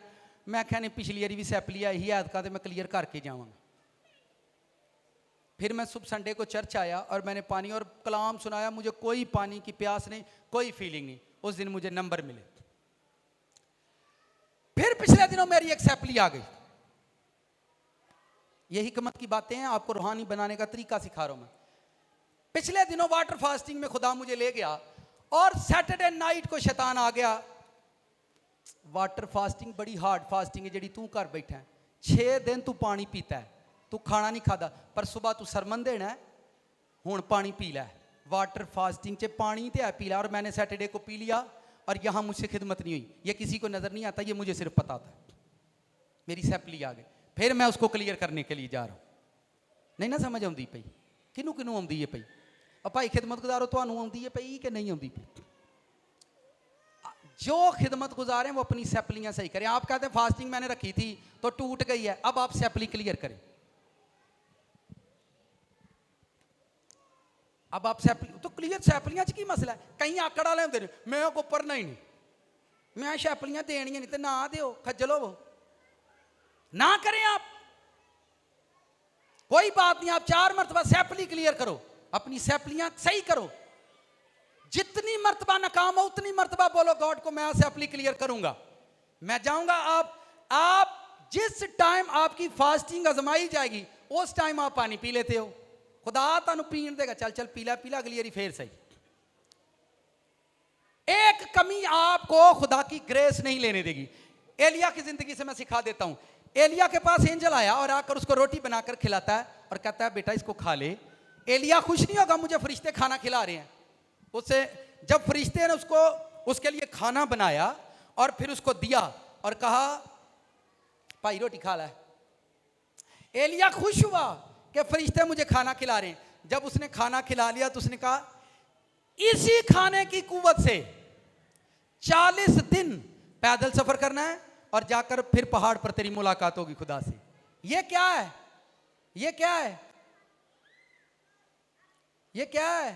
मैं क्या नहीं, पिछली बारी भी सैपली आई ही ऐतका तो मैं क्लियर करके जाऊंगा। फिर मैं सुबह संडे को चर्च आया और मैंने पानी और कलाम सुनाया। मुझे कोई पानी की प्यास नहीं, कोई फीलिंग नहीं। उस दिन मुझे नंबर मिले। फिर पिछले दिनों मेरी एक सैपली आ गई। यही हिकमत की बातें हैं, आपको रूहानी बनाने का तरीका सिखा रहा हूं मैं। पिछले दिनों वाटर फास्टिंग में खुदा मुझे ले गया और सैटरडे नाइट को शैतान आ गया। वाटर फास्टिंग बड़ी हार्ड फास्टिंग है, जी तू कर बैठा है, 6 दिन तू पानी पीता है, तू खाना नहीं खाता, पर सुबह तू सरमन देना है, हुण पानी पी लै। वाटर फास्टिंग च पानी तो है पी ला। और मैंने सैटरडे को पी लिया और यहाँ मुझसे खिदमत नहीं हुई। ये किसी को नज़र नहीं आता, ये मुझे सिर्फ पता था। मेरी सैपली आ गई। फिर मैं उसको क्लियर करने के लिए जा रहा हूँ। नहीं ना समझ आती पई, किनू किनू आती है पई? और भाई खिदमत गुजारो, थानू आती है पई कि नहीं आती पई? जो खिदमत गुजार हैं वो अपनी सैपलियाँ सही करें। आप कहते हैं फास्टिंग मैंने रखी थी तो टूट गई है, अब आप सैपली क्लियर करें। अब आप सैपली तो क्लियर, सैपलियां च की मसला है? कहीं आकड़ वाले होंगे मैं को पढ़ना ही नहीं, मैं सैपलियां देनियां नहीं तो ना दो, खज्जल हो ना करें। आप कोई बात नहीं, आप 4 मरतबा सैपली क्लियर करो, अपनी सैपलियां सही करो। जितनी मरतबा नाकाम हो उतनी मरतबा बोलो गॉड को मैं आज सैपली क्लियर करूंगा, मैं जाऊंगा। आप जिस टाइम आपकी फास्टिंग आजमाई जाएगी उस टाइम आप पानी पी लेते हो, खुदा तानू पीन देगा। चल चल पीला पीला, अगली बारी फिर सही। एक कमी आपको खुदा की ग्रेस नहीं लेने देगी। एलिया की जिंदगी से मैं सिखा देता हूं। एलिया के पास एंजल आया और आकर उसको रोटी बनाकर खिलाता है और कहता है बेटा इसको खा ले। एलिया खुश नहीं होगा, मुझे फरिश्ते खाना खिला रहे हैं। उसे जब फरिश्ते ने उसके लिए खाना बनाया और फिर उसको दिया और कहा भाई रोटी खा ला, एलिया खुश हुआ कि फरिश्ते मुझे खाना खिला रहे हैं। जब उसने खाना खिला लिया तो उसने कहा इसी खाने की कुव्वत से 40 दिन पैदल सफर करना है और जाकर फिर पहाड़ पर तेरी मुलाकात होगी खुदा से। ये क्या है, ये क्या है, ये क्या है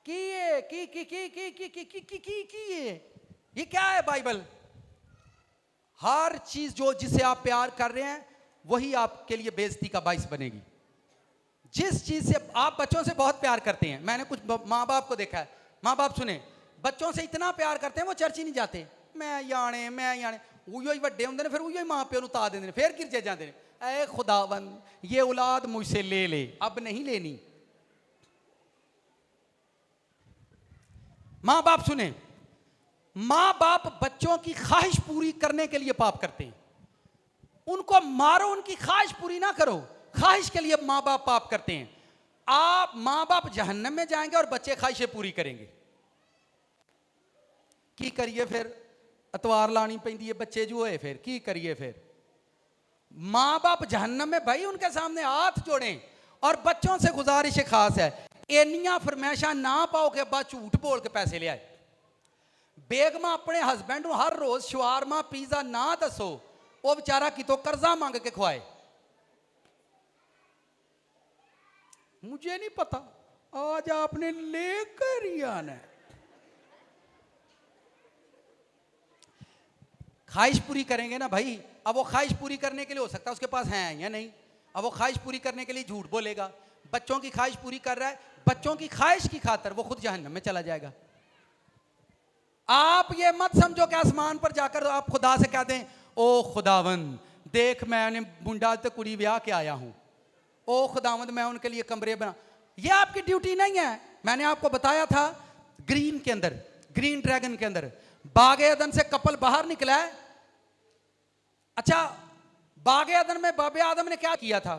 कि ये क्या है? बाइबल हर चीज जो जिसे आप प्यार कर रहे हैं वही आपके लिए बेइज्जती का बाइस बनेगी। जिस चीज से आप बच्चों से बहुत प्यार करते हैं, मैंने कुछ माँ बाप को देखा है, माँ बाप सुने बच्चों से इतना प्यार करते हैं वो चर्च ही नहीं जाते। मैं याने उही ਵੱਡੇ ਹੁੰਦੇ ਨੇ ਫਿਰ उही माँ प्यो ਨੂੰ ਤਾ ਦਿੰਦੇ ਨੇ फिर गिरजे जाते हैं। ऐ खुदावन ये औलाद मुझसे ले ले, अब नहीं लेनी। माँ बाप सुने, माँ बाप बच्चों की ख्वाहिश पूरी करने के लिए पाप करते हैं। उनको मारो, उनकी ख्वाहिश पूरी ना करो, ख्वाहिश के लिए माँ बाप पाप करते हैं। आप माँ बाप जहन्नम में जाएंगे और बच्चे ख्वाहिशें पूरी करेंगे। की करिए फिर, अतवार लानी पैंदी है, बच्चे जो है फिर की करिए फिर। माँ बाप जहन्नम में, भाई उनके सामने हाथ जोड़ें। और बच्चों से गुजारिश खास है, इन्नियां फरमाइशां ना पाओ कि अब्बा झूठ बोल के पैसे ले आए। बेगमा अपने हस्बैंड को हर रोज शवारमा पिज़्ज़ा ना दसो, वो बेचारा कितों कर्जा मांग के खुआए। मुझे नहीं पता, आज आपने लेकर ही आना है। ख्वाहिश पूरी करेंगे ना भाई। अब वो ख्वाहिश पूरी करने के लिए हो सकता है उसके पास है या नहीं, अब वो ख्वाहिश पूरी करने के लिए झूठ बोलेगा। बच्चों की ख्वाहिश पूरी कर रहा है, बच्चों की ख्वाहिश की खातर वो खुद जहन्नम में चला जाएगा। आप ये मत समझो कि आसमान पर जाकर आप खुदा से कह दें ओ खुदावंद देख मैंने मुंडा ते कुड़ी ब्याह के आया हूं, ओ खुदावंद मैं उनके लिए कमरे बना। ये आपकी ड्यूटी नहीं है। मैंने आपको बताया था ग्रीन के अंदर, ग्रीन ड्रैगन के अंदर बागे अदन से कपल बाहर निकला है। अच्छा, बागे अदन में बाबे आदम ने क्या किया था?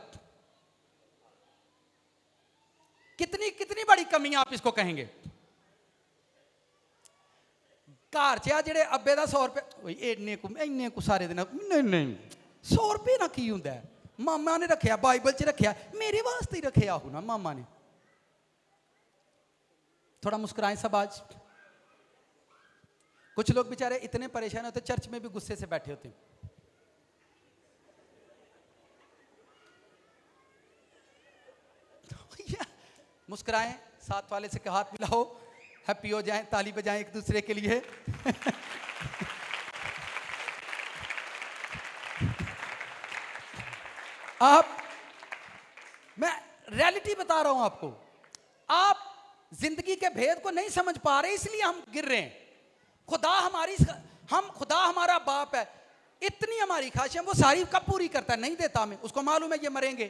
कितनी कितनी बड़ी कमी आप इसको कहेंगे। घर च जेडे अब्बे का 100 रुपये इन्ने को सारे दिन नहीं 100 रुपये ना की होंगे। मामा ने रखा, बाइबल च रखा, मेरे वास्ते ही रखे आहू ना मामा ने। थोड़ा मुस्कुराएं सब आज। कुछ लोग बेचारे इतने परेशान होते, चर्च में भी गुस्से से बैठे होते। मुस्कुराएं, साथ वाले से हाथ मिलाओ, हैप्पी हो जाएं, ताली बजाएं एक दूसरे के लिए। मैं रियलिटी बता रहा हूं आपको। आप जिंदगी के भेद को नहीं समझ पा रहे, इसलिए हम गिर रहे हैं। खुदा हमारा बाप है, इतनी हमारी ख्वाहिशें वो सारी कब पूरी करता है? नहीं देता हमें, उसको मालूम है ये मरेंगे।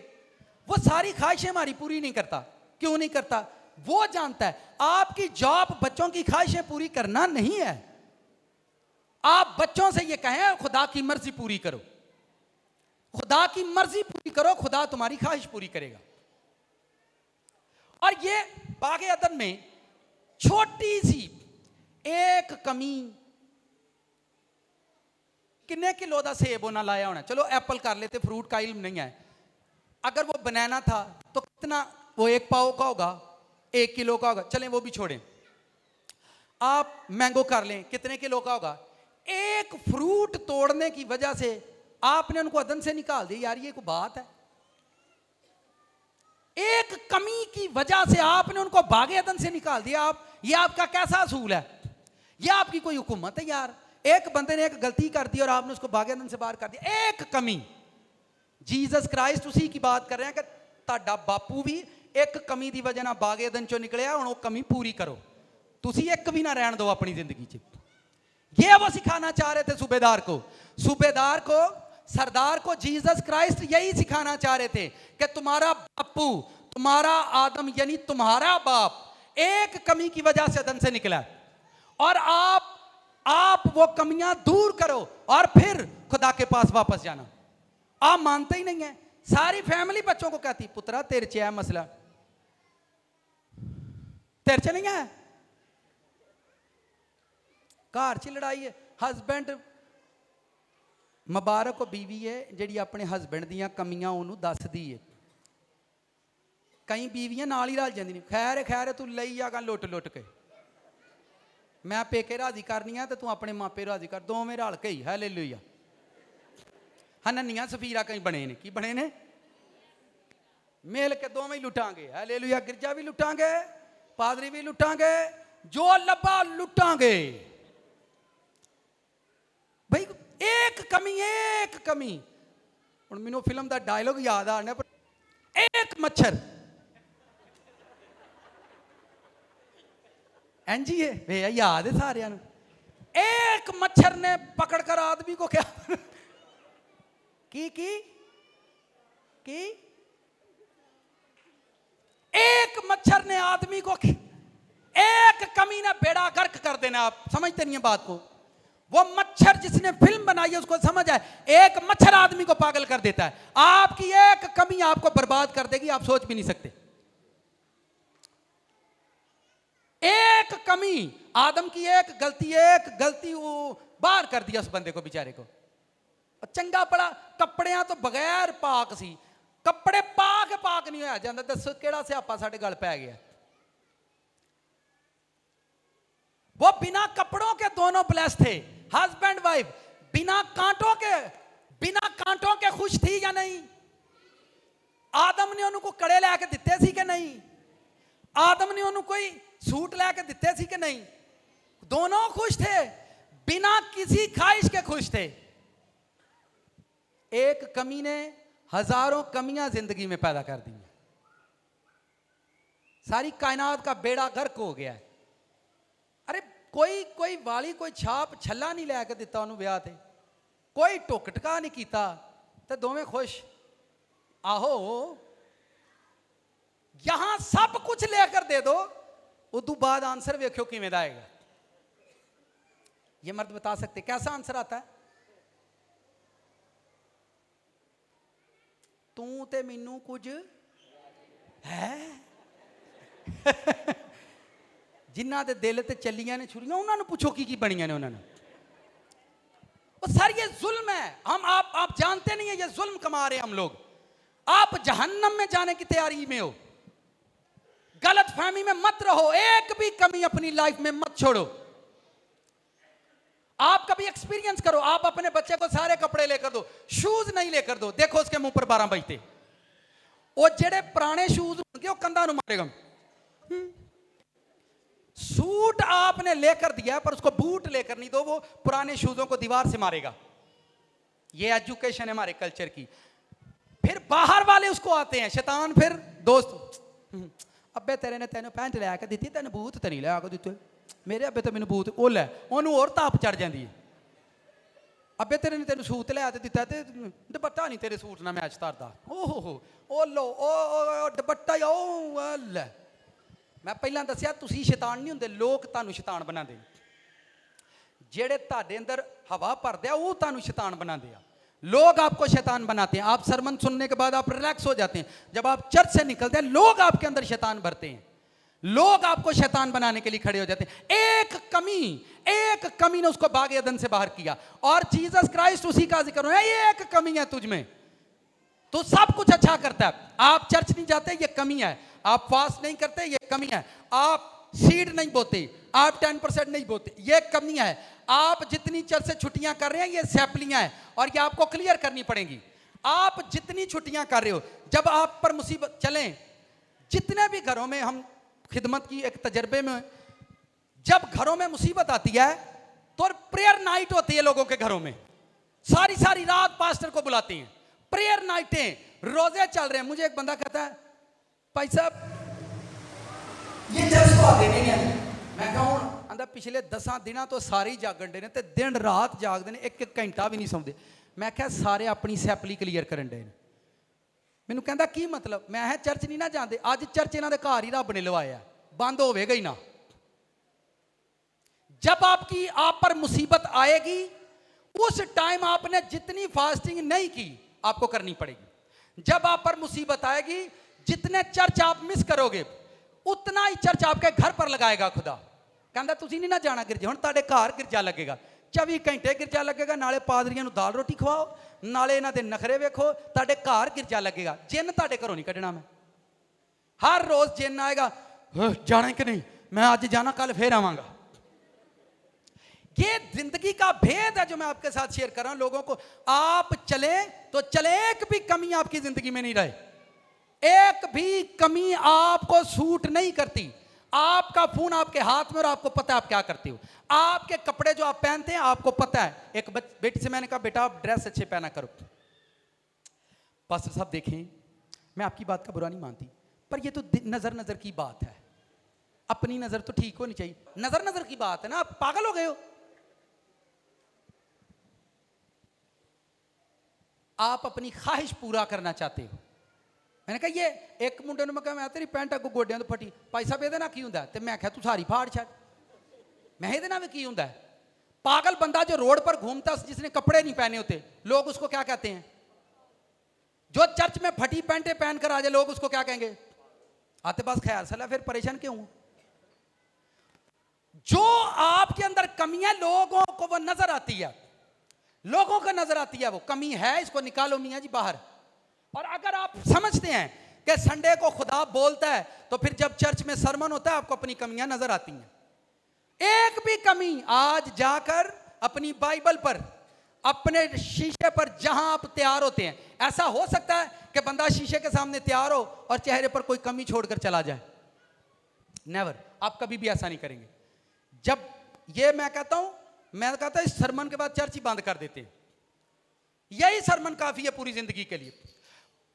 वो सारी ख्वाहिशें हमारी पूरी नहीं करता। क्यों नहीं करता? वो जानता है आपकी जॉब बच्चों की ख्वाहिशें पूरी करना नहीं है। आप बच्चों से ये कहें खुदा की मर्जी पूरी करो, खुदा की मर्जी पूरी करो, खुदा तुम्हारी ख्वाहिश पूरी करेगा। और ये बागे अदन में छोटी सी एक कमी, किन्ने किलो का सेब होना लाया होना, चलो एप्पल कर लेते, फ्रूट का इल्म नहीं है। अगर वो बनाना था तो कितना, वो 1 पाव का होगा, 1 किलो का होगा, चलें वो भी छोड़ें। आप मैंगो कर लें, कितने किलो का होगा? एक फ्रूट तोड़ने की वजह से आपने उनको अदन से निकाल दिया। यार ये कोई बात है? एक कमी की वजह से आपने उनको बागे अदन से निकाल दिया। ये आपका कैसा असूल है? ये आपकी कोई हुकूमत है? यार एक बंदे ने एक गलती कर दी और आपने उसको बागे अदन से बाहर कर दिया। एक कमी, जीसस क्राइस्ट उसी की बात कर रहे हैं कि ਤੁਹਾਡਾ ਬਾਪੂ ਵੀ ਇੱਕ ਕਮੀ ਦੀ ਵਜ੍ਹਾ ਨਾਲ ਬਾਗ ਏਦਨ ਚੋਂ ਨਿਕਲਿਆ, ਹੁਣ ਉਹ ਕਮੀ पूरी करो, ਤੁਸੀਂ ਇੱਕ ਵੀ ਨਾ ਰਹਿਣ ਦਿਓ अपनी जिंदगी च। ये वो सिखाना चाह रहे थे सूबेदार को सरदार को जीसस क्राइस्ट यही सिखाना चाह रहे थे कि तुम्हारा बापू, तुम्हारा आदम यानी तुम्हारा बाप एक कमी की वजह से अदन से निकला, और आप वो कमियां दूर करो और फिर खुदा के पास वापस जाना। आप मानते ही नहीं है। सारी फैमिली बच्चों को कहती, पुत्रा तेरे च है मसला, तेरे च नहीं है, घर च लड़ाई है। हसबैंड मुबारक को बीवी है जिहड़ी अपने हसबैंड दियां कमियां उन्होंने दसदी है। कई बीवियां नाल ही रल जांदियां, खैर तू लई आगा लुट के, मैं पेके राजी करनी है तो तू अपने मापे राजी कर, दोवें रल के ही। हालेलुया। हननिया सफीरा कई बने ने, की बने ने, मिल के दोवें ही लुटांगे। हालेलुया। गिरजा भी लुटांगे, पादरी भी लुटांगे, जो लब्बा लुटांगे। भाई एक कमी हुण मैनूं फिल्म का डायलॉग याद आ रहा, एक मच्छर एंजी है वे याद है सारियां नूं। एक मच्छर ने पकड़कर आदमी को क्या की एक मच्छर ने आदमी को, एक कमी ने बेड़ा गर्क कर देना। आप समझते नहीं है बात को। वो मच्छर जिसने फिल्म बनाई है उसको समझ आए, एक मच्छर आदमी को पागल कर देता है। आपकी एक कमी आपको बर्बाद कर देगी, आप सोच भी नहीं सकते। एक कमी, आदम की एक गलती वो बाहर कर दिया उस बंदे को, बेचारे को। चंगा पड़ा कपड़ियां तो बगैर पाक सी, कपड़े पाक नहीं होया जांदा। दसो केड़ा स्यापा साडे गल पै गया। वो बिना कपड़ों के दोनों ब्लेस थे, हस्बैंड वाइफ। बिना कांटों के खुश थी या नहीं? आदम ने उनको कड़े लैके दिते सी कि नहीं? आदम ने उन्होंने कोई सूट लैके दिते सी कि नहीं? दोनों खुश थे, बिना किसी ख्वाहिश के खुश थे। एक कमी ने हजारों कमियां जिंदगी में पैदा कर दी। सारी कायनात का बेड़ा गर्क हो गया है। अरे कोई वाली कोई छाप छला नहीं लैके दिता उन्होंने ब्याह ते, कोई टुक टका नहीं किया, तो दोवें खुश। आहो यहां सब कुछ लेकर दे दो, उदू बाद आंसर वेख्यो किवें दा आएगा। ये मर्द बता सकते कैसा आंसर आता है? तू ते मैनू कुछ है जिन्हां दे दिल ते चलियां ने छुरियां, उन्होंने पूछो की बनियां ने उन्होंने। सर ये जुल्म है। आप जानते नहीं है ये जुल्म कमा रहे हैं हम लोग। आप जहन्नम में जाने की तैयारी में हो। गलत फहमी में मत रहो, एक भी कमी अपनी लाइफ में मत छोड़ो। आप कभी एक्सपीरियंस करो, आप अपने बच्चे को सारे कपड़े लेकर दो, शूज नहीं लेकर दो, देखो उसके मुंह पर 12 बजते। वो जेड़े पुराने शूज होंगे वो कंधा नु मारेगा। सूट आपने लेकर दिया पर उसको बूट लेकर नहीं दो, वो पुराने शूजों को दीवार से मारेगा। ये एजुकेशन है हमारे कल्चर की। फिर बाहर वाले उसको आते हैं शैतान, फिर दोस्त, अबे तेरे ने तेन पैंट लैके दी, तेन बूट तो नहीं लैके दिते, मेरे अबे तो मैंने बूट ओ लै, उन्होंने और ताप चढ़ जाती है। अबे तेरे ने तेन सूट लै दिता, दुपट्टा नहीं तेरे सूट ना मैच धरता। ओहो ओ लो ओ दुपट्टा ओ लै। मैं पहला दसिया तुसी शैतान नहीं होंदे, लोग तुहानू शैतान बनाते। जेड़े तुहाडे अंदर हवा भरदे आ वो तुहानू शैतान बनाते हैं। लोग आपको शैतान बनाते हैं। आप सरमन सुनने के बाद आप रिलैक्स हो जाते हैं। जब आप चर्च से निकलते हैं लोग आपके अंदर शैतान भरते हैं, लोग आपको शैतान बनाने के लिए खड़े हो जाते हैं। एक कमी ने उसको बाग अदन से बाहर किया, और जीसस क्राइस्ट उसी का जिक्र है। ये एक कमी है तुझ में, तो सब कुछ अच्छा करता है। आप चर्च नहीं जाते, ये कमी है। आप फास्ट नहीं करते, ये कमी है। आप सीड नहीं बोते, आप 10% नहीं बोते, ये कमी है। आप जितनी चर्च से छुट्टियां कर रहे हैं ये सैपलियां हैं, और ये आपको क्लियर करनी पड़ेगी। आप जितनी छुट्टियां कर रहे हो, जब आप पर मुसीबत चलें, जितने भी घरों में हम खिदमत की एक तजर्बे में, जब घरों में मुसीबत आती है तो प्रेयर नाइट होती है लोगों के घरों में। सारी रात पास्टर को बुलाते हैं, प्रेयर नाइटें, रोजे चल रहे हैं। मुझे एक बंदा कहता है भाई साहब ये चर्च तो आते नहीं है। मैं कहूँ आंदा पिछले 10 दिनों तो सारे ही जागण डे ने ते दिन रात जागते हैं, एक एक घंटा भी नहीं सौंदे। मैं क्या सारे अपनी सैपली क्लीयर करन डे ने। मैनू कहता की मतलब? मैं है चर्च नहीं ना जाते, अज चर्च इन्हों के घर ही रब ने लवाया, बंद होवेगा ही ना। जब आपकी आप पर मुसीबत आएगी उस टाइम आपने जितनी फास्टिंग नहीं की आपको करनी पड़ेगी। जब आप पर मुसीबत आएगी जितने चर्च आप मिस करोगे उतना ही चर्च आपके घर पर लगाएगा खुदा। कहता तुसी नहीं ना जाना गिरजे, हुण तुहाडे घर गिरजा लगेगा, 24 घंटे गिरजा लगेगा, नाले पादरियां नूं दाल रोटी खवाओ, नाले इन्हां दे नखरे वेखो, तुहाडे घर गिरजा लगेगा। जिन तुहाडे घरों नहीं कढ़ना। मैं हर रोज जिन आएगा, जाना कि नहीं, मैं अज जाना कल फिर आवांगा। ये जिंदगी का भेद है जो मैं आपके साथ शेयर कर रहा हूं लोगों को। आप चले तो चले, एक भी कमी आपकी जिंदगी में नहीं रहे, एक भी कमी आपको सूट नहीं करती। आपका फोन आपके हाथ में और आपको पता है आप क्या करते हो। आपके कपड़े जो आप पहनते हैं आपको पता है। एक बेटी से मैंने कहा बेटा आप ड्रेस अच्छे पहना करो। पास्टर साहब देखें, मैं आपकी बात का बुरा नहीं मानती, पर ये तो नजर नजर की बात है। अपनी नजर तो ठीक होनी चाहिए, नजर नजर की बात है ना। आप पागल हो गए हो। आप अपनी ख्वाहिश पूरा करना चाहते हो। मैंने कहा ये एक मुंडे ने मैं कहा मैं तेरी पैंट अगों गोडियां तो फटी, भाई साहब ये की हुंदा ते मैं कहा तू सारी फाड़ छड़। मैं ये की हुंदा? पागल बंदा जो रोड पर घूमता जिसने कपड़े नहीं पहने होते, लोग उसको क्या कहते हैं? जो चर्च में फटी पैंटें पहन कर आ जाए लोग उसको क्या कहेंगे? आते पास खैर सला, फिर परेशान क्यों? जो आपके अंदर कमियां लोगों को वो नजर आती है, लोगों को नजर आती है वो कमी है, इसको निकालो मियां जी बाहर। और अगर आप समझते हैं कि संडे को खुदा बोलता है तो फिर जब चर्च में सरमन होता है आपको अपनी कमियां नजर आती हैं। एक भी कमी आज जाकर अपनी बाइबल पर, अपने शीशे पर जहां आप तैयार होते हैं, ऐसा हो सकता है कि बंदा शीशे के सामने तैयार हो और चेहरे पर कोई कमी छोड़कर चला जाए? नेवर। आप कभी भी ऐसा नहीं करेंगे। जब ये मैं कहता हूं इस सरमन के बाद चर्च ही बंद कर देते हैं। यही सरमन काफी है पूरी जिंदगी के लिए।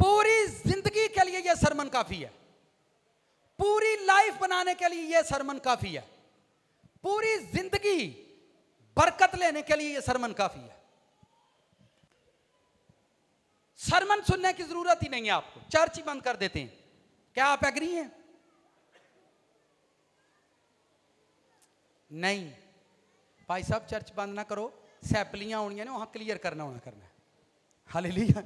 पूरी जिंदगी के लिए यह सरमन काफी है। पूरी लाइफ बनाने के लिए यह सरमन काफी है। पूरी जिंदगी बरकत लेने के लिए यह सरमन काफी है। सरमन सुनने की जरूरत ही नहीं है आपको, चर्च ही बंद कर देते हैं। क्या आप एग्री हैं? नहीं भाई साहब, चर्च बंद ना करो, सैपलियां होनी ने वहां क्लियर करना करना है। हालेलुया।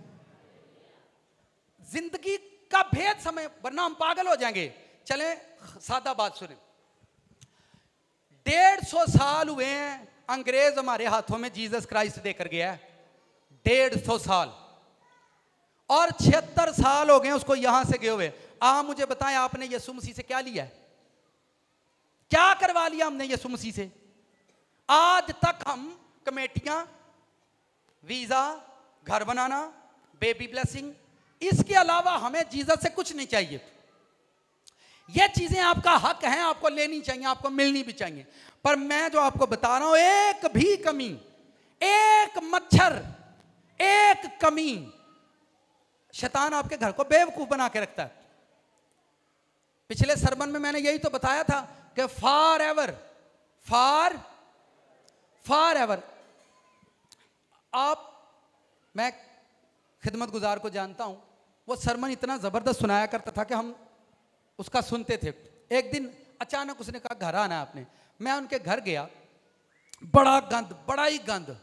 जिंदगी का भेद समय, वरना हम पागल हो जाएंगे। चलें सादा बात सुने। 150 साल हुए हैं अंग्रेज हमारे हाथों में जीसस क्राइस्ट देकर गया है। 150 साल और 76 साल हो गए उसको यहां से गए हुए। आप मुझे बताएं आपने यीशु मसीह से क्या लिया है? क्या करवा लिया हमने यीशु मसीह से? आज तक हम कमेटियां, वीजा, घर बनाना, बेबी ब्लेसिंग, इसके अलावा हमें जीसस से कुछ नहीं चाहिए। ये चीजें आपका हक है, आपको लेनी चाहिए, आपको मिलनी भी चाहिए। पर मैं जो आपको बता रहा हूं, एक भी कमी, एक मच्छर, एक कमी शैतान आपके घर को बेवकूफ बना के रखता है। पिछले सरमन में मैंने यही तो बताया था कि फॉर एवर मैं खिदमत गुजार को जानता हूं, वो सरमन इतना जबरदस्त सुनाया करता था कि हम उसका सुनते थे। एक दिन अचानक उसने कहा घर आना है आपने। मैं उनके घर गया, बड़ा गंद, बड़ा ही गंद।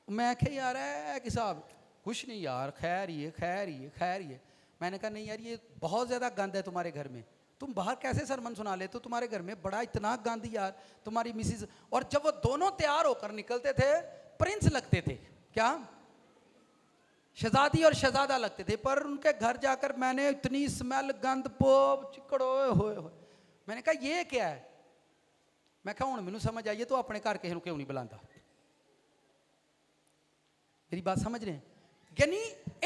मैं कहा यार है कि साहब कुछ नहीं यार, खैर ये। मैंने कहा नहीं यार ये बहुत ज्यादा गंद है तुम्हारे घर में, तुम बाहर कैसे सरमन सुना लेते हो? तुम्हारे घर में बड़ा इतना गंद यार, तुम्हारी मिसिस। और जब वो दोनों तैयार होकर निकलते थे प्रिंस लगते थे, क्या शहजादी और शहजादा लगते थे। पर उनके घर जाकर मैंने इतनी स्मेल, गंद, पोप, चिकड़ो होए। मैंने कहा ये क्या है? मैं कहा मैनू समझ आई, तो अपने घर किसी क्यों नहीं बुलाता? मेरी बात समझ रहे हैं? यानी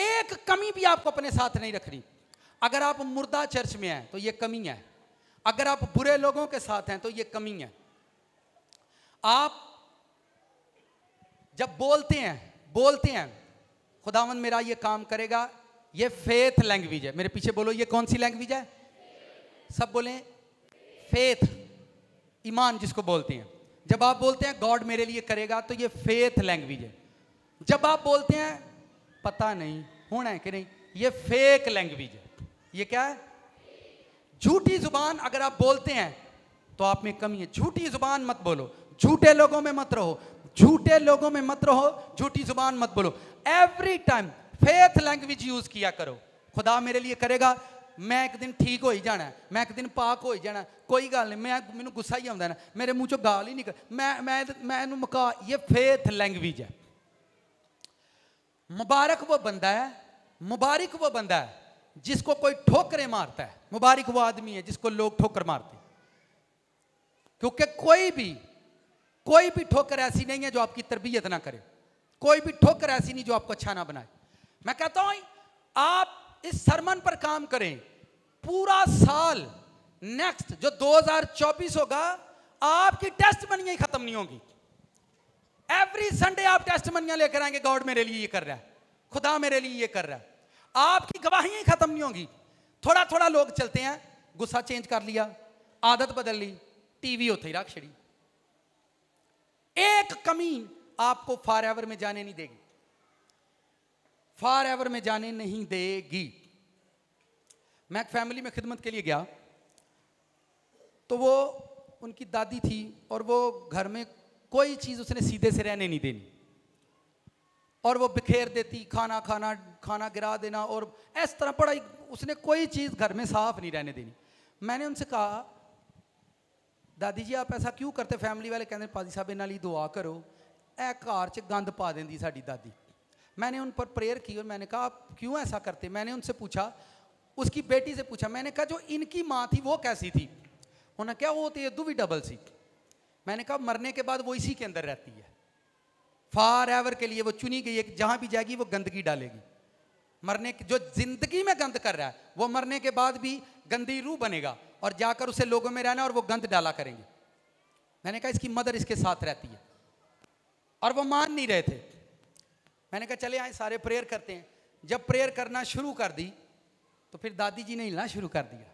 एक कमी भी आपको अपने साथ नहीं रखनी। अगर आप मुर्दा चर्च में हैं तो ये कमी है, अगर आप बुरे लोगों के साथ हैं तो ये कमी है। आप जब बोलते हैं खुदावंद मेरा ये काम करेगा, ये फेथ लैंग्वेज है। मेरे पीछे बोलो, ये कौन सी लैंग्वेज है? सब बोलें फेथ, ईमान जिसको बोलते हैं। जब आप बोलते हैं गॉड मेरे लिए करेगा तो ये फेथ लैंग्वेज है। जब आप बोलते हैं पता नहीं होना है कि नहीं, ये फेक लैंग्वेज है। ये क्या है? झूठी जुबान अगर आप बोलते हैं तो आप में कमी है। झूठी जुबान मत बोलो, झूठे लोगों में मत रहो, झूठे लोगों में मत रहो, झूठी जुबान मत बोलो। Every time faith language use किया करो। खुदा मेरे लिए करेगा, मैं एक दिन ठीक हो ही जाना है, मैं एक दिन पाक हो ही जाना, कोई गल नहीं, मैनू गुस्सा ही आता ना, मेरे मुंह चो गाल ही नहीं मैं मुका। ये फेथ लैंग्वेज है। मुबारक वो बंदा है, मुबारक वो बंदा है जिसको कोई ठोकरें मारता है। मुबारक वो आदमी है जिसको लोग ठोकर मारते हैं, क्योंकि कोई भी ठोकर ऐसी नहीं है जो आपकी तरबियत ना करे, कोई भी ठोकर ऐसी नहीं जो आपको अच्छा ना बनाए। मैं कहता हूं आप इस सरमन पर काम करें, पूरा साल नेक्स्ट जो 2024 होगा, आपकी टेस्ट मनियां ही खत्म नहीं होगी। एवरी संडे आप टेस्ट मनियां लेकर आएंगे, गॉड मेरे लिए ये कर रहा है, खुदा मेरे लिए ये कर रहा है। आपकी गवाहियां ही खत्म नहीं होगी। थोड़ा थोड़ा लोग चलते हैं, गुस्सा चेंज कर लिया, आदत बदल ली, टीवी होते ही रख छड़ी। एक कमी आपको फॉर एवर में जाने नहीं देगी, फॉर एवर में जाने नहीं देगी। मैं एक फैमिली में खिदमत के लिए गया, तो वो उनकी दादी थी और वो घर में कोई चीज़ उसने सीधे से रहने नहीं देनी, और वो बिखेर देती, खाना गिरा देना, और इस तरह पड़ा उसने कोई चीज़ घर में साफ नहीं रहने देनी। मैंने उनसे कहा, दादी जी आप ऐसा क्यों करते? फैमिली वाले कहते पादी साहब इन्हां लई दुआ करो, ए घर च गंद पा देंदी साडी दादी। मैंने उन पर प्रेयर की और मैंने कहा आप क्यों ऐसा करते? मैंने उनसे पूछा, उसकी बेटी से पूछा, मैंने कहा जो इनकी माँ थी वो कैसी थी? उन्होंने कहा वो तो यदू भी डबल सी। मैंने कहा मरने के बाद वो इसी के अंदर रहती है, फॉर एवर के लिए वो चुनी गई है कि जहाँ भी जाएगी वो गंदगी डालेगी। मरने की जो जिंदगी में गंद कर रहा है वो मरने के बाद भी गंदी रूह बनेगा और जाकर उसे लोगों में रहना और वो गंद डाला करेंगे। मैंने कहा इसकी मदर इसके साथ रहती है, और वो मान नहीं रहे थे। मैंने कहा चले आए सारे प्रेयर करते हैं। जब प्रेयर करना शुरू कर दी तो फिर दादी जी ने हिलना शुरू कर दिया।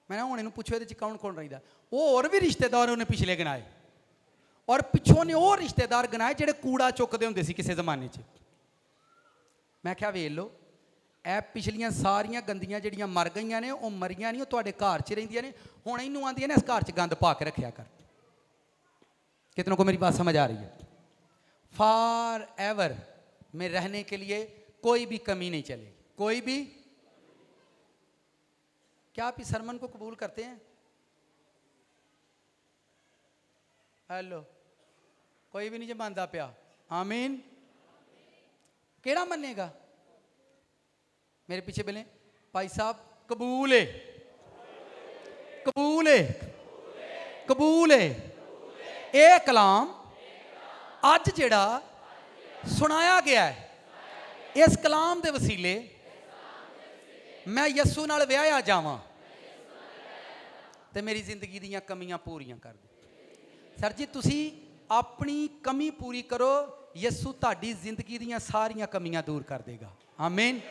मैंने हूँ इन्हू पूछो ये कौन कौन रही, वो और भी रिश्तेदार उन्हें पिछले गिनाए, और पिछों ने वो रिश्तेदार गिनाए जेडे कूड़ा चुकते होंगे सी किसी जमाने च। मैं क्या वेख लो, ए पिछलियां सारियां गंदियां जड़ियां मर गई ने, वो मरियां नहीं, वो तुहाडे घर च रहिंदियां ने, हुण इनू आंदियां ने इस घर च गंद पा के रखिया कर। कितनों को मेरी बात समझ आ रही है? फॉर एवर में रहने के लिए कोई भी कमी नहीं चलेगी, कोई भी। क्या आप इस सरमन को कबूल करते हैं? हेलो, कोई भी नहीं जो मानता पिया। आमीन। केड़ा मनेगा? मेरे पीछे बोले भाई साहब कबूल है, कबूल है, कबूल है। ये कलाम अज जेड़ा सुनाया गया है, इस कलाम के वसीले मैं यसू नाल विआया जावां ते मेरी जिंदगी दीयां कमियां पूरियां कर दे। सर जी तुसी अपनी कमी पूरी करो, यसू तुहाडी जिंदगी दीयां सारियां कमियां दूर कर देगा। आमीन।